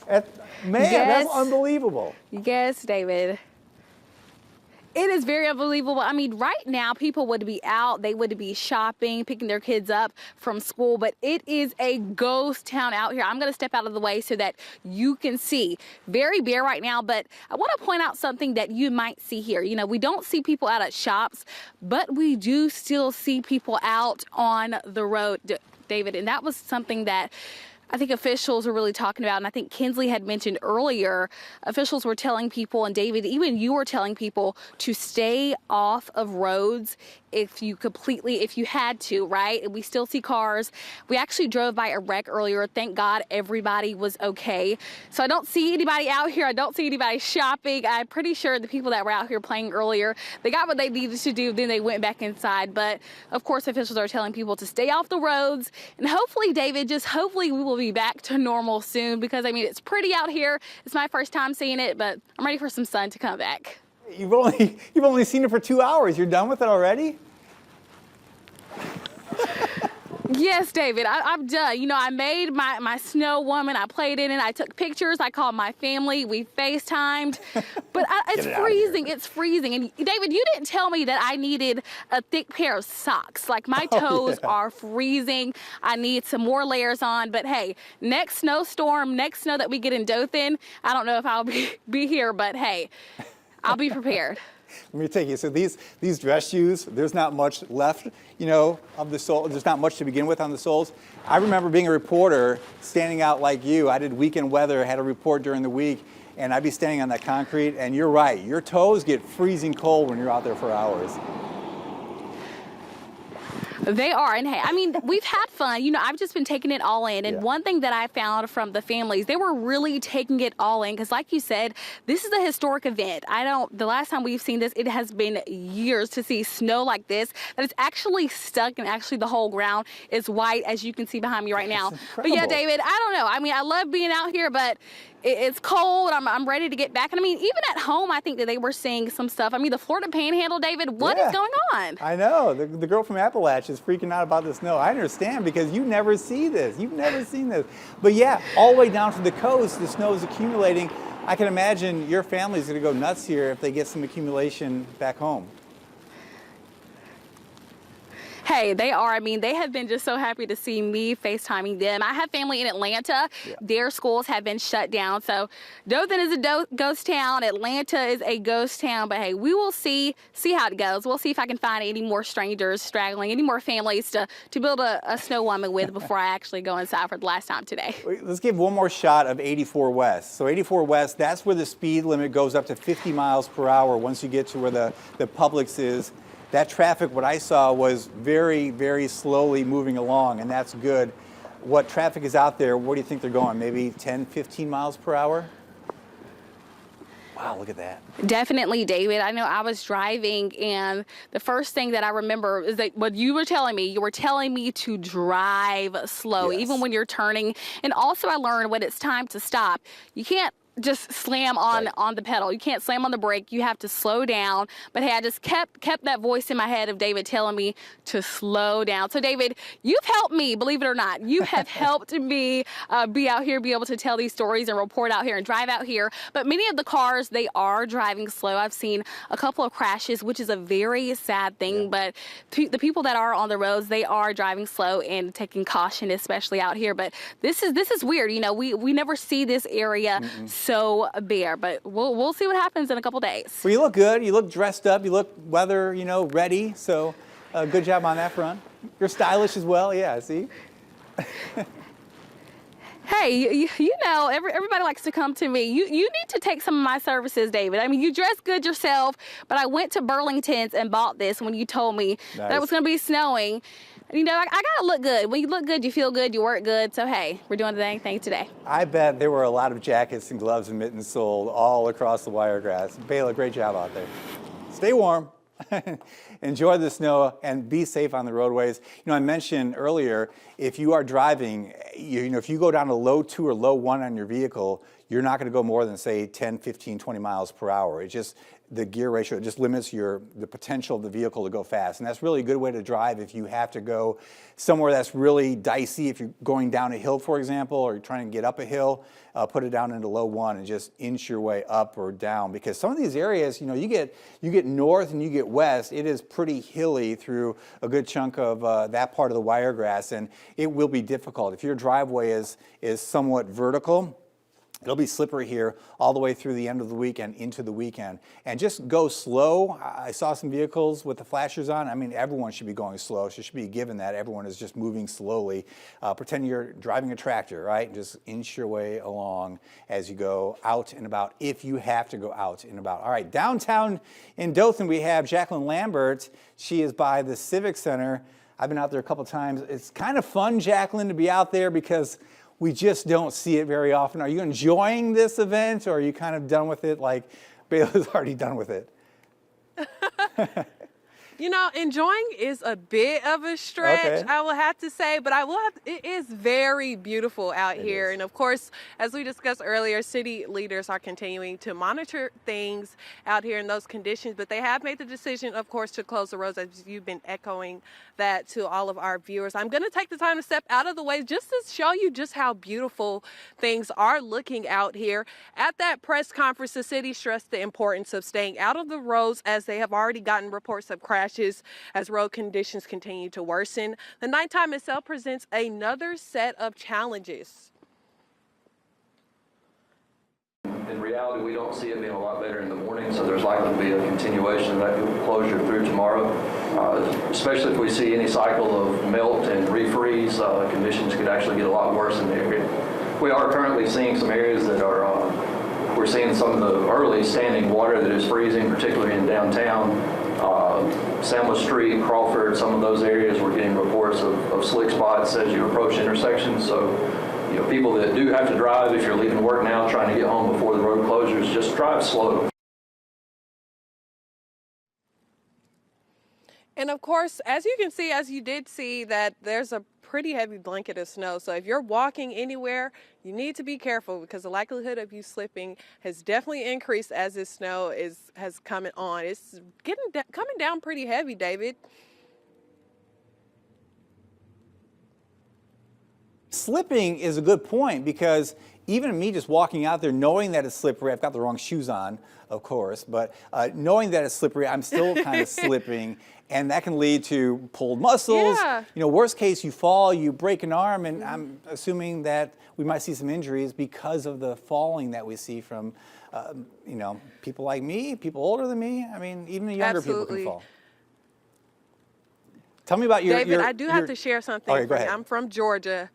Yes. that's unbelievable. Yes, David. It is very unbelievable. I mean, right now, people would be out. They would be shopping, picking their kids up from school. But it is a ghost town out here. I'm going to step out of the way so that you can see. Very bare right now. But I want to point out something that you might see here. You know, we don't see people out at shops, but we do still see people out on the road, David. And that was something that I think officials are really talking about, and I think Kinsley had mentioned earlier, officials were telling people, and David, even you were telling people to stay off of roads if you had to, right? And we still see cars. We actually drove by a wreck earlier. Thank God everybody was okay. So I don't see anybody out here. I don't see anybody shopping. I'm pretty sure the people that were out here playing earlier, they got what they needed to do, then they went back inside. But of course, officials are telling people to stay off the roads. And hopefully, David, just hopefully we will be back to normal soon, because I mean, it's pretty out here. It's my first time seeing it, but I'm ready for some sun to come back. You've only seen it for 2 hours. You're done with it already? Yes, David, I'm done. You know, I made my snow woman. I played in it. I took pictures. I called my family. We FaceTimed. But it's freezing. It's freezing. And David, you didn't tell me that I needed a thick pair of socks. Like, my toes are freezing. I need some more layers on. But hey, next snowstorm, next snow that we get in Dothan, I don't know if I'll be here, but hey, I'll be prepared. Let me take you. So these dress shoes, there's not much left, you know, of the sole. There's not much to begin with on the soles. I remember being a reporter, standing out like you. I did weekend weather, had a report during the week, and I'd be standing on that concrete. And you're right, your toes get freezing cold when you're out there for hours. They are. And hey, I mean, we've had fun. You know, I've just been taking it all in. And one thing that I found from the families, they were really taking it all in. Because like you said, this is a historic event. The last time we've seen this, it has been years to see snow like this, that it's actually stuck, and actually the whole ground is white, as you can see behind me right now. But yeah, David, I don't know. I mean, I love being out here, but it's cold. I'm ready to get back. And I mean, even at home, I think that they were seeing some stuff. I mean, the Florida Panhandle, David, what is going on? I know. The girl from Appalachia is freaking out about the snow. I understand, because you never see this. You've never seen this. But yeah, all the way down to the coast, the snow is accumulating. I can imagine your family's going to go nuts here if they get some accumulation back home. Hey, they are. I mean, they have been just so happy to see me FaceTiming them. I have family in Atlanta. Yeah. Their schools have been shut down. So Dothan is a ghost town. Atlanta is a ghost town. But hey, we will see how it goes. We'll see if I can find any more strangers straggling, any more families to build a snow woman with before I actually go inside for the last time today. Let's give one more shot of 84 West. So 84 West, that's where the speed limit goes up to 50 miles per hour once you get to where the Publix is. That traffic, what I saw, was very, very slowly moving along, and that's good. What traffic is out there, where do you think they're going? Maybe 10, 15 miles per hour? Wow, look at that. Definitely, David. I know I was driving, and the first thing that I remember is that what you were telling me to drive slow, even when you're turning. And also I learned when it's time to stop, you can't just slam on the pedal. You can't slam on the brake. You have to slow down. But hey, I just kept that voice in my head of David telling me to slow down. So David, you've helped me, believe it or not. You have helped me be out here, be able to tell these stories and report out here and drive out here. But many of the cars, they are driving slow. I've seen a couple of crashes, which is a very sad thing. But the people that are on the roads, they are driving slow and taking caution, especially out here. But this is weird. You know, we never see this area so bare, but we'll see what happens in a couple days. Well, you look good. You look dressed up. You look weather, ready. So good job on that front. You're stylish as well. Yeah, see? Hey, you know, everybody likes to come to me. You need to take some of my services, David. I mean, you dress good yourself, but I went to Burlington's and bought this when you told me that it was going to be snowing. You know, I gotta look good. When you look good, you feel good, you work good. So hey, we're doing the dang thing today. I bet there were a lot of jackets and gloves and mittens sold all across the Wiregrass. Bayla, great job out there. Stay warm. Enjoy the snow and be safe on the roadways. I mentioned earlier, if you are driving, if you go down to low 2 or low 1 on your vehicle, you're not going to go more than, say, 10, 15, 20 miles per hour. It's just the gear ratio, it just limits the potential of the vehicle to go fast. And that's really a good way to drive if you have to go somewhere that's really dicey. If you're going down a hill, for example, or you're trying to get up a hill, put it down into low 1 and just inch your way up or down. Because some of these areas, you get north and you get west, it is pretty hilly through a good chunk of that part of the Wiregrass, and it will be difficult. If your driveway is somewhat vertical, it'll be slippery here all the way through the end of the week and into the weekend. And just go slow. I saw some vehicles with the flashers on. I mean, everyone should be going slow. So you should be given that. Everyone is just moving slowly. Pretend you're driving a tractor, right? And just inch your way along as you go out and about, if you have to go out and about. All right, downtown in Dothan, we have Jacqueline Lambert. She is by the Civic Center. I've been out there a couple times. It's kind of fun, Jacqueline, to be out there because we just don't see it very often. Are you enjoying this event, or are you kind of done with it like Bayla's already done with it? You know, enjoying is a bit of a stretch, I will have to say, but it is very beautiful out here. And of course, as we discussed earlier, city leaders are continuing to monitor things out here in those conditions, but they have made the decision, of course, to close the roads, as you've been echoing that to all of our viewers. I'm going to take the time to step out of the way just to show you just how beautiful things are looking out here. At that press conference, the city stressed the importance of staying out of the roads, as they have already gotten reports of crashes as road conditions continue to worsen. The nighttime itself presents another set of challenges. In reality, we don't see it being a lot better in the morning, so there's likely to be a continuation of that closure through tomorrow. Especially if we see any cycle of melt and refreeze, conditions could actually get a lot worse in the area. We are currently seeing some areas that are, we're seeing some of the early standing water that is freezing, particularly in downtown. Selma Street, Crawford, some of those areas, we're getting reports of slick spots as you approach intersections. So, people that do have to drive, if you're leaving work now, trying to get home before the road closures, just drive slow. And of course, as you can see, as you did see, that there's a pretty heavy blanket of snow. So if you're walking anywhere, you need to be careful, because the likelihood of you slipping has definitely increased as this snow has come on. It's coming down pretty heavy, David. Slipping is a good point, because even me just walking out there knowing that it's slippery, I've got the wrong shoes on, of course, but knowing that it's slippery, I'm still kind of slipping, and that can lead to pulled muscles. Yeah. Worst case, you fall, you break an arm, and I'm assuming that we might see some injuries because of the falling that we see from, people like me, people older than me. I mean, even the younger people can fall. Tell me about David, I do have to share something. Okay, go ahead. I'm from Georgia.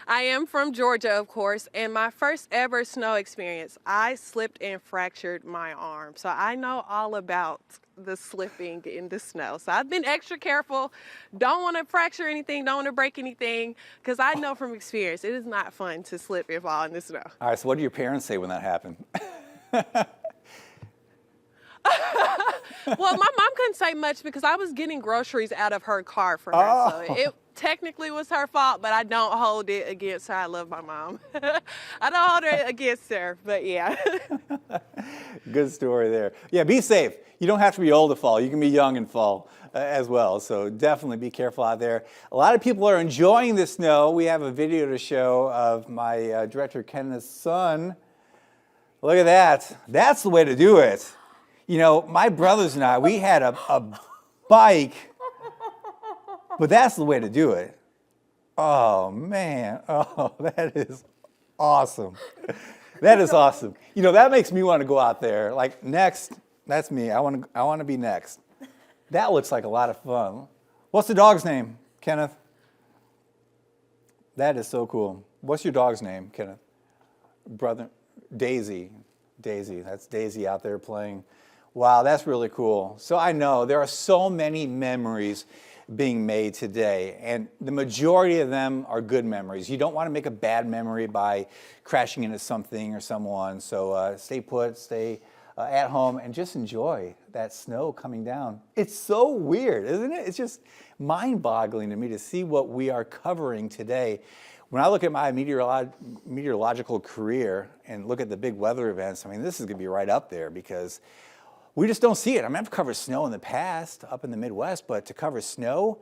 I am from Georgia, of course, and my first ever snow experience, I slipped and fractured my arm. So I know all about the slipping in the snow. So I've been extra careful. Don't want to fracture anything, don't want to break anything, because I know from experience it is not fun to slip and fall in the snow. All right, so what do your parents say when that happened? Well, my mom couldn't say much because I was getting groceries out of her car for her. So technically was her fault, but I don't hold it against her. I love my mom. I don't hold it against her, but yeah. Good story there. Yeah, be safe. You don't have to be old to fall. You can be young and fall as well. So definitely be careful out there. A lot of people are enjoying the snow. We have a video to show of my director Kenneth's son. Look at that. That's the way to do it. You know, my brothers and I, we had a bike, but that's the way to do it. Oh, man. Oh, that is awesome. That is awesome. You know, that makes me want to go out there. Like, next, that's me. I want to be next. That looks like a lot of fun. What's the dog's name, Kenneth? That is so cool. What's your dog's name, Kenneth? Brother? Daisy. Daisy. That's Daisy out there playing. Wow, that's really cool. So I know there are so many memories being made today, and the majority of them are good memories. You don't want to make a bad memory by crashing into something or someone, so stay put, stay at home, and just enjoy that snow coming down. It's so weird, isn't it? It's just mind-boggling to me to see what we are covering today. When I look at my meteorological career and look at the big weather events, I mean, this is going to be right up there because we just don't see it. I mean, I've covered snow in the past up in the Midwest, but to cover snow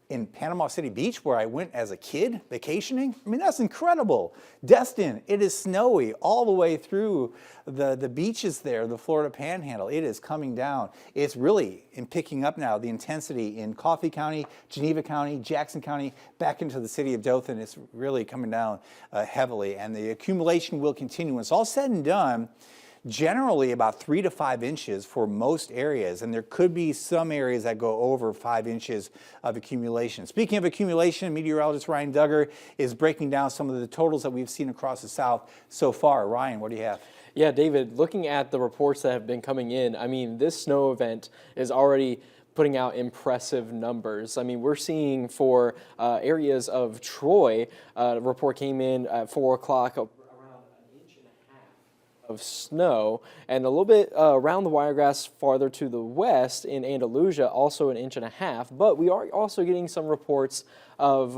in Panama City Beach, where I went as a kid vacationing, I mean, that's incredible. Destin, it is snowy all the way through the beaches there, the Florida Panhandle. It is coming down. It's really picking up now, the intensity in Coffee County, Geneva County, Jackson County, back into the city of Dothan. It's really coming down heavily, and the accumulation will continue. When it's all said and done, generally about 3 to 5 inches for most areas, and there could be some areas that go over 5 inches of accumulation. Speaking of accumulation, meteorologist Ryan Duggar is breaking down some of the totals that we've seen across the South so far. Ryan, what do you have? Yeah, David, looking at the reports that have been coming in, I mean, this snow event is already putting out impressive numbers. I mean, we're seeing for areas of Troy, a report came in at 4 o'clock, of snow, and a little bit around the Wiregrass farther to the west in Andalusia, also 1.5 inches, but we are also getting some reports of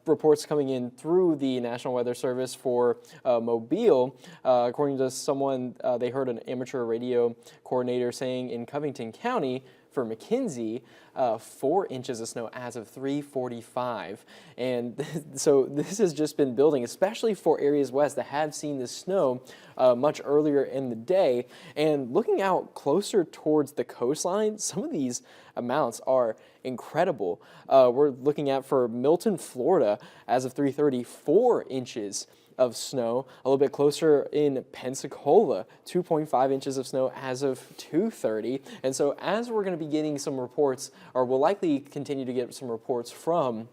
reports coming in through the National Weather Service for Mobile. According to someone, they heard an amateur radio coordinator saying in Covington County, for McKinsey, 4 inches of snow as of 3:45. And so this has just been building, especially for areas west that have seen the snow much earlier in the day. And looking out closer towards the coastline, some of these amounts are incredible. We're looking at for Milton, Florida, as of 3:30, 4 inches of snow. A little bit closer in Pensacola, 2.5 inches of snow as of 2:30. And so as we're going to be getting some reports, or we'll likely continue to get some reports from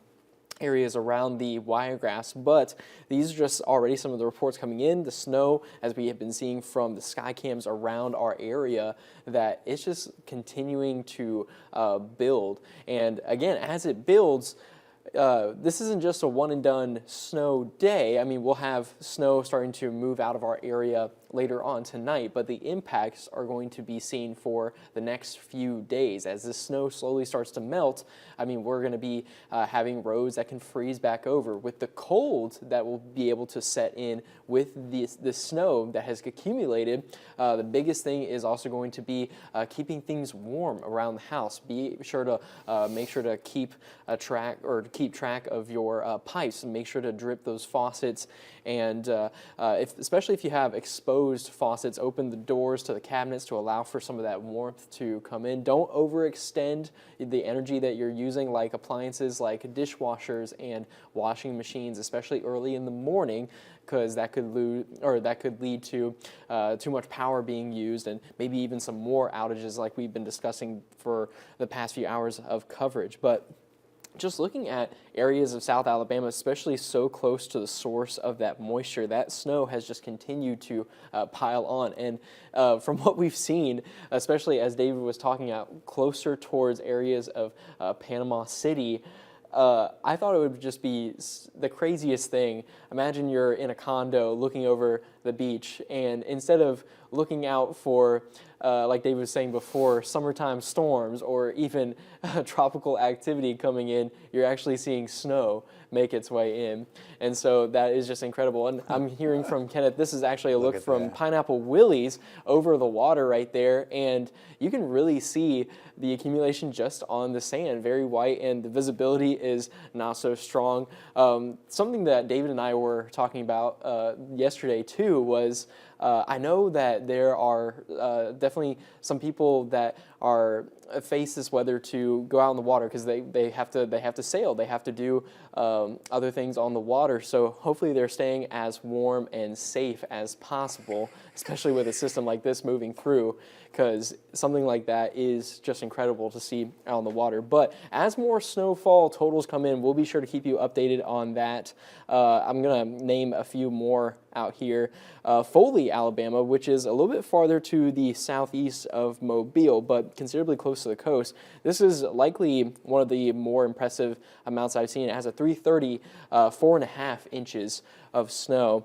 areas around the Wiregrass, but these are just already some of the reports coming in. The snow, as we have been seeing from the sky cams around our area, that it's just continuing to build. And again, as it builds, this isn't just a one and done snow day. I mean, we'll have snow starting to move out of our area later on tonight, but the impacts are going to be seen for the next few days. As the snow slowly starts to melt, I mean, we're going to be having roads that can freeze back over. With the cold that will be able to set in with the snow that has accumulated, the biggest thing is also going to be keeping things warm around the house. Be sure to make sure to keep track of your pipes, and make sure to drip those faucets. And especially if you have exposed faucets, open the doors to the cabinets to allow for some of that warmth to come in. Don't overextend the energy that you're using, like appliances like dishwashers and washing machines, especially early in the morning, because that could lead to too much power being used, and maybe even some more outages like we've been discussing for the past few hours of coverage. But just looking at areas of South Alabama, especially so close to the source of that moisture, that snow has just continued to pile on. And from what we've seen, especially as David was talking out closer towards areas of Panama City, I thought it would just be the craziest thing. Imagine you're in a condo looking over the beach, and instead of looking out for, like David was saying before, summertime storms or even tropical activity coming in, you're actually seeing snow make its way in. And so that is just incredible. And I'm hearing from Kenneth, this is actually a look from Pineapple Willie's over the water right there, and you can really see the accumulation just on the sand, very white, and the visibility is not so strong. Something that David and I were talking about yesterday too was I know that there are definitely some people that are face this weather to go out in the water because they have to sail, they have to do other things on the water. So hopefully they're staying as warm and safe as possible, especially with a system like this moving through, because something like that is just incredible to see out on the water. But as more snowfall totals come in, we'll be sure to keep you updated on that. I'm going to name a few more out here. Foley, Alabama, which is a little bit farther to the southeast of Mobile, but considerably close to the coast. This is likely one of the more impressive amounts I've seen. It has a 330, 4.5 inches of snow.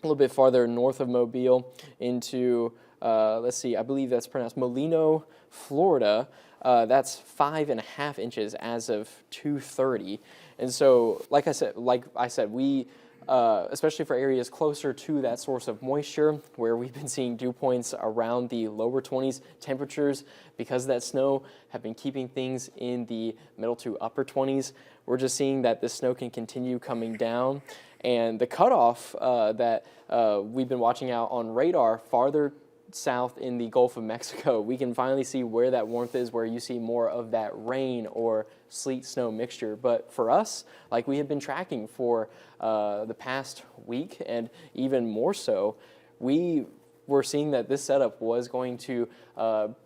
A little bit farther north of Mobile into, let's see, I believe that's pronounced Molino, Florida. That's 5.5 inches as of 2:30. And so, like I said, we, especially for areas closer to that source of moisture, where we've been seeing dew points around the lower 20s, temperatures, because of that snow, have been keeping things in the middle to upper 20s. We're just seeing that this snow can continue coming down. And the cutoff that we've been watching out on radar farther south in the Gulf of Mexico, we can finally see where that warmth is, where you see more of that rain or sleet snow mixture. But for us, like we have been tracking for the past week and even more so, we were seeing that this setup was going to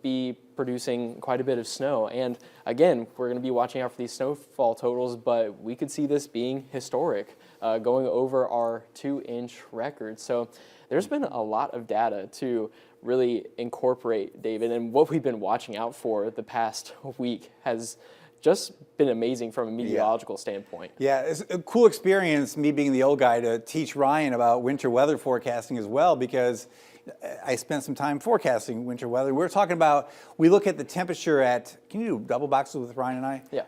be producing quite a bit of snow. And again, we're going to be watching out for these snowfall totals, but we could see this being historic, going over our 2-inch record. So there's been a lot of data to really incorporate, David, and what we've been watching out for the past week has just been amazing from a meteorological standpoint. Yeah, it's a cool experience, me being the old guy, to teach Ryan about winter weather forecasting as well, because I spent some time forecasting winter weather. We're talking about, we look at the temperature at, can you do double boxes with Ryan and I? Yeah.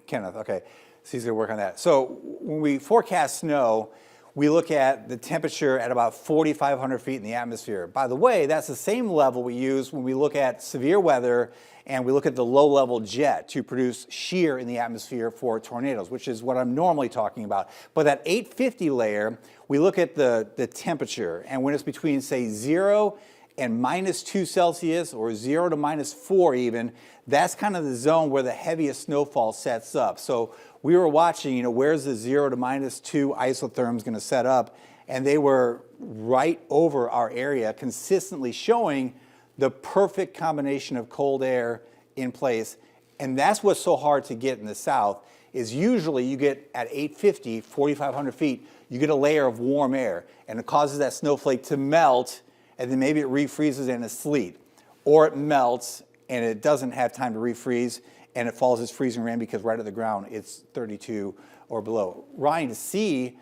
Kenneth, okay. So he's gonna work on that. So when we forecast snow, we look at the temperature at about 4,500 feet in the atmosphere. By the way, that's the same level we use when we look at severe weather and we look at the low-level jet to produce shear in the atmosphere for tornadoes, which is what I'm normally talking about. But that 850 layer, we look at the temperature, and when it's between, say, 0 and -2 Celsius or 0 to -4 even, that's kind of the zone where the heaviest snowfall sets up. So we were watching, where's the 0 to -2 isotherms going to set up, and they were right over our area, consistently showing the perfect combination of cold air in place. And that's what's so hard to get in the south, is usually you get at 850, 4,500 feet, you get a layer of warm air, and it causes that snowflake to melt, and then maybe it refreezes and it's sleet. Or it melts and it doesn't have time to refreeze, and it falls as freezing rain because right at the ground it's 32 or below. Ryan, to see,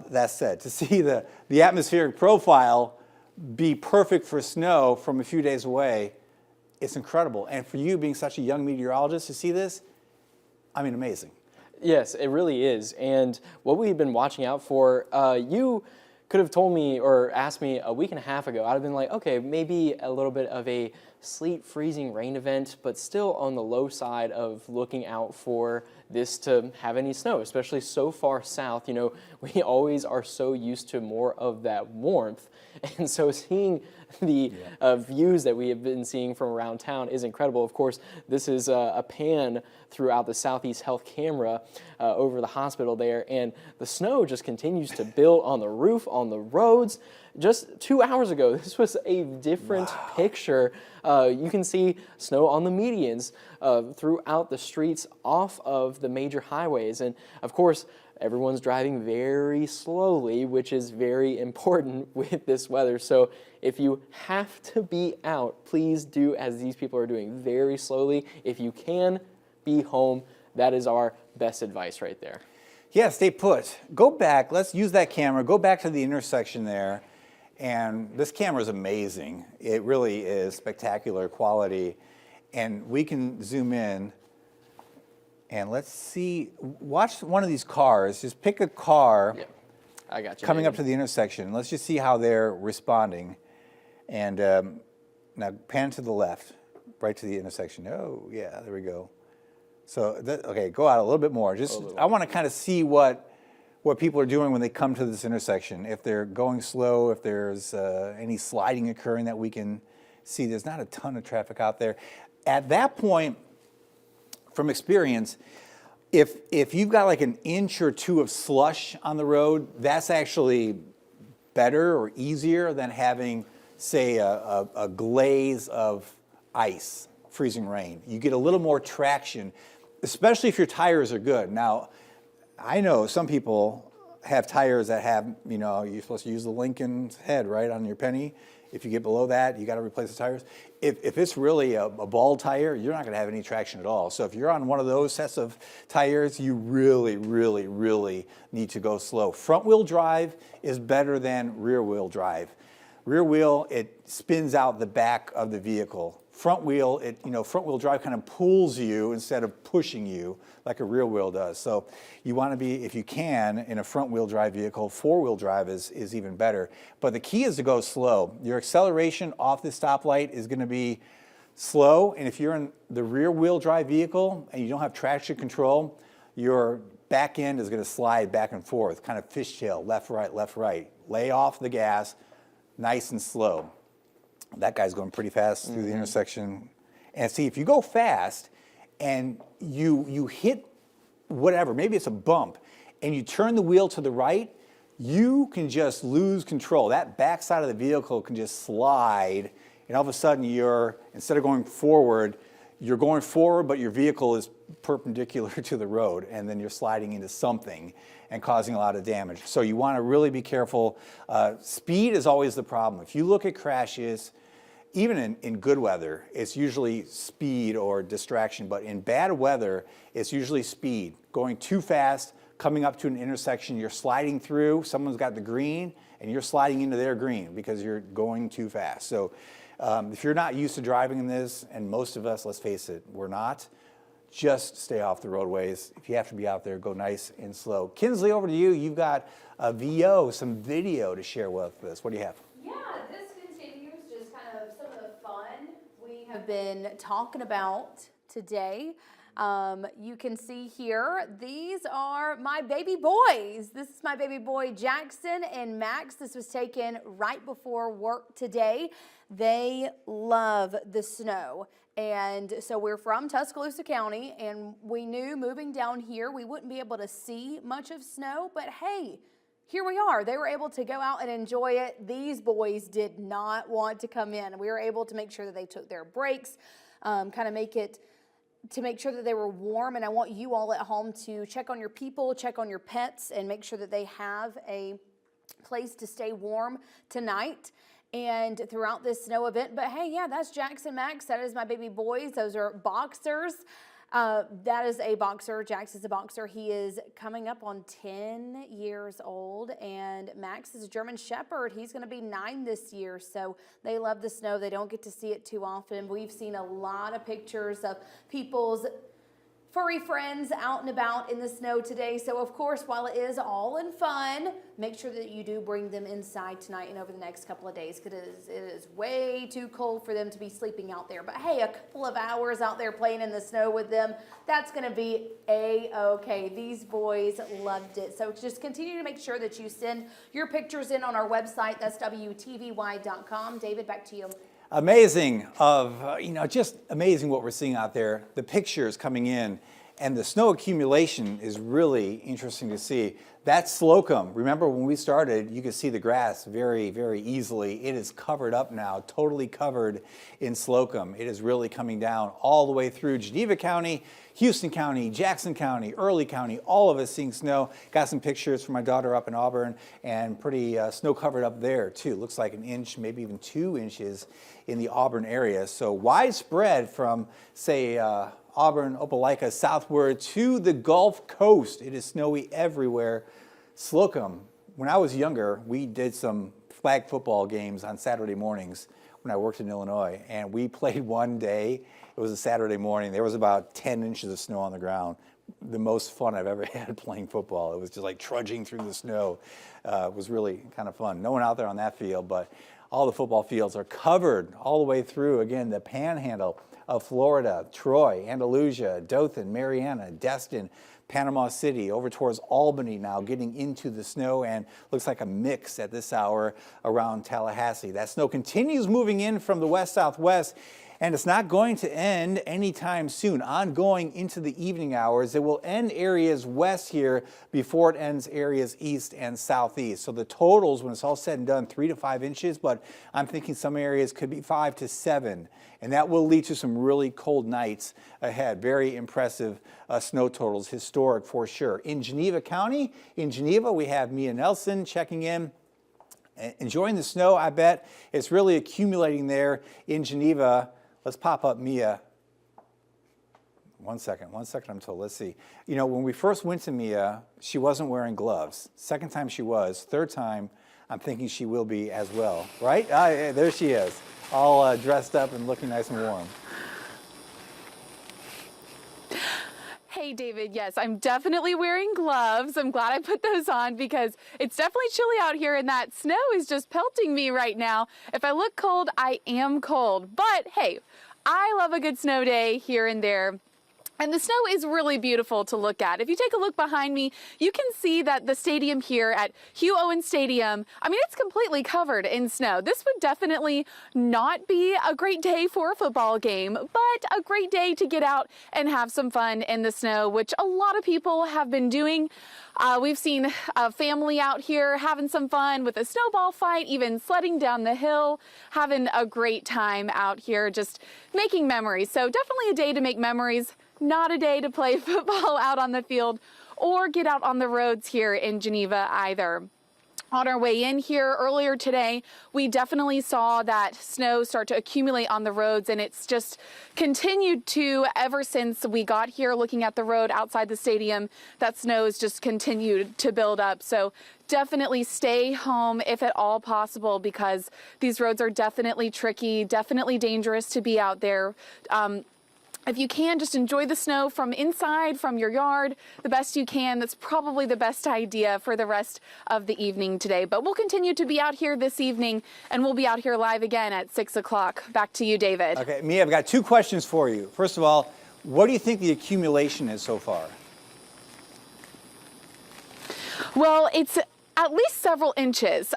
that said, to see the atmospheric profile be perfect for snow from a few days away, it's incredible. And for you being such a young meteorologist to see this, I mean, amazing. Yes, it really is. And what we've been watching out for, you could have told me or asked me a week and a half ago, I'd have been like, okay, maybe a little bit of a sleet freezing rain event, but still on the low side of looking out for this to have any snow, especially so far south. We always are so used to more of that warmth. And so seeing the views that we have been seeing from around town is incredible. Of course, this is a pan throughout the Southeast Health camera over the hospital there, and the snow just continues to build on the roof, on the roads. Just 2 hours ago, this was a different picture. You can see snow on the medians throughout the streets off of the major highways. And of course, everyone's driving very slowly, which is very important with this weather. So if you have to be out, please do as these people are doing, very slowly. If you can, be home. That is our best advice right there. Yeah, stay put. Go back. Let's use that camera. Go back to the intersection there. And this camera is amazing. It really is spectacular quality. And we can zoom in. And let's see. Watch one of these cars. Just pick a car. Yep. I got you. Coming up to the intersection. Let's just see how they're responding. And now pan to the left, right to the intersection. Oh, yeah, there we go. So, okay, go out a little bit more. Just, I want to kind of see what people are doing when they come to this intersection. If they're going slow, if there's any sliding occurring that we can see. There's not a ton of traffic out there. At that point, from experience, if you've got like an inch or two of slush on the road, that's actually better or easier than having, say, a glaze of ice, freezing rain. You get a little more traction, especially if your tires are good. Now, I know some people have tires that have, you know, you're supposed to use the Lincoln's head, right, on your penny. If you get below that, you got to replace the tires. If it's really a bald tire, you're not going to have any traction at all. So if you're on one of those sets of tires, you really, really, really need to go slow. Front wheel drive is better than rear wheel drive. Rear wheel, it spins out the back of the vehicle. Front wheel, front wheel drive kind of pulls you instead of pushing you like a rear wheel does. So you want to be, if you can, in a front wheel drive vehicle. Four wheel drive is even better. But the key is to go slow. Your acceleration off the stoplight is going to be slow. And if you're in the rear wheel drive vehicle and you don't have traction control, your back end is going to slide back and forth, kind of fishtail, left, right, left, right. Lay off the gas, nice and slow. That guy's going pretty fast through the intersection. And see, if you go fast and you hit whatever, maybe it's a bump, and you turn the wheel to the right, you can just lose control. That back side of the vehicle can just slide, and all of a sudden instead of going forward, you're going forward, but your vehicle is perpendicular to the road, and then you're sliding into something and causing a lot of damage. So you want to really be careful. Speed is always the problem. If you look at crashes, even in good weather, it's usually speed or distraction, but in bad weather, it's usually speed. Going too fast, coming up to an intersection, you're sliding through, someone's got the green, and you're sliding into their green because you're going too fast. So if you're not used to driving in this, and most of us, let's face it, we're not, just stay off the roadways. If you have to be out there, go nice and slow. Kinsley, over to you. You've got a VO, some video to share with us. What do you have? Yeah, this continues just kind of some of the fun we have been talking about today. You can see here, these are my baby boys. This is my baby boy Jackson and Max. This was taken right before work today. They love the snow. And so we're from Tuscaloosa County, and we knew moving down here we wouldn't be able to see much of snow, but hey, here we are. They were able to go out and enjoy it. These boys did not want to come in. We were able to make sure that they took their breaks, kind of make sure that they were warm. And I want you all at home to check on your people, check on your pets, and make sure that they have a place to stay warm tonight and throughout this snow event. But hey, yeah, that's Jackson Max. That is my baby boys. Those are boxers. That is a boxer. Jax is a boxer. He is coming up on 10 years old, and Max is a German Shepherd. He's going to be 9 this year, so they love the snow. They don't get to see it too often. We've seen a lot of pictures of people's furry friends out and about in the snow today. So of course, while it is all in fun, make sure that you do bring them inside tonight and over the next couple of days, because it is way too cold for them to be sleeping out there. But hey, a couple of hours out there playing in the snow with them, that's going to be a-okay. These boys loved it. So just continue to make sure that you send your pictures in on our website. That's WTVY.com. David, back to you. Amazing just amazing what we're seeing out there. The pictures coming in and the snow accumulation is really interesting to see. That's Slocum. Remember when we started, you could see the grass very, very easily. It is covered up now, totally covered in Slocum. It is really coming down all the way through Geneva County, Houston County, Jackson County, Early County, all of us seeing snow. Got some pictures from my daughter up in Auburn, and pretty snow covered up there too. Looks like 1 inch, maybe even 2 inches in the Auburn area. So widespread from, say, Auburn, Opelika, southward to the Gulf Coast. It is snowy everywhere. Slocum, when I was younger, we did some flag football games on Saturday mornings when I worked in Illinois, and we played one day. It was a Saturday morning. There was about 10 inches of snow on the ground. The most fun I've ever had playing football. It was just like trudging through the snow. It was really kind of fun. No one out there on that field, but all the football fields are covered all the way through, again, the panhandle of Florida, Troy, Andalusia, Dothan, Mariana, Destin, Panama City, over towards Albany now, getting into the snow, and looks like a mix at this hour around Tallahassee. That snow continues moving in from the west-southwest, and it's not going to end anytime soon. Ongoing into the evening hours, it will end areas west here before it ends areas east and southeast. So the totals, when it's all said and done, 3 to 5 inches, but I'm thinking some areas could be 5 to 7. And that will lead to some really cold nights ahead. Very impressive snow totals, historic for sure. In Geneva County, in Geneva, we have Mia Nelson checking in. Enjoying the snow, I bet. It's really accumulating there in Geneva. Let's pop up Mia. One second, I'm told. Let's see. You know, when we first went to Mia, she wasn't wearing gloves. Second time she was. Third time, I'm thinking she will be as well. Right? There she is, all dressed up and looking nice and warm. Hey, David, yes, I'm definitely wearing gloves. I'm glad I put those on because it's definitely chilly out here and that snow is just pelting me right now. If I look cold, I am cold. But hey, I love a good snow day here and there. And the snow is really beautiful to look at. If you take a look behind me, you can see that the stadium here at Hugh Owen Stadium, I mean, it's completely covered in snow. This would definitely not be a great day for a football game, but a great day to get out and have some fun in the snow, which a lot of people have been doing. We've seen a family out here having some fun with a snowball fight, even sledding down the hill, having a great time out here, just making memories. So definitely a day to make memories. Not a day to play football out on the field or get out on the roads here in Geneva either. On our way in here earlier today, we definitely saw that snow start to accumulate on the roads, and it's just continued to ever since we got here. Looking at the road outside the stadium, that snow has just continued to build up. So definitely stay home if at all possible, because these roads are definitely tricky, definitely dangerous to be out there. If you can, just enjoy the snow from inside, from your yard, the best you can. That's probably the best idea for the rest of the evening today. But we'll continue to be out here this evening, and we'll be out here live again at 6 o'clock. Back to you, David. Okay, Mia, I've got 2 questions for you. First of all, what do you think the accumulation is so far? Well, it's at least several inches.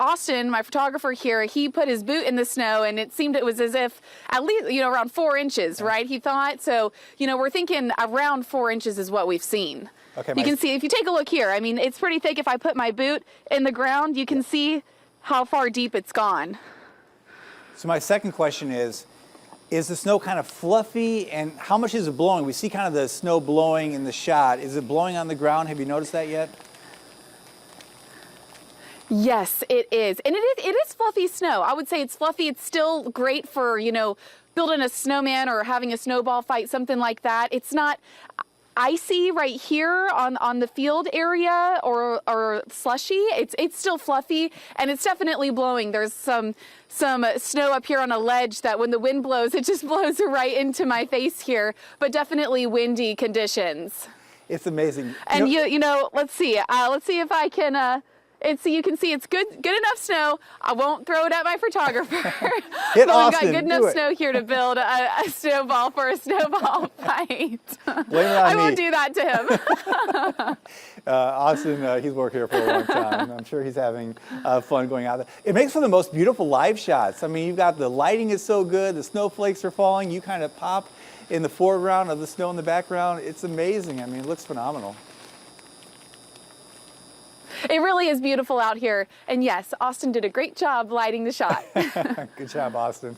Austin, my photographer here, he put his boot in the snow, and it seemed it was as if at least, around 4 inches, right? He thought. So, we're thinking around 4 inches is what we've seen. Okay, you can see, if you take a look here, I mean, it's pretty thick. If I put my boot in the ground, you can see how far deep it's gone. So my second question is the snow kind of fluffy, and how much is it blowing? We see kind of the snow blowing in the shot. Is it blowing on the ground? Have you noticed that yet? Yes, it is. And it is fluffy snow. I would say it's fluffy. It's still great for, building a snowman or having a snowball fight, something like that. It's not icy right here on the field area or slushy. It's still fluffy, and it's definitely blowing. There's some snow up here on a ledge that when the wind blows, it just blows right into my face here, but definitely windy conditions. It's amazing. And let's see if I can you can see it's good enough snow. I won't throw it at my photographer. Hit but Austin, we've got good enough snow here to build a snowball for a snowball fight. I won't do that to him. Austin, he's worked here for a long time. I'm sure he's having fun going out there. It makes for the most beautiful live shots. I mean, you've got the lighting is so good, the snowflakes are falling, you kind of pop in the foreground of the snow in the background. It's amazing. I mean, it looks phenomenal. It really is beautiful out here. And yes, Austin did a great job lighting the shot. Good job, Austin.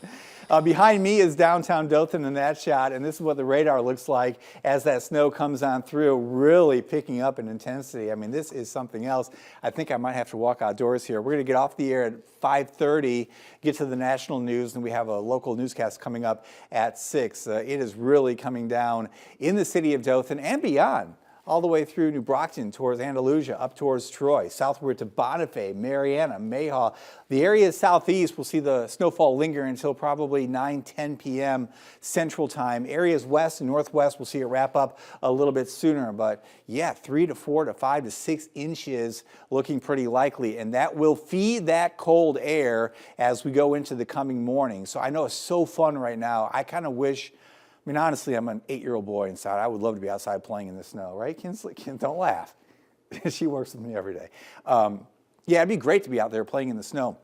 Behind me is downtown Dothan in that shot, and this is what the radar looks like as that snow comes on through, really picking up in intensity. I mean, this is something else. I think I might have to walk outdoors here. We're going to get off the air at 5:30, get to the national news, and we have a local newscast coming up at 6. It is really coming down in the city of Dothan and beyond, all the way through New Brockton towards Andalusia, up towards Troy, southward to Bonifay, Marietta, Mayhaw. The areas southeast will see the snowfall linger until probably 9-10 p.m. Central Time. Areas west and northwest will see it wrap up a little bit sooner, but yeah, 3 to 4 to 5 to 6 inches looking pretty likely, and that will feed that cold air as we go into the coming morning. So I know it's so fun right now. I kind of wish, I mean, honestly, I'm an 8-year-old boy inside. I would love to be outside playing in the snow, right, Kinsley? Don't laugh. She works with me every day. Yeah, it'd be great to be out there playing in the snow,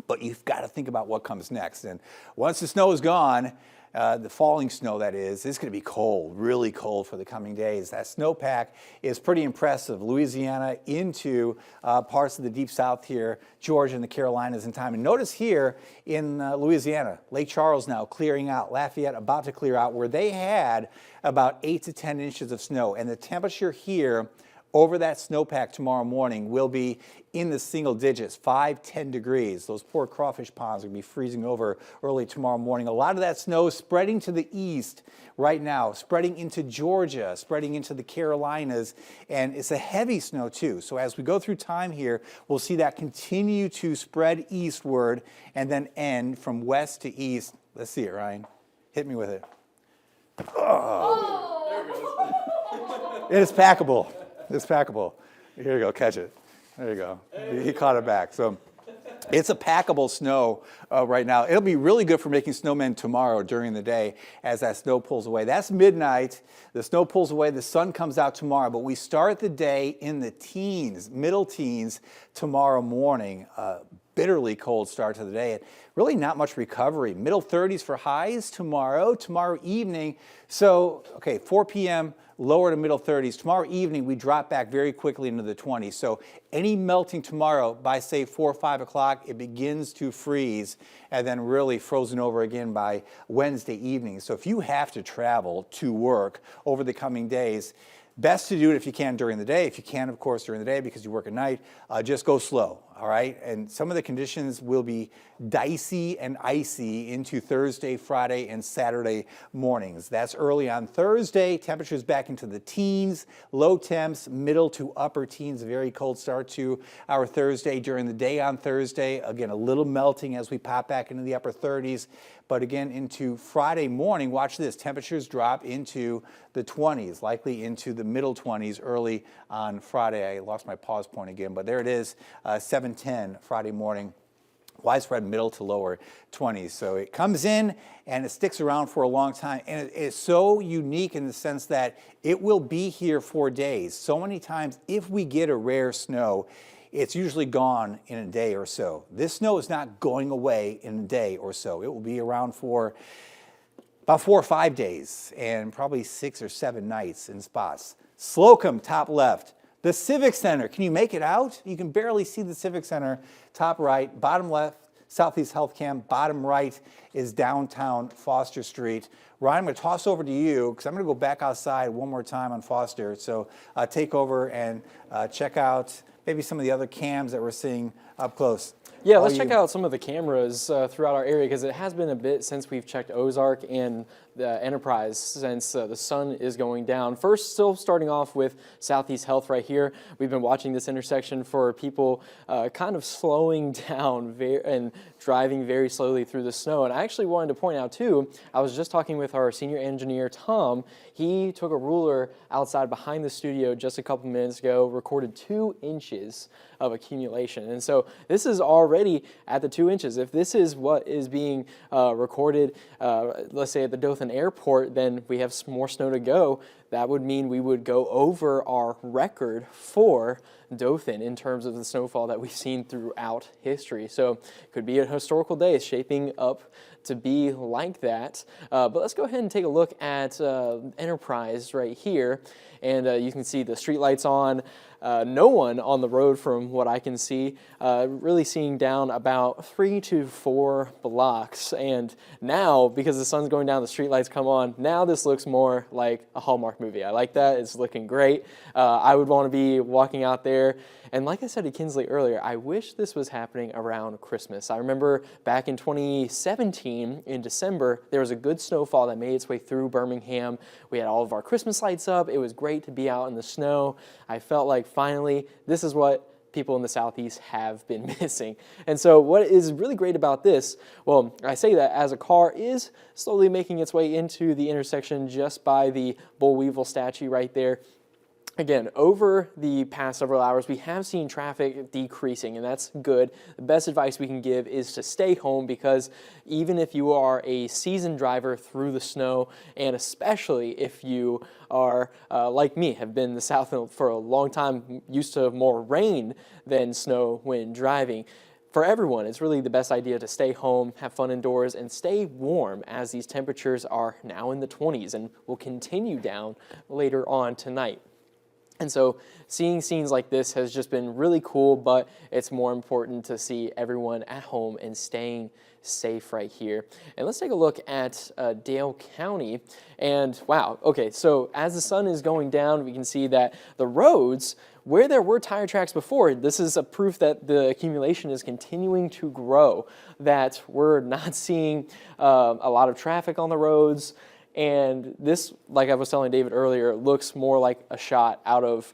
but you've got to think about what comes next. And once the snow is gone, the falling snow, that is, it's going to be cold, really cold for the coming days. That snowpack is pretty impressive. Louisiana into parts of the deep south here, Georgia and the Carolinas in time. And notice here in Louisiana, Lake Charles now clearing out, Lafayette about to clear out, where they had about 8 to 10 inches of snow. And the temperature here over that snowpack tomorrow morning will be in the single digits, 5-10 degrees. Those poor crawfish ponds are going to be freezing over early tomorrow morning. A lot of that snow spreading to the east right now, spreading into Georgia, spreading into the Carolinas, and it's a heavy snow too. So as we go through time here, we'll see that continue to spread eastward and then end from west to east. Let's see it, Ryan. Hit me with it. Oh. There it goes. It is packable. It's packable. Here you go, catch it. There you go. He caught it back. So it's a packable snow right now. It'll be really good for making snowmen tomorrow during the day as that snow pulls away. That's midnight. The snow pulls away. The sun comes out tomorrow. But we start the day in the teens, middle teens tomorrow morning. Bitterly cold start to the day. And really not much recovery. Middle 30s for highs tomorrow evening. So, okay, 4 p.m., lower to middle 30s. Tomorrow evening, we drop back very quickly into the 20s. So any melting tomorrow by, say, 4 or 5 o'clock, it begins to freeze and then really frozen over again by Wednesday evening. So if you have to travel to work over the coming days, best to do it if you can during the day. If you can, of course, during the day because you work at night, just go slow, all right? And some of the conditions will be dicey and icy into Thursday, Friday, and Saturday mornings. That's early on Thursday. Temperatures back into the teens, low temps, middle to upper teens. A very cold start to our Thursday. During the day on Thursday, again, a little melting as we pop back into the upper 30s. But again, into Friday morning, watch this, temperatures drop into the 20s, likely into the middle 20s early on Friday. I lost my pause point again, but there it is, 7:10 Friday morning. Widespread middle to lower 20s. So it comes in and it sticks around for a long time. And it is so unique in the sense that it will be here for days. So many times, if we get a rare snow, it's usually gone in a day or so. This snow is not going away in a day or so. It will be around for about 4 or 5 days and probably 6 or 7 nights in spots. Slocum, top left. The Civic Center, can you make it out? You can barely see the Civic Center, top right. Bottom left, Southeast Health Cam. Bottom right is downtown Foster Street. Ryan, I'm going to toss over to you because I'm going to go back outside one more time on Foster. So take over and check out maybe some of the other cams that we're seeing up close. Yeah, let's check out some of the cameras throughout our area because it has been a bit since we've checked Ozark and the Enterprise since the sun is going down. First, still starting off with Southeast Health right here. We've been watching this intersection for people kind of slowing down and driving very slowly through the snow. And I actually wanted to point out too, I was just talking with our senior engineer, Tom. He took a ruler outside behind the studio just a couple minutes ago, recorded 2 inches of accumulation. And so this is already at the 2 inches. If this is what is being recorded, let's say at the Dothan Airport, then we have more snow to go. That would mean we would go over our record for Dothan in terms of the snowfall that we've seen throughout history. So it could be a historical day shaping up to be like that. But let's go ahead and take a look at Enterprise right here. And you can see the street lights on. no one on the road from what I can see, really seeing down about 3 to 4 blocks. And now, because the sun's going down, the streetlights come on, now this looks more like a Hallmark movie. I like that. It's looking great. I would want to be walking out there. And like I said to Kinsley earlier, I wish this was happening around Christmas. I remember back in 2017, in December, there was a good snowfall that made its way through Birmingham. We had all of our Christmas lights up. It was great to be out in the snow. I felt like finally, this is what people in the Southeast have been missing. And so what is really great about this, well, I say that as a car is slowly making its way into the intersection just by the Bull Weevil statue right there. Again, over the past several hours, we have seen traffic decreasing, and that's good. The best advice we can give is to stay home, because even if you are a seasoned driver through the snow, and especially if you are, like me, have been in the South for a long time, used to more rain than snow when driving, for everyone, it's really the best idea to stay home, have fun indoors, and stay warm, as these temperatures are now in the 20s and will continue down later on tonight. And so seeing scenes like this has just been really cool, but it's more important to see everyone at home and staying safe right here. And let's take a look at Dale County. And wow, okay, so as the sun is going down, we can see that the roads, where there were tire tracks before, this is a proof that the accumulation is continuing to grow, that we're not seeing a lot of traffic on the roads. And this, like I was telling David earlier, looks more like a shot out of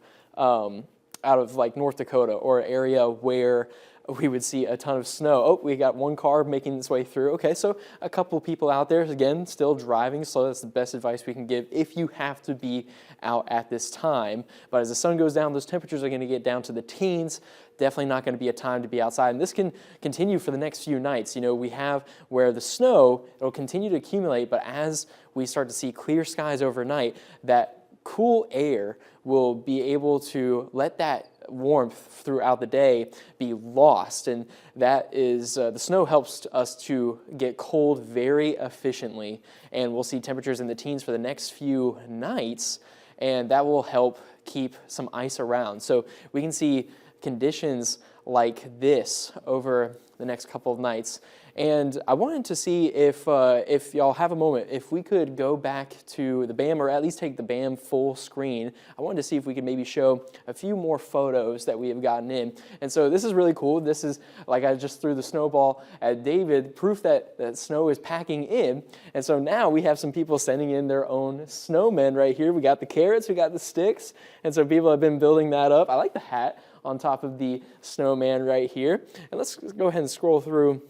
like North Dakota, or an area where we would see a ton of snow. Oh, we got one car making its way through. Okay, so a couple people out there, again, still driving, so that's the best advice we can give if you have to be out at this time. But as the sun goes down, those temperatures are going to get down to the teens. Definitely not going to be a time to be outside. And this can continue for the next few nights. You know, we have where the snow, it'll continue to accumulate, but as we start to see clear skies overnight, that cool air will be able to let that warmth throughout the day be lost, and that is the snow helps us to get cold very efficiently, and we'll see temperatures in the teens for the next few nights, and that will help keep some ice around. So we can see conditions like this over the next couple of nights. And I wanted to see if y'all have a moment, if we could go back to the BAM, or at least take the BAM full screen. I wanted to see if we could maybe show a few more photos that we have gotten in. And so this is really cool. This is, like I just threw the snowball at David, proof that snow is packing in. And so now we have some people sending in their own snowmen right here. We got the carrots, we got the sticks. And so people have been building that up. I like the hat on top of the snowman right here. And let's go ahead and scroll through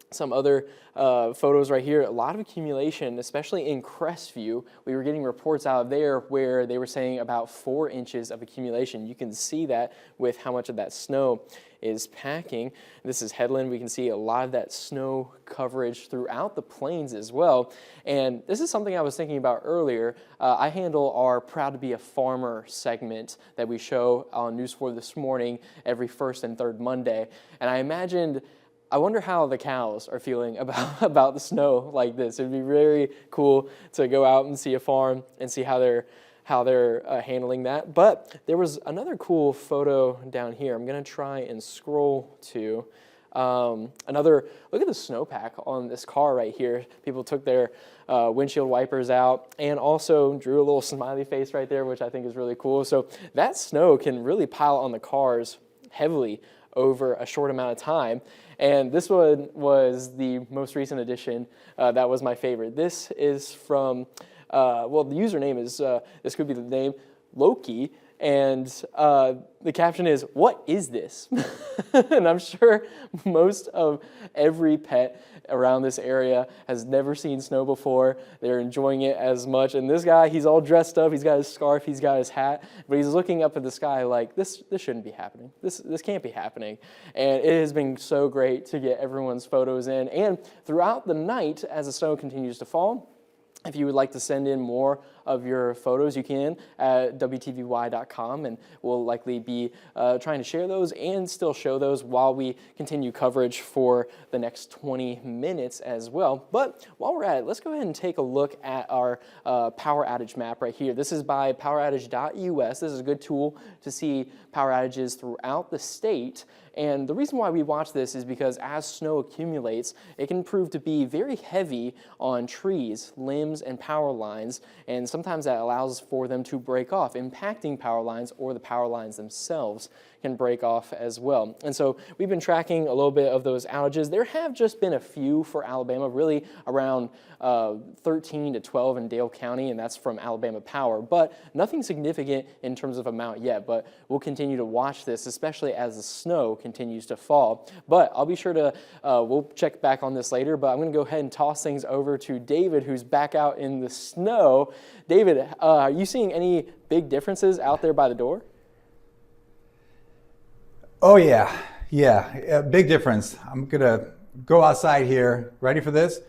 some other photos right here. A lot of accumulation, especially in Crestview. We were getting reports out of there where they were saying about 4 inches of accumulation. You can see that with how much of that snow is packing. This is Headland. We can see a lot of that snow coverage throughout the plains as well. And this is something I was thinking about earlier. I handle our Proud to be a Farmer segment that we show on News 4 this morning every first and third Monday. And I wonder how the cows are feeling about the snow like this. It'd be very cool to go out and see a farm and see how they're handling that. But there was another cool photo down here. I'm going to try and scroll to another. Look at the snowpack on this car right here. People took their windshield wipers out and also drew a little smiley face right there, which I think is really cool. So that snow can really pile on the cars heavily over a short amount of time. And this one was the most recent edition. That was my favorite. This is from, well, the username is, this could be the name, Loki. And the caption is, "What is this?" And I'm sure most of every pet around this area has never seen snow before. They're enjoying it as much. And this guy, he's all dressed up. He's got his scarf. He's got his hat. But he's looking up at the sky like, this shouldn't be happening. This can't be happening. And it has been so great to get everyone's photos in. And throughout the night, as the snow continues to fall, if you would like to send in more of your photos, you can at WTVY.com, and we'll likely be trying to share those and still show those while we continue coverage for the next 20 minutes as well. But while we're at it, let's go ahead and take a look at our power outage map right here. This is by poweroutage.us. This is a good tool to see power outages throughout the state. And the reason why we watch this is because as snow accumulates, it can prove to be very heavy on trees, limbs, and power lines, and sometimes that allows for them to break off, impacting power lines, or the power lines themselves can break off as well. And so we've been tracking a little bit of those outages. There have just been a few for Alabama, really around 13 to 12 in Dale County, and that's from Alabama Power, but nothing significant in terms of amount yet. But we'll continue to watch this, especially as the snow continues to fall. But I'll be sure to, we'll check back on this later, but I'm going to go ahead and toss things over to David, who's back out in the snow. David, are you seeing any big differences out there by the door? Oh yeah, big difference. I'm gonna go outside here. Ready for this?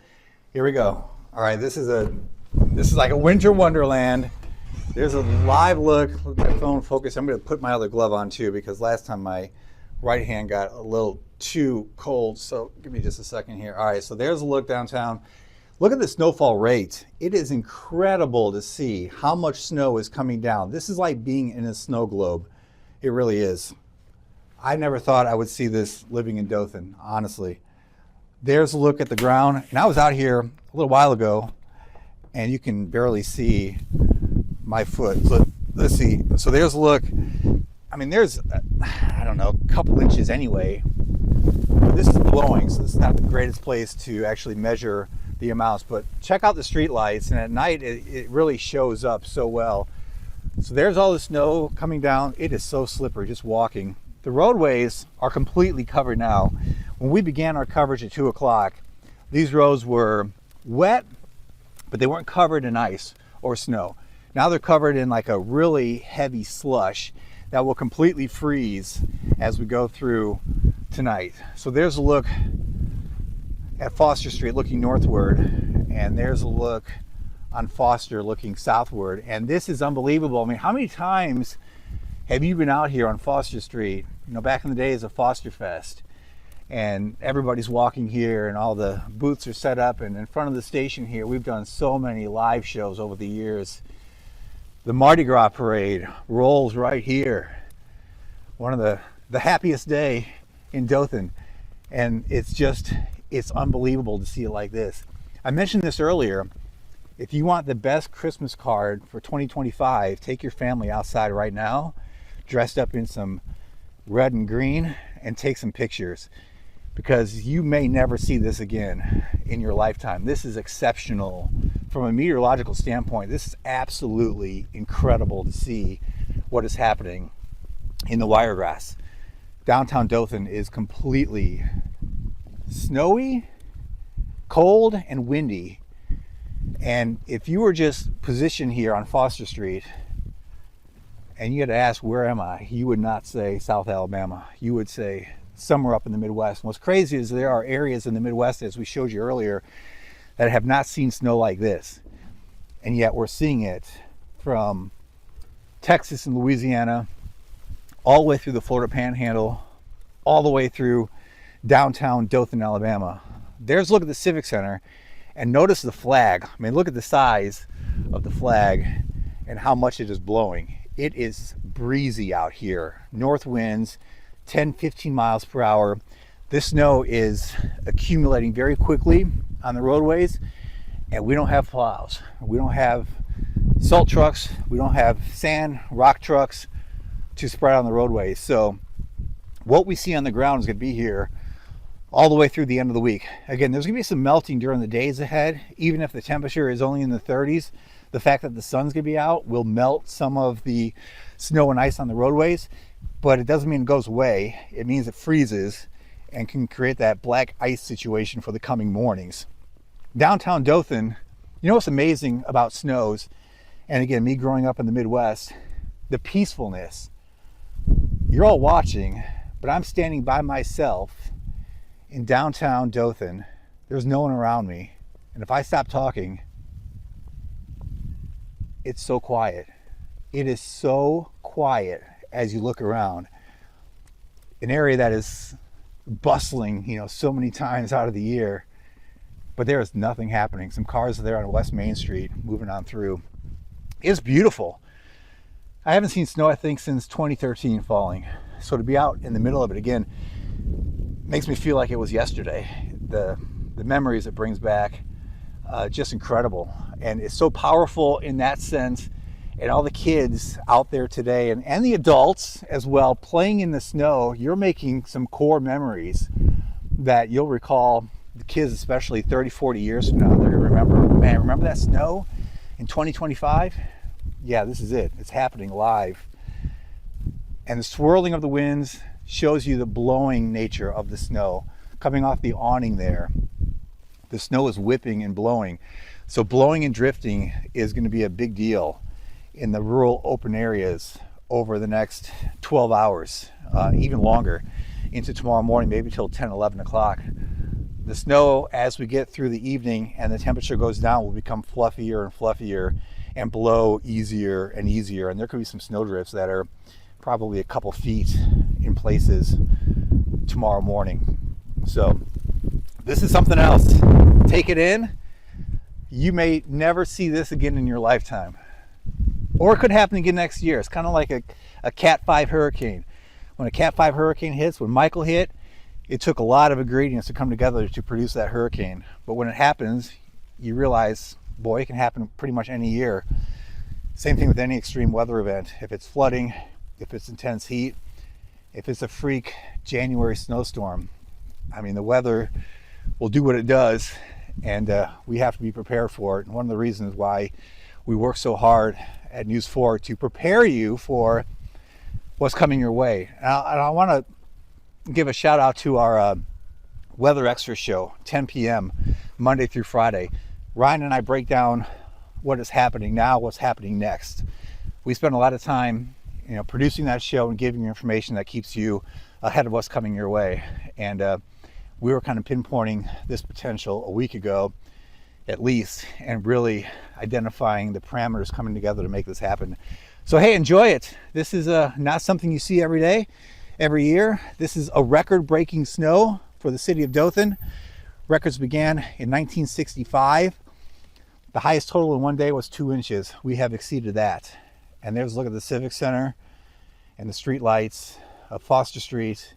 Here we go. All right, this is like a winter wonderland. There's a live look. Let my phone focus. I'm gonna put my other glove on too, because last time my right hand got a little too cold. So give me just a second here. All right, so there's a look downtown. Look at the snowfall rate. It is incredible to see how much snow is coming down. This is like being in a snow globe. It really is. I never thought I would see this living in Dothan, honestly. There's a look at the ground. And I was out here a little while ago, and you can barely see my foot. So let's see. So there's a look. I mean, there's, I don't know, a couple inches anyway. This is blowing, so this is not the greatest place to actually measure the amounts. But check out the street lights, and at night it really shows up so well. So there's all the snow coming down. It is so slippery just walking. The roadways are completely covered now. When we began our coverage at 2 o'clock, these roads were wet, but they weren't covered in ice or snow. Now they're covered in like a really heavy slush that will completely freeze as we go through tonight. So there's a look at Foster Street looking northward, and there's a look on Foster looking southward. And this is unbelievable. I mean, how many times have you been out here on Foster Street, you know, back in the days of Foster Fest, and everybody's walking here and all the booths are set up, and in front of the station here, we've done so many live shows over the years. The Mardi Gras parade rolls right here. One of the happiest day in Dothan. And it's unbelievable to see it like this. I mentioned this earlier. If you want the best Christmas card for 2025, take your family outside right now, dressed up in some red and green, and take some pictures, because you may never see this again in your lifetime. This is exceptional from a meteorological standpoint. This is absolutely incredible to see what is happening in the Wiregrass. Downtown Dothan is completely snowy, cold, and windy. And if you were just positioned here on Foster Street and you had to ask, where am I? You would not say South Alabama. You would say somewhere up in the Midwest. And what's crazy is there are areas in the Midwest, as we showed you earlier, that have not seen snow like this. And yet we're seeing it from Texas and Louisiana, all the way through the Florida Panhandle, all the way through downtown Dothan, Alabama. There's a look at the Civic Center, and notice the flag. I mean, look at the size of the flag and how much it is blowing. It is breezy out here. North winds, 10, 15 miles per hour. This snow is accumulating very quickly on the roadways, and we don't have plows. We don't have salt trucks. We don't have sand, rock trucks to spread on the roadways. So what we see on the ground is going to be here all the way through the end of the week. Again, there's going to be some melting during the days ahead. Even if the temperature is only in the 30s, the fact that the sun's going to be out will melt some of the snow and ice on the roadways, but it doesn't mean it goes away. It means it freezes and can create that black ice situation for the coming mornings. Downtown Dothan, you know what's amazing about snows, and again, me growing up in the Midwest, the peacefulness. You're all watching, but I'm standing by myself in downtown Dothan. There's no one around me, and if I stop talking, it's so quiet. It is so quiet as you look around. An area that is bustling, so many times out of the year, but there is nothing happening. Some cars are there on West Main Street moving on through. It's beautiful. I haven't seen snow, I think, since 2013 falling. So to be out in the middle of it again makes me feel like it was yesterday. The memories it brings back, just incredible. And it's so powerful in that sense. And all the kids out there today and the adults as well playing in the snow, you're making some core memories that you'll recall, the kids especially 30, 40 years from now. They're gonna remember, man, remember that snow in 2025? Yeah, this is it. It's happening live. And the swirling of the winds shows you the blowing nature of the snow. Coming off the awning there, the snow is whipping and blowing. So blowing and drifting is gonna be a big deal in the rural open areas over the next 12 hours, even longer, into tomorrow morning, maybe till 10, 11 o'clock. The snow, as we get through the evening and the temperature goes down, will become fluffier and fluffier and blow easier and easier. And there could be some snow drifts that are probably a couple feet in places tomorrow morning. So this is something else. Take it in. You may never see this again in your lifetime. Or it could happen again next year. It's kind of like a Cat 5 hurricane. When a Cat 5 hurricane hits, when Michael hit, it took a lot of ingredients to come together to produce that hurricane. But when it happens, you realize, boy, it can happen pretty much any year. Same thing with any extreme weather event. If it's flooding, if it's intense heat, if it's a freak January snowstorm, I mean, the weather will do what it does, and we have to be prepared for it. And one of the reasons why we work so hard at News4 to prepare you for what's coming your way. And I want to give a shout out to our Weather Extra show, 10 p.m. Monday through Friday. Ryan and I break down what is happening now, what's happening next. We spend a lot of time, producing that show and giving you information that keeps you ahead of what's coming your way. And we were kind of pinpointing this potential a week ago, at least, and really identifying the parameters coming together to make this happen. So hey, enjoy it. This is not something you see every day, every year. This is a record-breaking snow for the city of Dothan. Records began in 1965. The highest total in one day was 2 inches. We have exceeded that. And there's a look at the Civic Center and the street lights of Foster Street.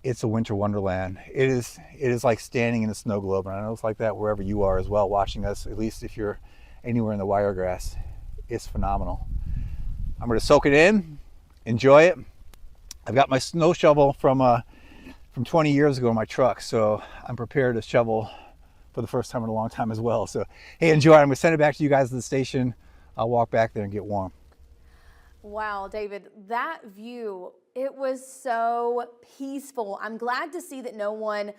It's a winter wonderland. It is like standing in a snow globe, and I know it's like that wherever you are as well, watching us, at least if you're anywhere in the Wiregrass. It's phenomenal. I'm going to soak it in, enjoy it. I've got my snow shovel from 20 years ago in my truck, so I'm prepared to shovel for the first time in a long time as well. So hey, enjoy. I'm going to send it back to you guys at the station. I'll walk back there and get warm. Wow, David, that view, it was so peaceful. I'm glad to see that no one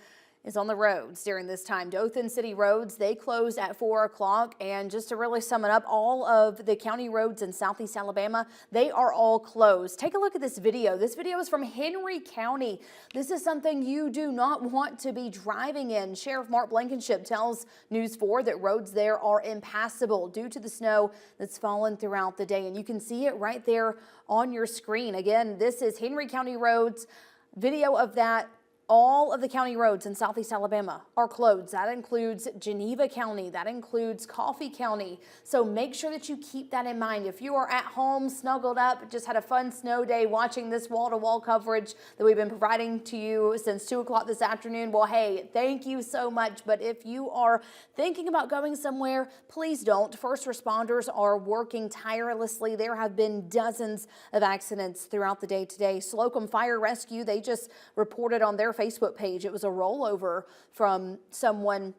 is on the roads during this time. Dothan City roads, they closed at 4 o'clock. And just to really sum it up, all of the county roads in Southeast Alabama, they are all closed. Take a look at this video. This video is from Henry County. This is something you do not want to be driving in. Sheriff Mark Blankenship tells News4 that roads there are impassable due to the snow that's fallen throughout the day. And you can see it right there on your screen. Again, this is Henry County roads. Video of that. All of the county roads in Southeast Alabama are closed. That includes Geneva County. That includes Coffee County. So make sure that you keep that in mind. If you are at home, snuggled up, just had a fun snow day watching this wall-to-wall coverage that we've been providing to you since 2 o'clock this afternoon, well, hey, thank you so much. But if you are thinking about going somewhere, please don't. First responders are working tirelessly. There have been dozens of accidents throughout the day today. Slocum Fire Rescue, they just reported on their Facebook page. It was a rollover from someone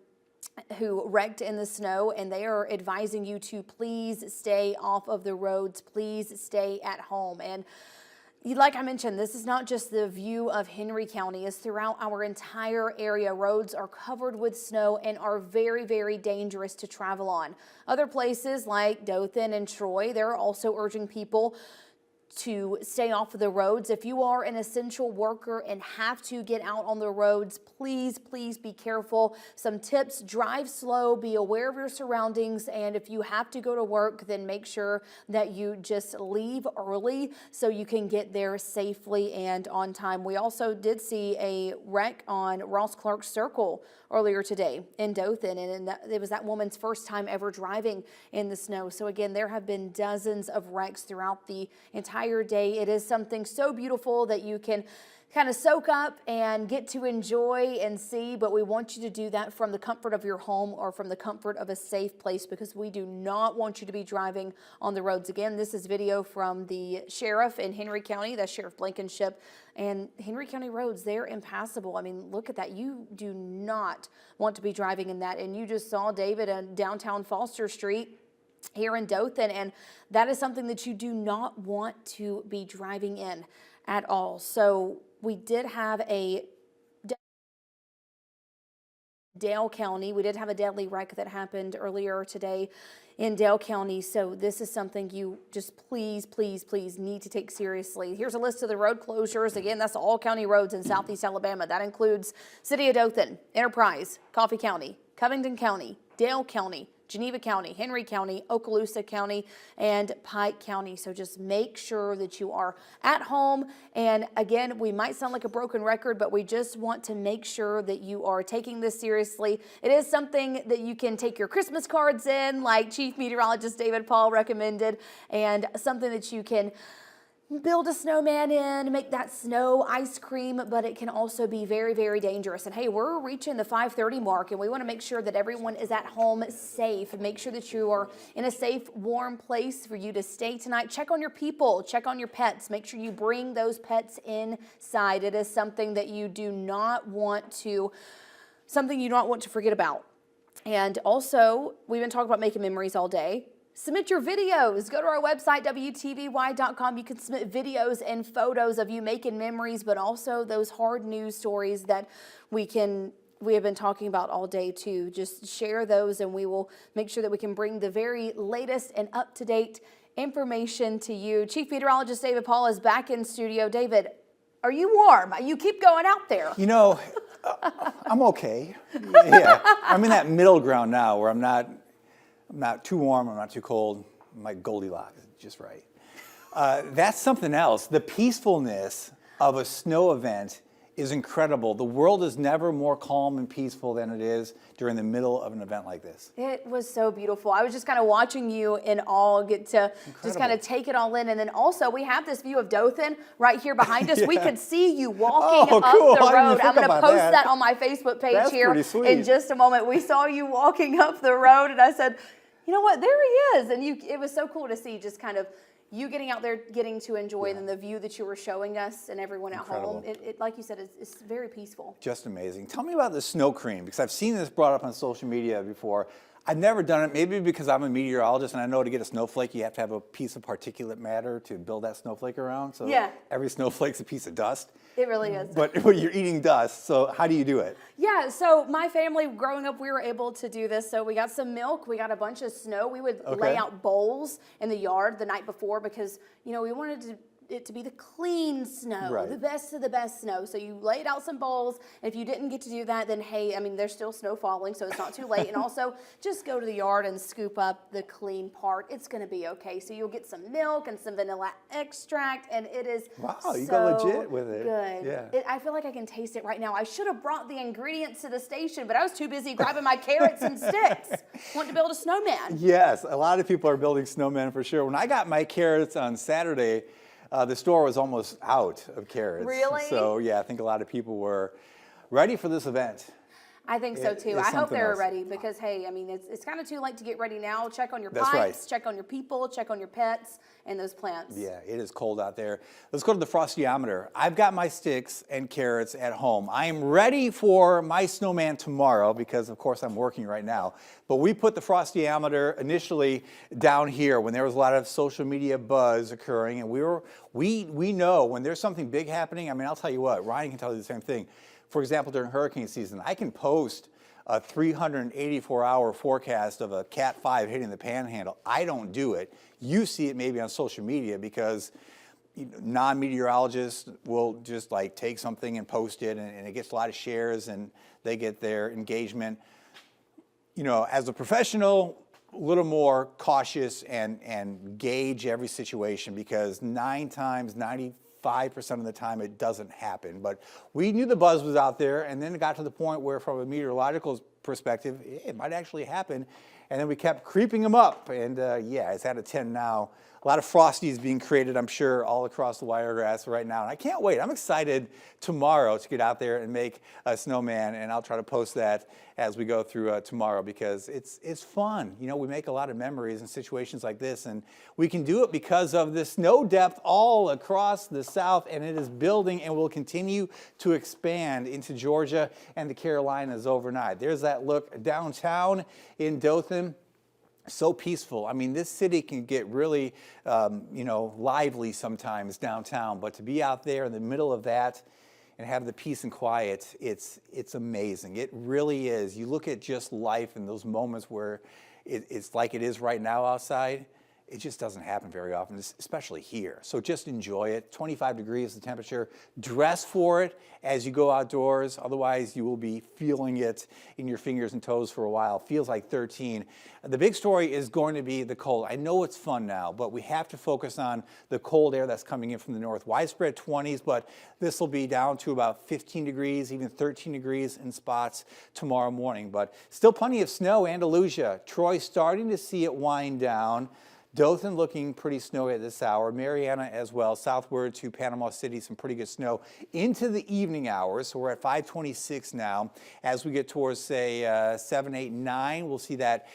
who wrecked in the snow, and they are advising you to please stay off of the roads. Please stay at home. And like I mentioned, this is not just the view of Henry County. It's throughout our entire area. Roads are covered with snow and are very, very dangerous to travel on. Other places like Dothan and Troy, they're also urging people to stay off of the roads. If you are an essential worker and have to get out on the roads, please, please be careful. Some tips: drive slow, be aware of your surroundings, and if you have to go to work, then make sure that you just leave early so you can get there safely and on time. We also did see a wreck on Ross Clark Circle earlier today in Dothan, and it was that woman's first time ever driving in the snow. So again, there have been dozens of wrecks throughout the entire day. It is something so beautiful that you can kind of soak up and get to enjoy and see, but we want you to do that from the comfort of your home or from the comfort of a safe place, because we do not want you to be driving on the roads. Again, this is video from the sheriff in Henry County, that's Sheriff Blankenship, and Henry County roads, they're impassable. I mean, look at that. You do not want to be driving in that. And you just saw David on downtown Foster Street here in Dothan, and that is something that you do not want to be driving in at all. So we did have a Dale County. We did have a deadly wreck that happened earlier today in Dale County. So this is something you just please, please, please need to take seriously. Here's a list of the road closures. Again, that's all county roads in southeast Alabama. That includes City of Dothan, Enterprise, Coffee County, Covington County, Dale County, Geneva County, Henry County, Okaloosa County, and Pike County. So just make sure that you are at home. And again, we might sound like a broken record, but we just want to make sure that you are taking this seriously. It is something that you can take your Christmas cards in, like Chief Meteorologist David Paul recommended, and something that you can build a snowman in, make that snow ice cream, but it can also be very, very dangerous. And hey, we're reaching the 5:30 mark, and we want to make sure that everyone is at home safe. Make sure that you are in a safe, warm place for you to stay tonight. Check on your people, check on your pets. Make sure you bring those pets inside. It is something that you do not want to forget about. And also, we've been talking about making memories all day. Submit your videos. Go to our website, WTVY.com. You can submit videos and photos of you making memories, but also those hard news stories that we have been talking about all day too. Just share those, and we will make sure that we can bring the very latest and up-to-date information to you. Chief Meteorologist David Paul is back in studio. David, are you warm? You keep going out there. You know, I'm okay. Yeah, I'm in that middle ground now where I'm not too warm, I'm not too cold. My Goldilocks is just right. That's something else. The peacefulness of a snow event is incredible. The world is never more calm and peaceful than it is during the middle of an event like this. It was so beautiful. I was just kind of watching you in awe, get to just kind of take it all in. And then also we have this view of Dothan right here behind us. Yeah. We could see you walking up the road. I'm going to post that on my Facebook page here in just a moment. We saw you walking up the road, and I said, you know what, there he is. And it was so cool to see just kind of you getting out there, getting to enjoy, and then the view that you were showing us and everyone at home. It like you said, it's very peaceful. Just amazing. Tell me about the snow cream, because I've seen this brought up on social media before. I've never done it, maybe because I'm a meteorologist and I know to get a snowflake you have to have a piece of particulate matter to build that snowflake around. So every snowflake's a piece of dust. It really is. But you're eating dust, so how do you do it? Yeah, so my family growing up, we were able to do this. So we got some milk, we got a bunch of snow. We would lay out bowls in the yard the night before because, you know, we wanted it to be the clean snow, the best of the best snow. So you laid out some bowls. And if you didn't get to do that, then hey, I mean, there's still snow falling, so it's not too late. And also, just go to the yard and scoop up the clean part. It's going to be okay. So you'll get some milk and some vanilla extract, and it is you got legit with it. Good. Yeah. I feel like I can taste it right now. I should have brought the ingredients to the station, but I was too busy grabbing my carrots and sticks. Want to build a snowman. Yes, a lot of people are building snowmen for sure. When I got my carrots on Saturday, the store was almost out of carrots. Really? So yeah, I think a lot of people were ready for this event. I think so too. I hope they're ready because hey, I mean, it's kind of too late to get ready now. Check on your pipes, check on your people, check on your pets and those plants. Yeah, it is cold out there. Let's go to the frostiometer. I've got my sticks and carrots at home. I am ready for my snowman tomorrow because of course I'm working right now. But we put the frostiometer initially down here when there was a lot of social media buzz occurring, and we know when there's something big happening. I mean, I'll tell you what, Ryan can tell you the same thing. For example, during hurricane season, I can post a 384-hour forecast of a Cat 5 hitting the Panhandle. I don't do it. You see it maybe on social media because non-meteorologists will just like take something and post it, and it gets a lot of shares, and they get their engagement. As a professional, a little more cautious and gauge every situation, because 95% of the time it doesn't happen. But we knew the buzz was out there, and then it got to the point where, from a meteorological perspective, it might actually happen. And then we kept creeping them up, and it's at a 10 now. A lot of frosties being created, I'm sure, all across the Wiregrass right now. And I can't wait. I'm excited tomorrow to get out there and make a snowman, and I'll try to post that as we go through tomorrow, because it's fun. We make a lot of memories in situations like this, and we can do it because of the snow depth all across the South, and it is building and will continue to expand into Georgia and the Carolinas overnight. There's that look downtown in Dothan. So peaceful. I mean, this city can get really, lively sometimes downtown, but to be out there in the middle of that and have the peace and quiet, it's amazing. It really is. You look at just life in those moments where it's like it is right now outside. It just doesn't happen very often, especially here. So just enjoy it. 25 degrees the temperature. Dress for it as you go outdoors. Otherwise, you will be feeling it in your fingers and toes for a while. Feels like 13. The big story is going to be the cold. I know it's fun now, but we have to focus on the cold air that's coming in from the north. Widespread 20s, but this will be down to about 15 degrees, even 13 degrees in spots tomorrow morning. But still plenty of snow. Andalusia, Troy starting to see it wind down. Dothan looking pretty snowy at this hour. Mariana as well. Southward to Panama City, some pretty good snow into the evening hours. So we're at 526 now. As we get towards, say, 7, 8, 9, we'll see that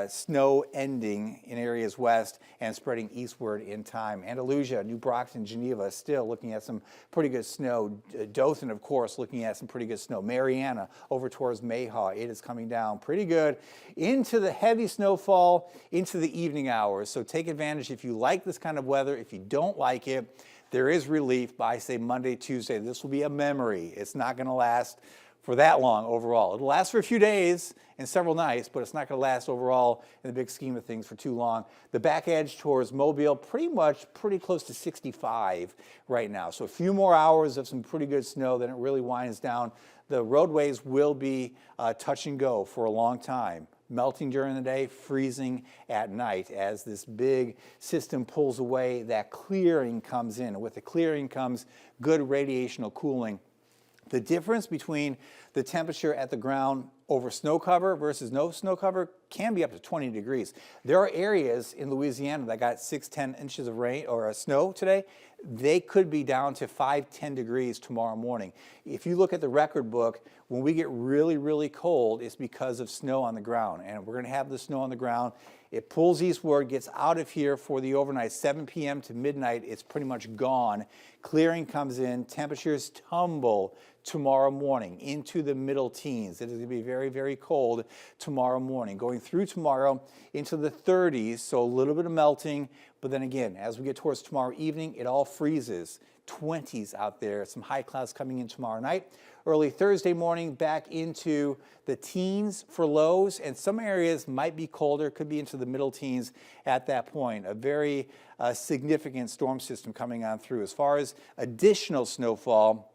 snow ending in areas west and spreading eastward in time. Andalusia, New Brockton, Geneva still looking at some pretty good snow. Dothan, of course, looking at some pretty good snow. Mariana over towards Mayhaw, it is coming down pretty good into the heavy snowfall into the evening hours. So take advantage if you like this kind of weather. If you don't like it, there is relief by, say, Monday, Tuesday. This will be a memory. It's not going to last for that long overall. It'll last for a few days and several nights, but it's not going to last overall in the big scheme of things for too long. The back edge towards Mobile, pretty close to 65 right now. So a few more hours of some pretty good snow, then it really winds down. The roadways will be touch and go for a long time. Melting during the day, freezing at night. As this big system pulls away, that clearing comes in. And with the clearing comes good radiational cooling. The difference between the temperature at the ground over snow cover versus no snow cover can be up to 20 degrees. There are areas in Louisiana that got 6-10 inches of rain or snow today. They could be down to 5-10 degrees tomorrow morning. If you look at the record book, when we get really, really cold, it's because of snow on the ground. And we're going to have the snow on the ground. It pulls eastward, gets out of here for the overnight, 7 p.m. to midnight. It's pretty much gone. Clearing comes in. Temperatures tumble tomorrow morning into the middle teens. It is going to be very, very cold tomorrow morning. Going through tomorrow into the 30s, so a little bit of melting. But then again, as we get towards tomorrow evening, it all freezes. 20s out there. Some high clouds coming in tomorrow night. Early Thursday morning, back into the teens for lows, and some areas might be colder, could be into the middle teens at that point. A very significant storm system coming on through. As far as additional snowfall,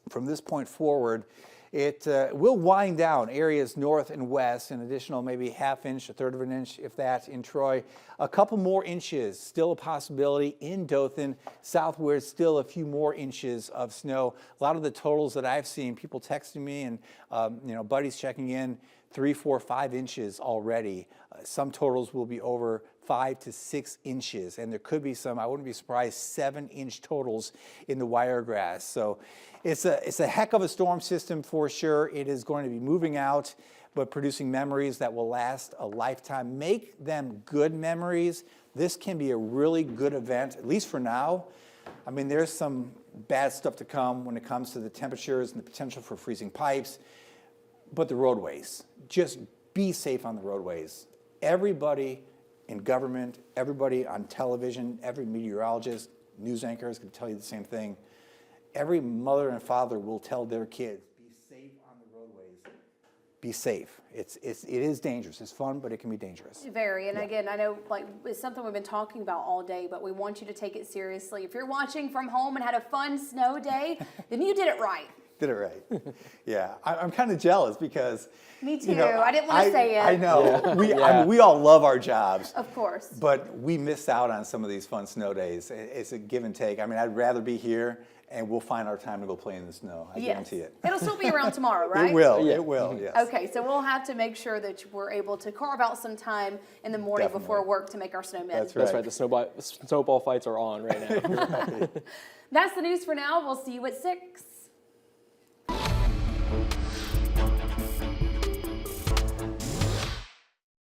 from this point forward, it will wind down areas north and west, an additional maybe ½ inch, 1/3 of an inch, if that, in Troy. A couple more inches, still a possibility in Dothan. Southward, still a few more inches of snow. A lot of the totals that I've seen, people texting me and buddies checking in, 3, 4, 5 inches already. Some totals will be over 5 to 6 inches, and there could be some, I wouldn't be surprised, 7-inch totals in the Wiregrass. So it's a heck of a storm system for sure. It is going to be moving out, but producing memories that will last a lifetime. Make them good memories. This can be a really good event, at least for now. I mean, there's some bad stuff to come when it comes to the temperatures and the potential for freezing pipes, but the roadways, just be safe on the roadways. Everybody in government, everybody on television, every meteorologist, news anchor is going to tell you the same thing. Every mother and father will tell their kids, be safe on the roadways. be safe. It is dangerous. It's fun, but it can be dangerous. Very, and again, I know like it's something we've been talking about all day, but we want you to take it seriously. If you're watching from home and had a fun snow day, then you did it right. Did it right. Yeah, I'm kind of jealous because. Me too. I didn't want to say it. I know. We all love our jobs. Of course. But we miss out on some of these fun snow days. It's a give and take. I mean, I'd rather be here, and we'll find our time to go play in the snow. I guarantee it. It'll still be around tomorrow, right? It will. It will. Yes. Okay, so we'll have to make sure that we're able to carve out some time in the morning before work to make our snowmen. That's right. That's right. The snowball fights are on right now. That's the news for now. We'll see you at 6.